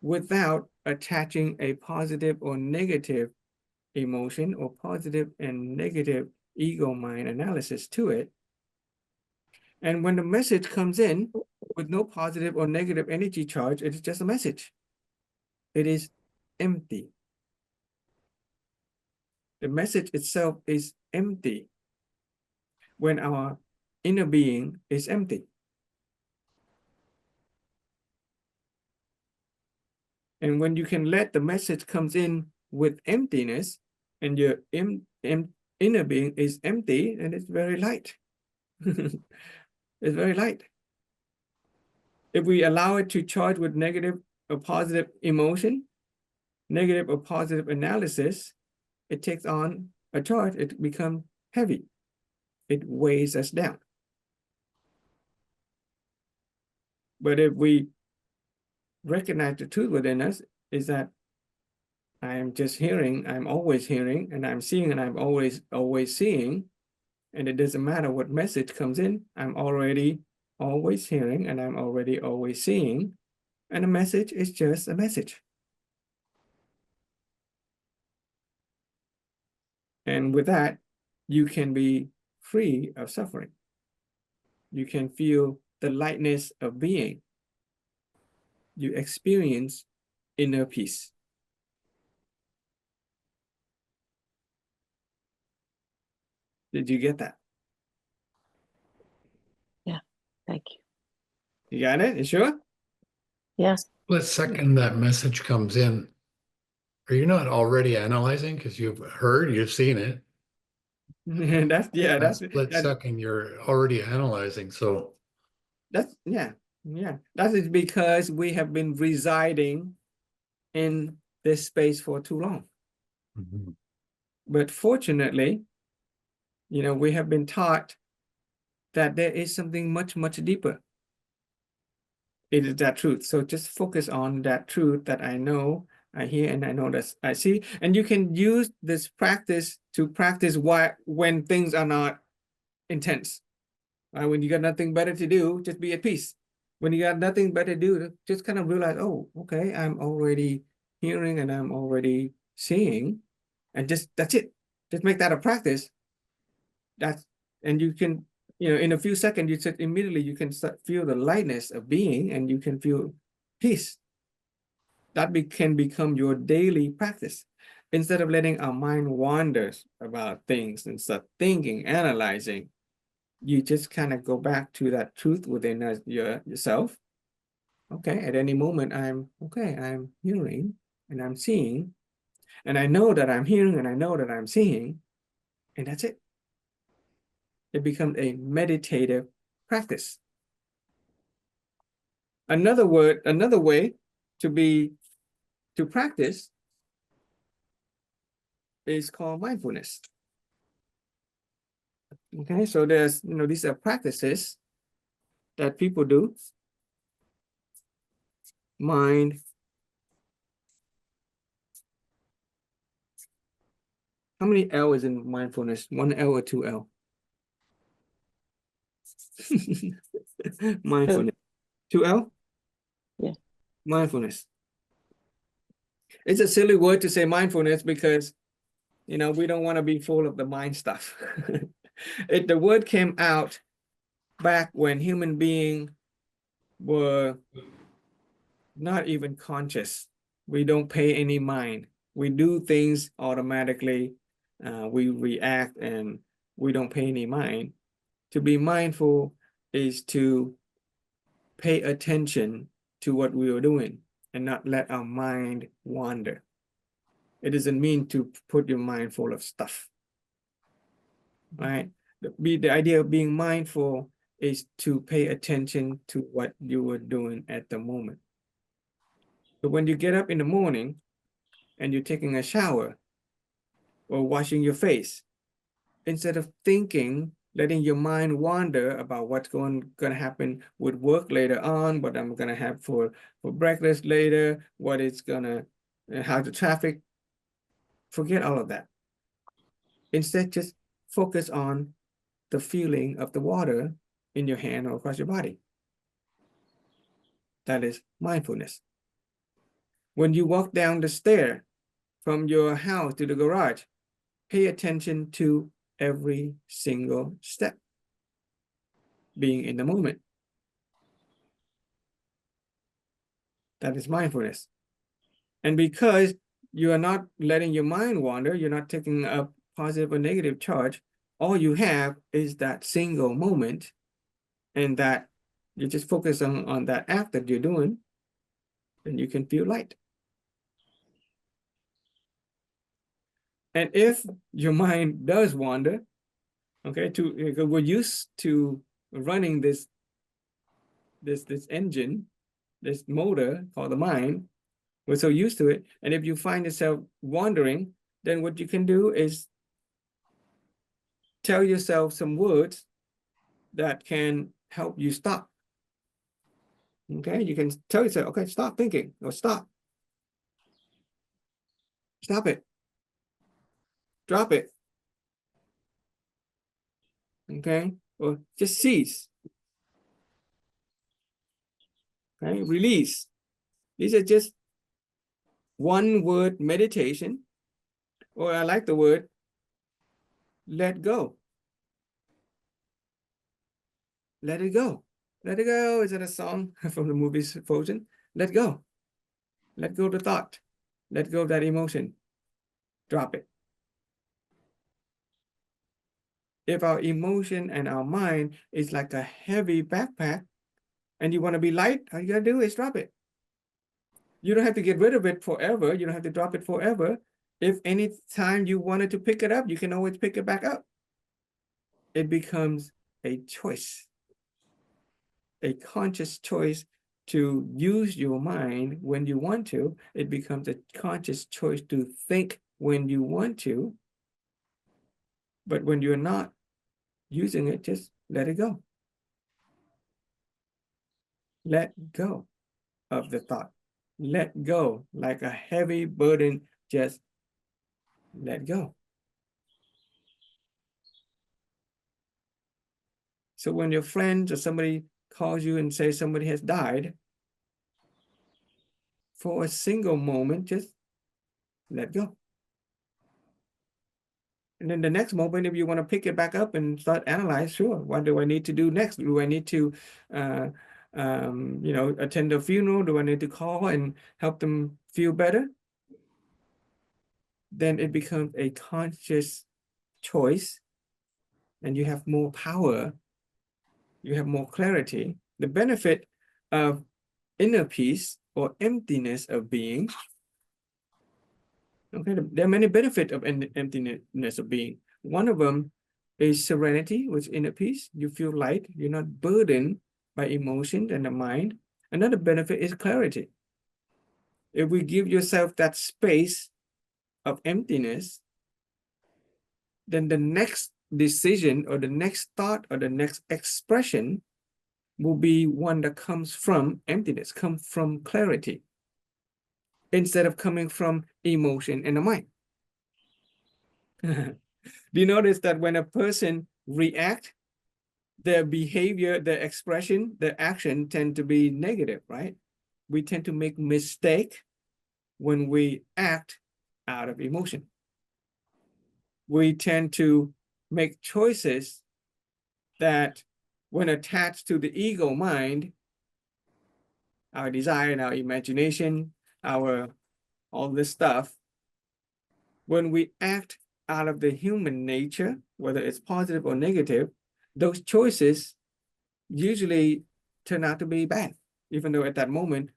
without attaching a positive or negative emotion or positive and negative ego mind analysis to it. And when the message comes in with no positive or negative energy charge, it is just a message. It is empty. The message itself is empty when our inner being is empty. And when you can let the message comes in with emptiness and your inner being is empty, and it's very light. It's very light. If we allow it to charge with negative or positive emotion, negative or positive analysis, it takes on a charge, it becomes heavy. It weighs us down. But if we recognize the truth within us is that I am just hearing, I'm always hearing, and I'm seeing, and I'm always seeing, and it doesn't matter what message comes in, I'm already always hearing, and I'm already always seeing, and a message is just a message. And with that, you can be free of suffering. You can feel the lightness of being. You experience inner peace. Did you get that?
Yeah, thank you.
You got it? You sure?
Yeah.
Split second that message comes in, are you not already analyzing because you've heard, you've seen it?
That's
That split second you're already analyzing. So
that's that is because we have been residing in this space for too long. But fortunately, we have been taught that there is something much, much deeper. It is that truth. So just focus on that truth that I know, I hear, and I know that I see. And you can use this practice to practice when things are not intense. When you got nothing better to do, just be at peace. When you got nothing better to do, just kind of realize, oh, okay, I'm already hearing and I'm already seeing, and that's it. Just make that a practice. And you can, in a few seconds, you said immediately you can start feel the lightness of being, and you can feel peace. That can become your daily practice. Instead of letting our mind wander about things and start thinking, analyzing, you just kind of go back to that truth within yourself. Okay, at any moment, I'm hearing and I'm seeing, and I know that I'm hearing and I know that I'm seeing, and that's it. It becomes a meditative practice. Another way to practice is called mindfulness. Okay, so there's, these are practices that people do. Mind. How many L is in mindfulness? 1 L or 2 L? Mindfulness. 2 L?
Yeah.
Mindfulness. It's a silly word to say mindfulness because, we don't want to be full of the mind stuff. The word came out back when human beings were not even conscious. We don't pay any mind. We do things automatically. We react and we don't pay any mind. To be mindful is to pay attention to what we are doing and not let our mind wander. It doesn't mean to put your mind full of stuff, right? The idea of being mindful is to pay attention to what you were doing at the moment. So when you get up in the morning and you're taking a shower or washing your face, instead of letting your mind wander about what's going to happen with work later on, what I'm going to have for breakfast later, how the traffic, forget all of that. Instead, just focus on the feeling of the water in your hand or across your body. That is mindfulness. When you walk down the stair from your house to the garage, pay attention to every single step, being in the moment. That is mindfulness. And because you are not letting your mind wander, you're not taking a positive or negative charge, all you have is that single moment, and that you just focus on that act that you're doing, and you can feel light. And if your mind does wander, okay, we're used to running this engine, this motor called the mind. We're so used to it. And if you find yourself wandering, then what you can do is tell yourself some words that can help you stop. Okay, you can tell yourself, okay, stop thinking, or stop it, drop it. Okay, or just cease. Okay, release. These are just one word meditation, or I like the word let go. Let it go. Let it go. Is that a song from the movie Frozen? Let go. Let go of the thought. Let go of that emotion. Drop it. If our emotion and our mind is like a heavy backpack and you want to be light, all you gotta do is drop it. You don't have to get rid of it forever. You don't have to drop it forever. If any time you wanted to pick it up, you can always pick it back up. It becomes a choice, a conscious choice to use your mind when you want to. It becomes a conscious choice to think when you want to. But when you're not using it, just let it go. Let go of the thought. Let go like a heavy burden, just let go. So when your friends or somebody calls you and says somebody has died, for a single moment, just let go. And then the next moment, if you want to pick it back up and start analyze, sure, what do I need to do next? Do I need to, attend a funeral? Do I need to call and help them feel better? Then it becomes a conscious choice, and you have more power. You have more clarity. The benefit of inner peace or emptiness of being. Okay, there are many benefits of emptiness of being. One of them is serenity, which is inner peace. You feel light. You're not burdened by emotion and the mind. Another benefit is clarity. If we give yourself that space of emptiness, then the next decision or the next thought or the next expression will be one that comes from emptiness, comes from clarity, instead of coming from emotion and the mind. Do you notice that when a person reacts, their behavior, their expression, their action tend to be negative, right? We tend to make mistake when we act out of emotion. We tend to make choices that, when attached to the ego mind, our desire and our imagination, all this stuff, when we act out of the human nature, whether it's positive or negative, those choices usually turn out to be bad, even though at that moment,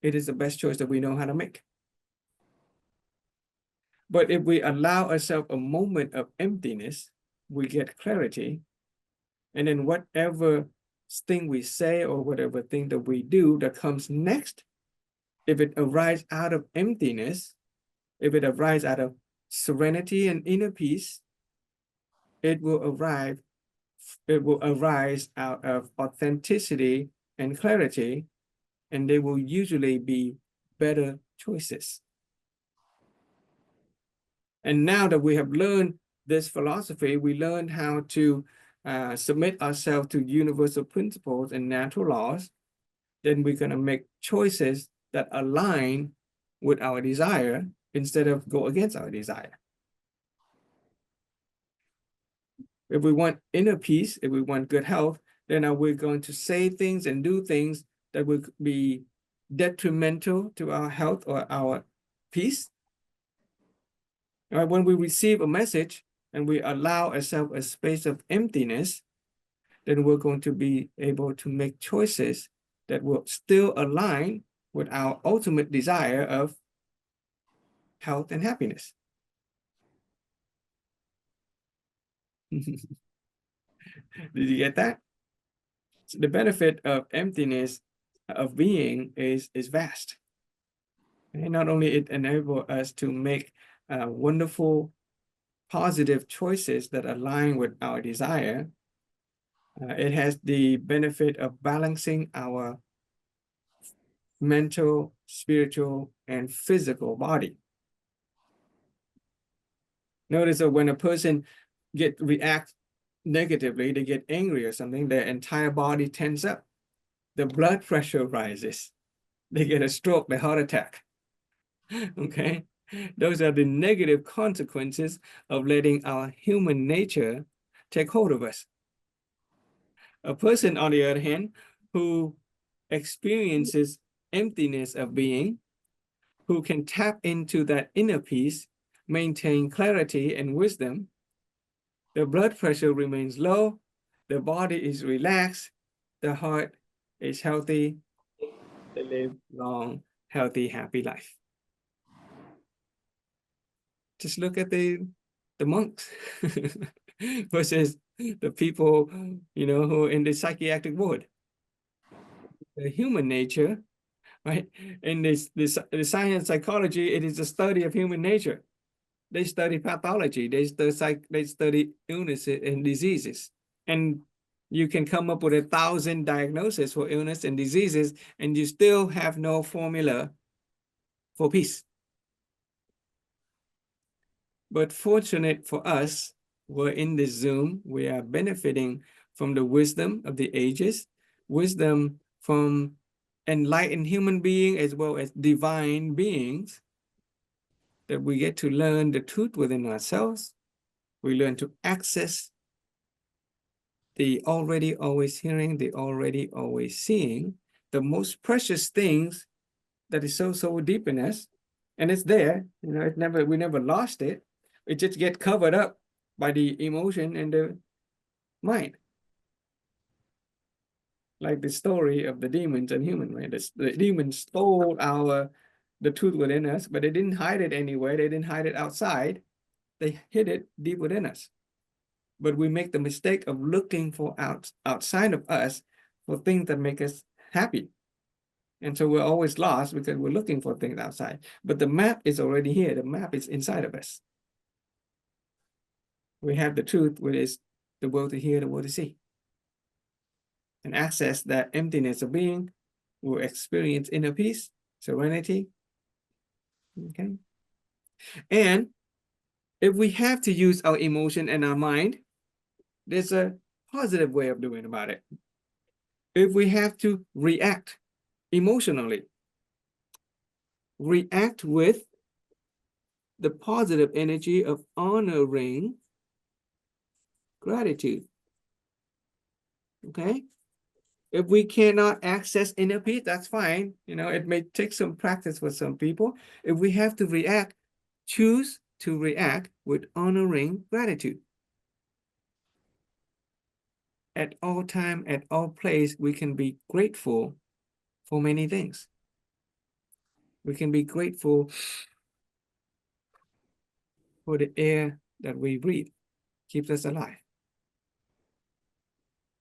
it is the best choice that we know how to make. But if we allow ourselves a moment of emptiness, we get clarity. And then whatever thing we say or whatever thing that we do that comes next, if it arises out of emptiness, if it arises out of serenity and inner peace, it will arise out of authenticity and clarity, and they will usually be better choices. And now that we have learned this philosophy, we learn how to submit ourselves to universal principles and natural laws, then we're going to make choices that align with our desire instead of go against our desire. If we want inner peace, if we want good health, then we're going to say things and do things that will be detrimental to our health or our peace. When we receive a message and we allow ourselves a space of emptiness, then we're going to be able to make choices that will still align with our ultimate desire of health and happiness. Did you get that? So the benefit of emptiness of being is vast. And not only it enables us to make wonderful, positive choices that align with our desire, it has the benefit of balancing our mental, spiritual, and physical body. Notice that when a person reacts negatively, they get angry or something, their entire body tenses up. The blood pressure rises. They get a stroke, the heart attack. Okay, those are the negative consequences of letting our human nature take hold of us. A person, on the other hand, who experiences emptiness of being, who can tap into that inner peace, maintain clarity and wisdom, the blood pressure remains low, the body is relaxed, the heart is healthy, they live long, healthy, happy life. Just look at the monks versus the people, who are in the psychiatric ward. The human nature, right? In the science psychology, it is a study of human nature. They study pathology. They study illnesses and diseases. And you can come up with 1,000 diagnoses for illness and diseases, and you still have no formula for peace. But fortunate for us, we're in this Zoom, we are benefiting from the wisdom of the ages, wisdom from enlightened human beings as well as divine beings, that we get to learn the truth within ourselves. We learn to access the already always hearing, the already always seeing, the most precious things that is so deep in us. And it's there, we never lost it. It just gets covered up by the emotion and the mind. Like the story of the demons and human, right? The demons stole the truth within us, but they didn't hide it anywhere. They didn't hide it outside. They hid it deep within us. But we make the mistake of looking for outside of us for things that make us happy. And so we're always lost because we're looking for things outside. But the map is already here. The map is inside of us. We have the truth, which is the will to hear, the will to see. And access that emptiness of being, will experience inner peace, serenity. Okay. And if we have to use our emotion and our mind, there's a positive way of doing about it. If we have to react emotionally, react with the positive energy of honoring gratitude. Okay? If we cannot access inner peace, that's fine. It may take some practice for some people. If we have to react, choose to react with honoring gratitude. At all time, at all place, we can be grateful for many things. We can be grateful for the air that we breathe, keeps us alive.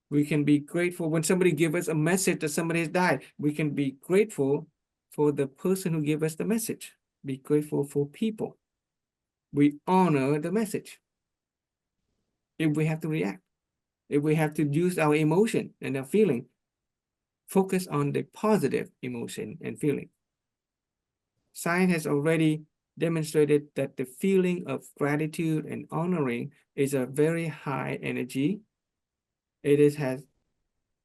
We can be grateful when somebody gives us a message that somebody has died. We can be grateful for the person who gave us the message. Be grateful for people. We honor the message. If we have to react, if we have to use our emotion and our feeling, focus on the positive emotion and feeling. Science has already demonstrated that the feeling of gratitude and honoring is a very high energy. It has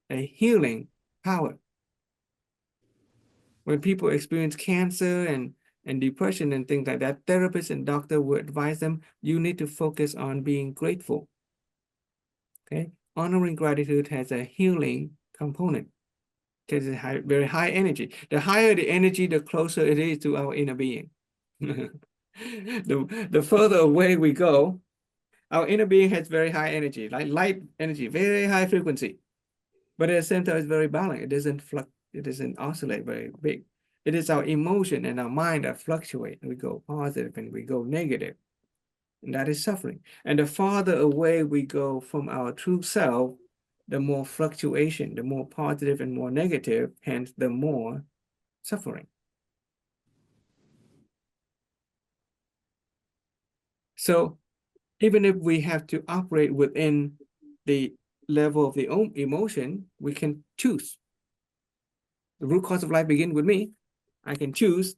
a healing power. When people experience cancer and and depression and things like that, therapists and doctor would advise them, you need to focus on being grateful. Okay, honoring gratitude has a healing component because it's very high energy. The higher the energy, the closer it is to our inner being. The further away we go, our inner being has very high energy, like light energy, very high frequency. But at the same time, it's very balanced. It doesn't oscillate very big. It is our emotion and our mind that fluctuate. We go positive and we go negative. And that is suffering. And the farther away we go from our true self, the more fluctuation, the more positive and more negative, hence the more suffering. So even if we have to operate within the level of the own emotion, we can choose. The root cause of life begins with me. I can choose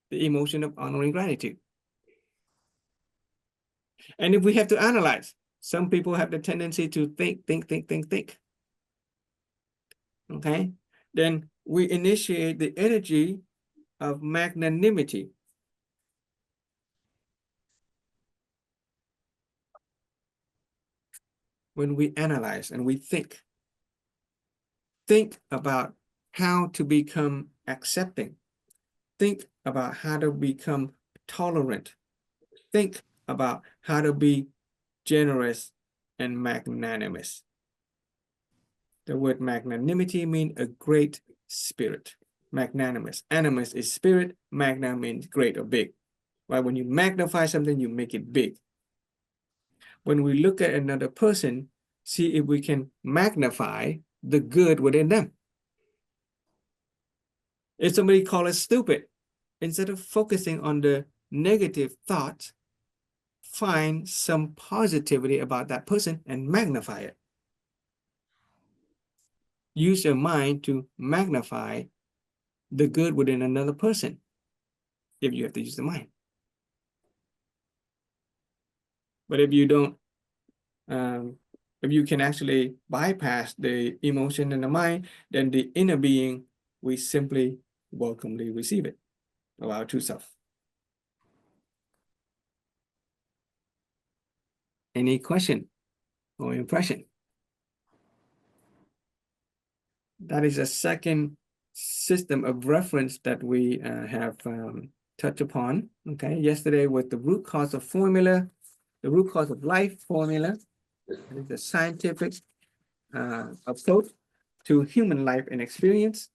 the emotion of honoring gratitude. And if we have to analyze, some people have the tendency to think. Okay, then we initiate the energy of magnanimity. When we analyze and we think about how to become accepting, think about how to become tolerant, think about how to be generous and magnanimous. The word magnanimity means a great spirit. Magnanimous. Animus is spirit. Magna means great or big. Right? When you magnify something, you make it big. When we look at another person, see if we can magnify the good within them. If somebody calls us stupid, instead of focusing on the negative thoughts, find some positivity about that person and magnify it. Use your mind to magnify the good within another person, if you have to use the mind. But if you don't, if you can actually bypass the emotion and the mind, then the inner being, we simply welcomely receive it of our true self. Any question or impression? That is a second system of reference that we have touched upon. Okay, yesterday with the root cause of formula, the root cause of life formula. That is the scientific approach to human life and experience.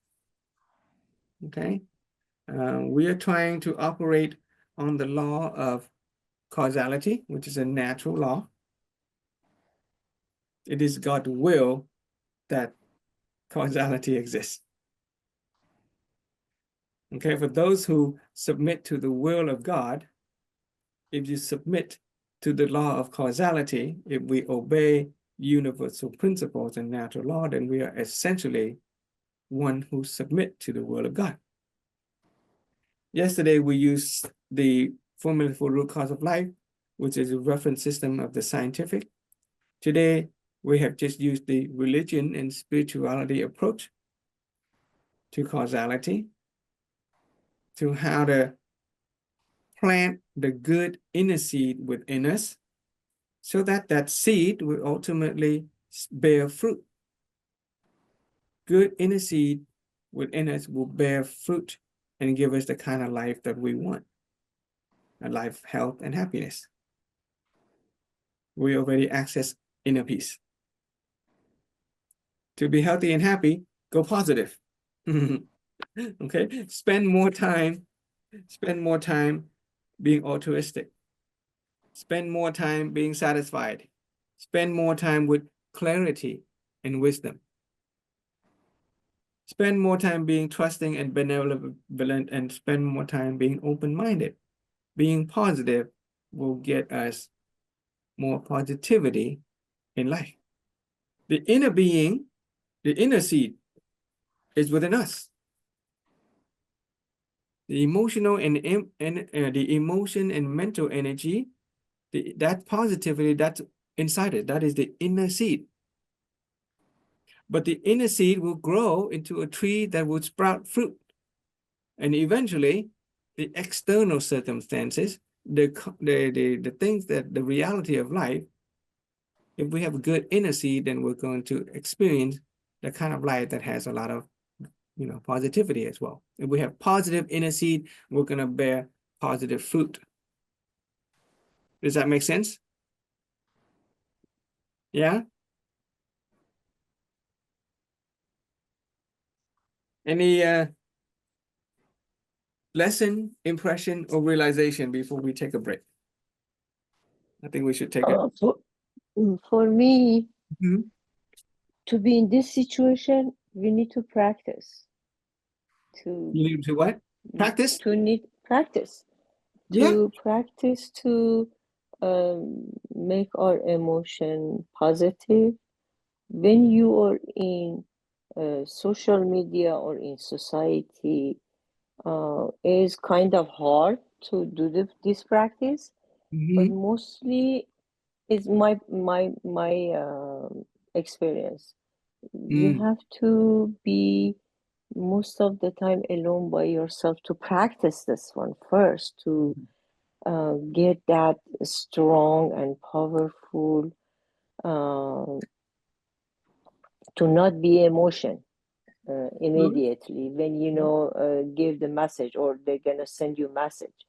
Okay, we are trying to operate on the law of causality, which is a natural law. It is God's will that causality exists. Okay, for those who submit to the will of God, if you submit to the law of causality, if we obey universal principles and natural law, then we are essentially one who submit to the will of God. Yesterday, we used the formula for root cause of life, which is a reference system of the scientific. Today, we have just used the religion and spirituality approach to causality, to how to plant the good inner seed within us so that that seed will ultimately bear fruit. Good inner seed within us will bear fruit and give us the kind of life that we want, a life, health, and happiness. We already access inner peace. To be healthy and happy, go positive. Okay, spend more time being altruistic. Spend more time being satisfied. Spend more time with clarity and wisdom. Spend more time being trusting and benevolent, and spend more time being open-minded. Being positive will get us more positivity in life. The inner being, the inner seed, is within us. The emotional and the emotion and mental energy, that positivity that's inside it, that is the inner seed. But the inner seed will grow into a tree that will sprout fruit. And eventually, the external circumstances, the things that the reality of life, if we have a good inner seed, then we're going to experience the kind of life that has a lot of, positivity as well. If we have positive inner seed, we're going to bear positive fruit. Does that make sense? Yeah? Any lesson, impression, or realization before we take a break? I think we should take it.
For me,
Mhm.
to be in this situation, we need to practice.
You need to what? Practice?
Practice.
Yeah.
To practice to make our emotion positive. When you are in social media or in society, is kind of hard to do this practice, but
Mhm.
mostly is my experience. You have to be most of the time alone by yourself to practice this one first, to get that strong and powerful, to not be emotion immediately when give the message or they're gonna send you message.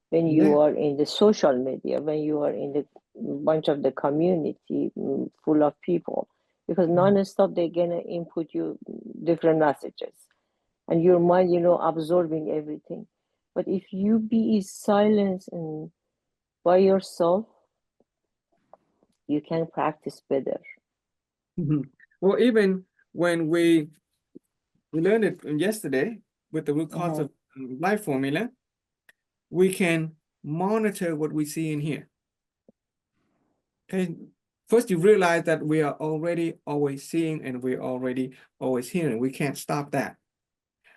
When you
Yeah.
are in the social media, when you are in the bunch of the community full of people, because non-stop they're gonna input you different messages and your mind absorbing everything. But if you be in silence and by yourself, you can practice better.
Well, even when we learned it yesterday with the root cause of life formula, we can monitor what we see in here. Okay. First, you realize that we are already always seeing and we're already always hearing. We can't stop that.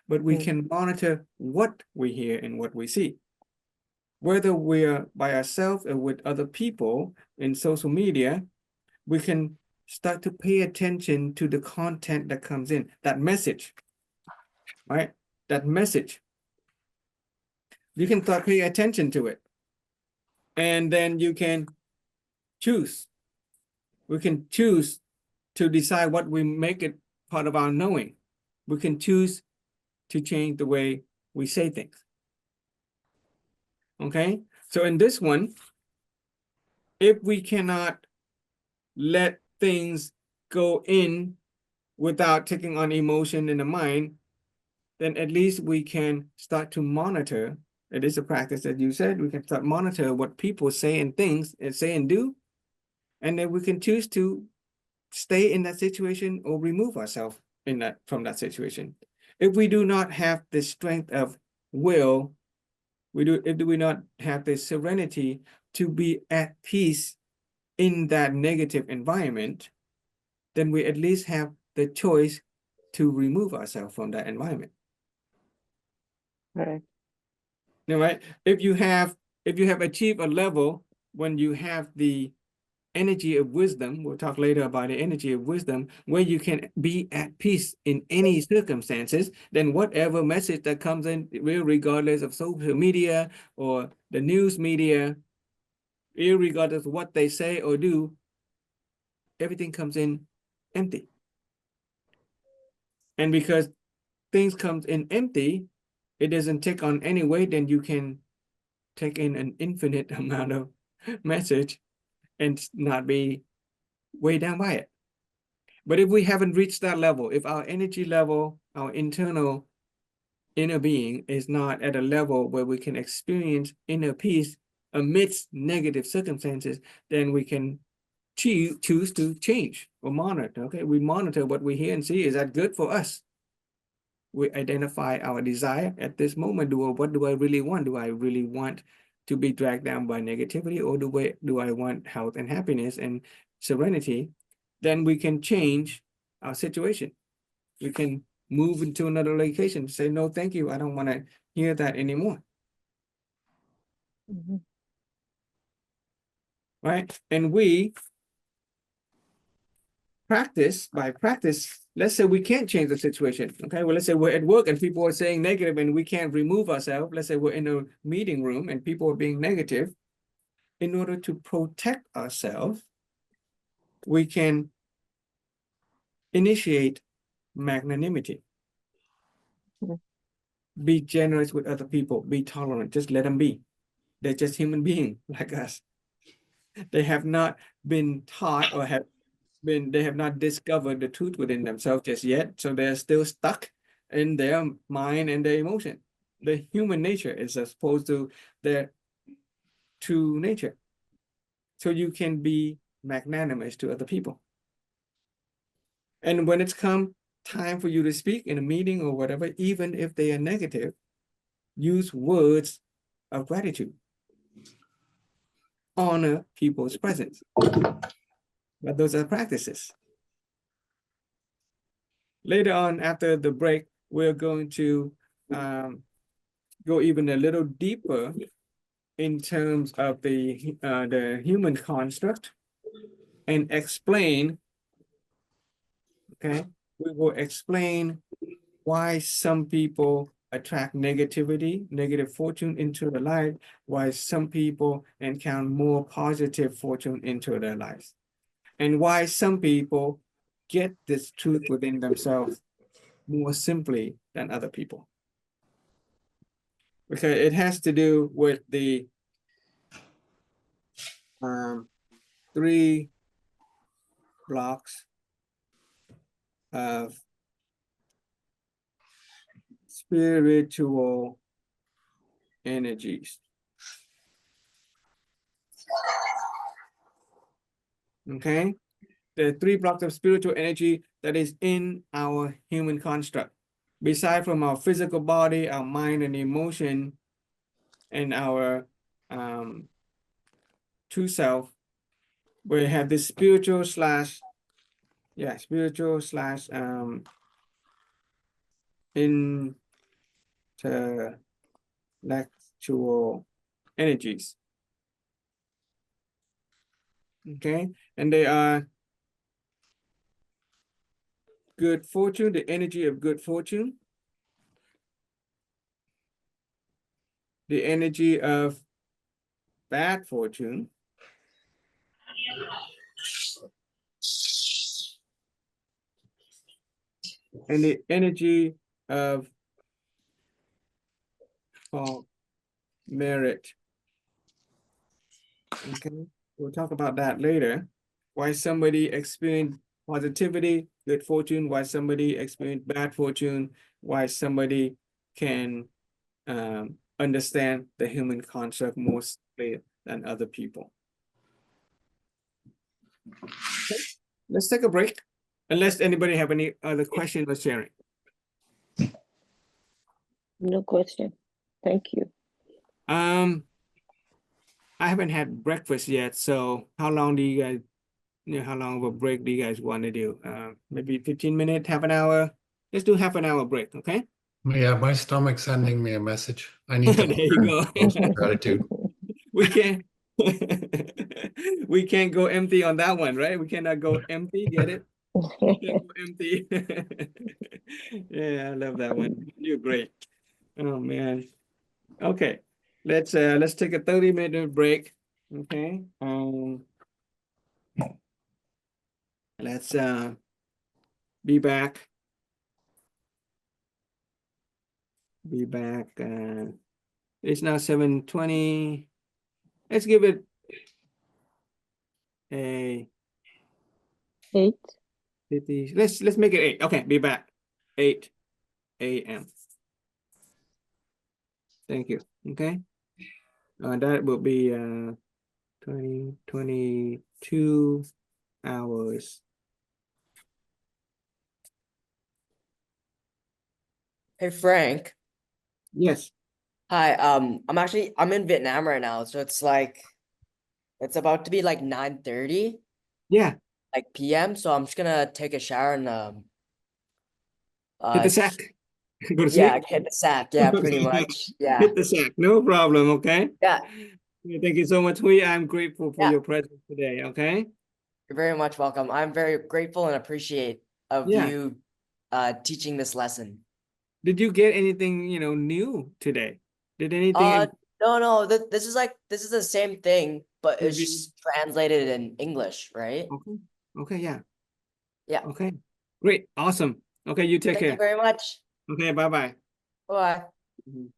But we can monitor what we hear and what we see. Whether we're by ourselves or with other people in social media, we can start to pay attention to the content that comes in, that message, right? That message. You can start paying attention to it. And then you can choose. We can choose to decide what we make it part of our knowing. We can choose to change the way we say things. Okay? So in this one, if we cannot let things go in without taking on emotion in the mind, then at least we can start to monitor. It is a practice that you said, we can start monitor what people say and things and say and do. And then we can choose to stay in that situation or remove ourselves from that situation. If we do not have the strength of will, if we not have the serenity to be at peace in that negative environment, then we at least have the choice to remove ourselves from that environment.
Right.
Right? If you have achieved a level when you have the energy of wisdom, we'll talk later about the energy of wisdom, where you can be at peace in any circumstances, then whatever message that comes in, regardless of social media or the news media, regardless of what they say or do, everything comes in empty. And because things comes in empty, it doesn't take on any weight, then you can take in an infinite amount of message and not be weighed down by it. But if we haven't reached that level, if our energy level, our internal inner being is not at a level where we can experience inner peace amidst negative circumstances, then we can choose to change or monitor. Okay, we monitor what we hear and see. Is that good for us? We identify our desire at this moment. What do I really want? Do I really want to be dragged down by negativity, or do I want health and happiness and serenity? Then we can change our situation. We can move into another location, say, no, thank you. I don't want to hear that anymore. Right? And we practice let's say we can't change the situation. Okay, well, let's say we're at work and people are saying negative and we can't remove ourselves. Let's say we're in a meeting room and people are being negative. In order to protect ourselves, we can initiate magnanimity.
Mm.
Be generous with other people, be tolerant, just let them be. They're just human beings like us. They have not been taught or they have not discovered the truth within themselves just yet. So they're still stuck in their mind and their emotion. The human nature is as opposed to their true nature. So you can be magnanimous to other people. And when it's come time for you to speak in a meeting or whatever, even if they are negative, use words of gratitude. Honor people's presence. But those are practices. Later on, after the break, we're going to go even a little deeper in terms of the human construct and explain, okay? We will explain why some people attract negativity, negative fortune into their life, why some people encounter more positive fortune into their lives, and why some people get this truth within themselves more simply than other people. Because it has to do with the 3 blocks of spiritual energies. Okay, the 3 blocks of spiritual energy that is in our human construct. Beside from our physical body, our mind and emotion, and our true self, we have this spiritual slash intellectual energies. Okay, and they are good fortune, the energy of good fortune, the energy of bad fortune, and the energy of merit. Okay, we'll talk about that later. Why somebody experienced positivity, good fortune, why somebody experienced bad fortune, why somebody can understand the human concept more simply than other people. Okay. Let's take a break. Unless anybody have any other questions or sharing.
No question. Thank you.
I haven't had breakfast yet, so how long do you guys, how long of a break do you guys want to do? Maybe 15 minutes, half an hour? Let's do half an hour break, okay?
Yeah, my stomach's sending me a message. I need
There
to
you go.
gratitude.
We can't we can't go empty on that one, right? We cannot go empty, get it? We can't go empty. Yeah, I love that one. You're great. Oh man. Okay. Let's take a 30-minute break. Okay. Let's be back. Be back. It's now 7:20. Let's give it a
8.
50. Let's make it 8. Okay, be back. 8 a.m. Thank you. Okay. That will be 22 hours.
Hey Frank.
Yes.
Hi. I'm in Vietnam right now, so it's about to be like 9:30
Yeah.
like PM. So I'm just gonna take a shower and
Hit the sack. Go to
yeah,
sleep.
hit the sack. Yeah, pretty much. Yeah.
Hit the sack. No problem. Okay.
Yeah.
Thank you so much, Hui. I'm grateful for
Yeah.
your presence today. Okay.
You're very much welcome. I'm very grateful and appreciate of
Yeah.
you teaching this lesson.
Did you get anything, new today? Did anything
No, this is the same thing, but it's
Mhm.
just translated in English, right?
Okay. Okay, yeah.
Yeah.
Okay. Great. Awesome. Okay, you take
Thank you
care.
very much.
Okay, bye-bye.
Bye.
Mhm.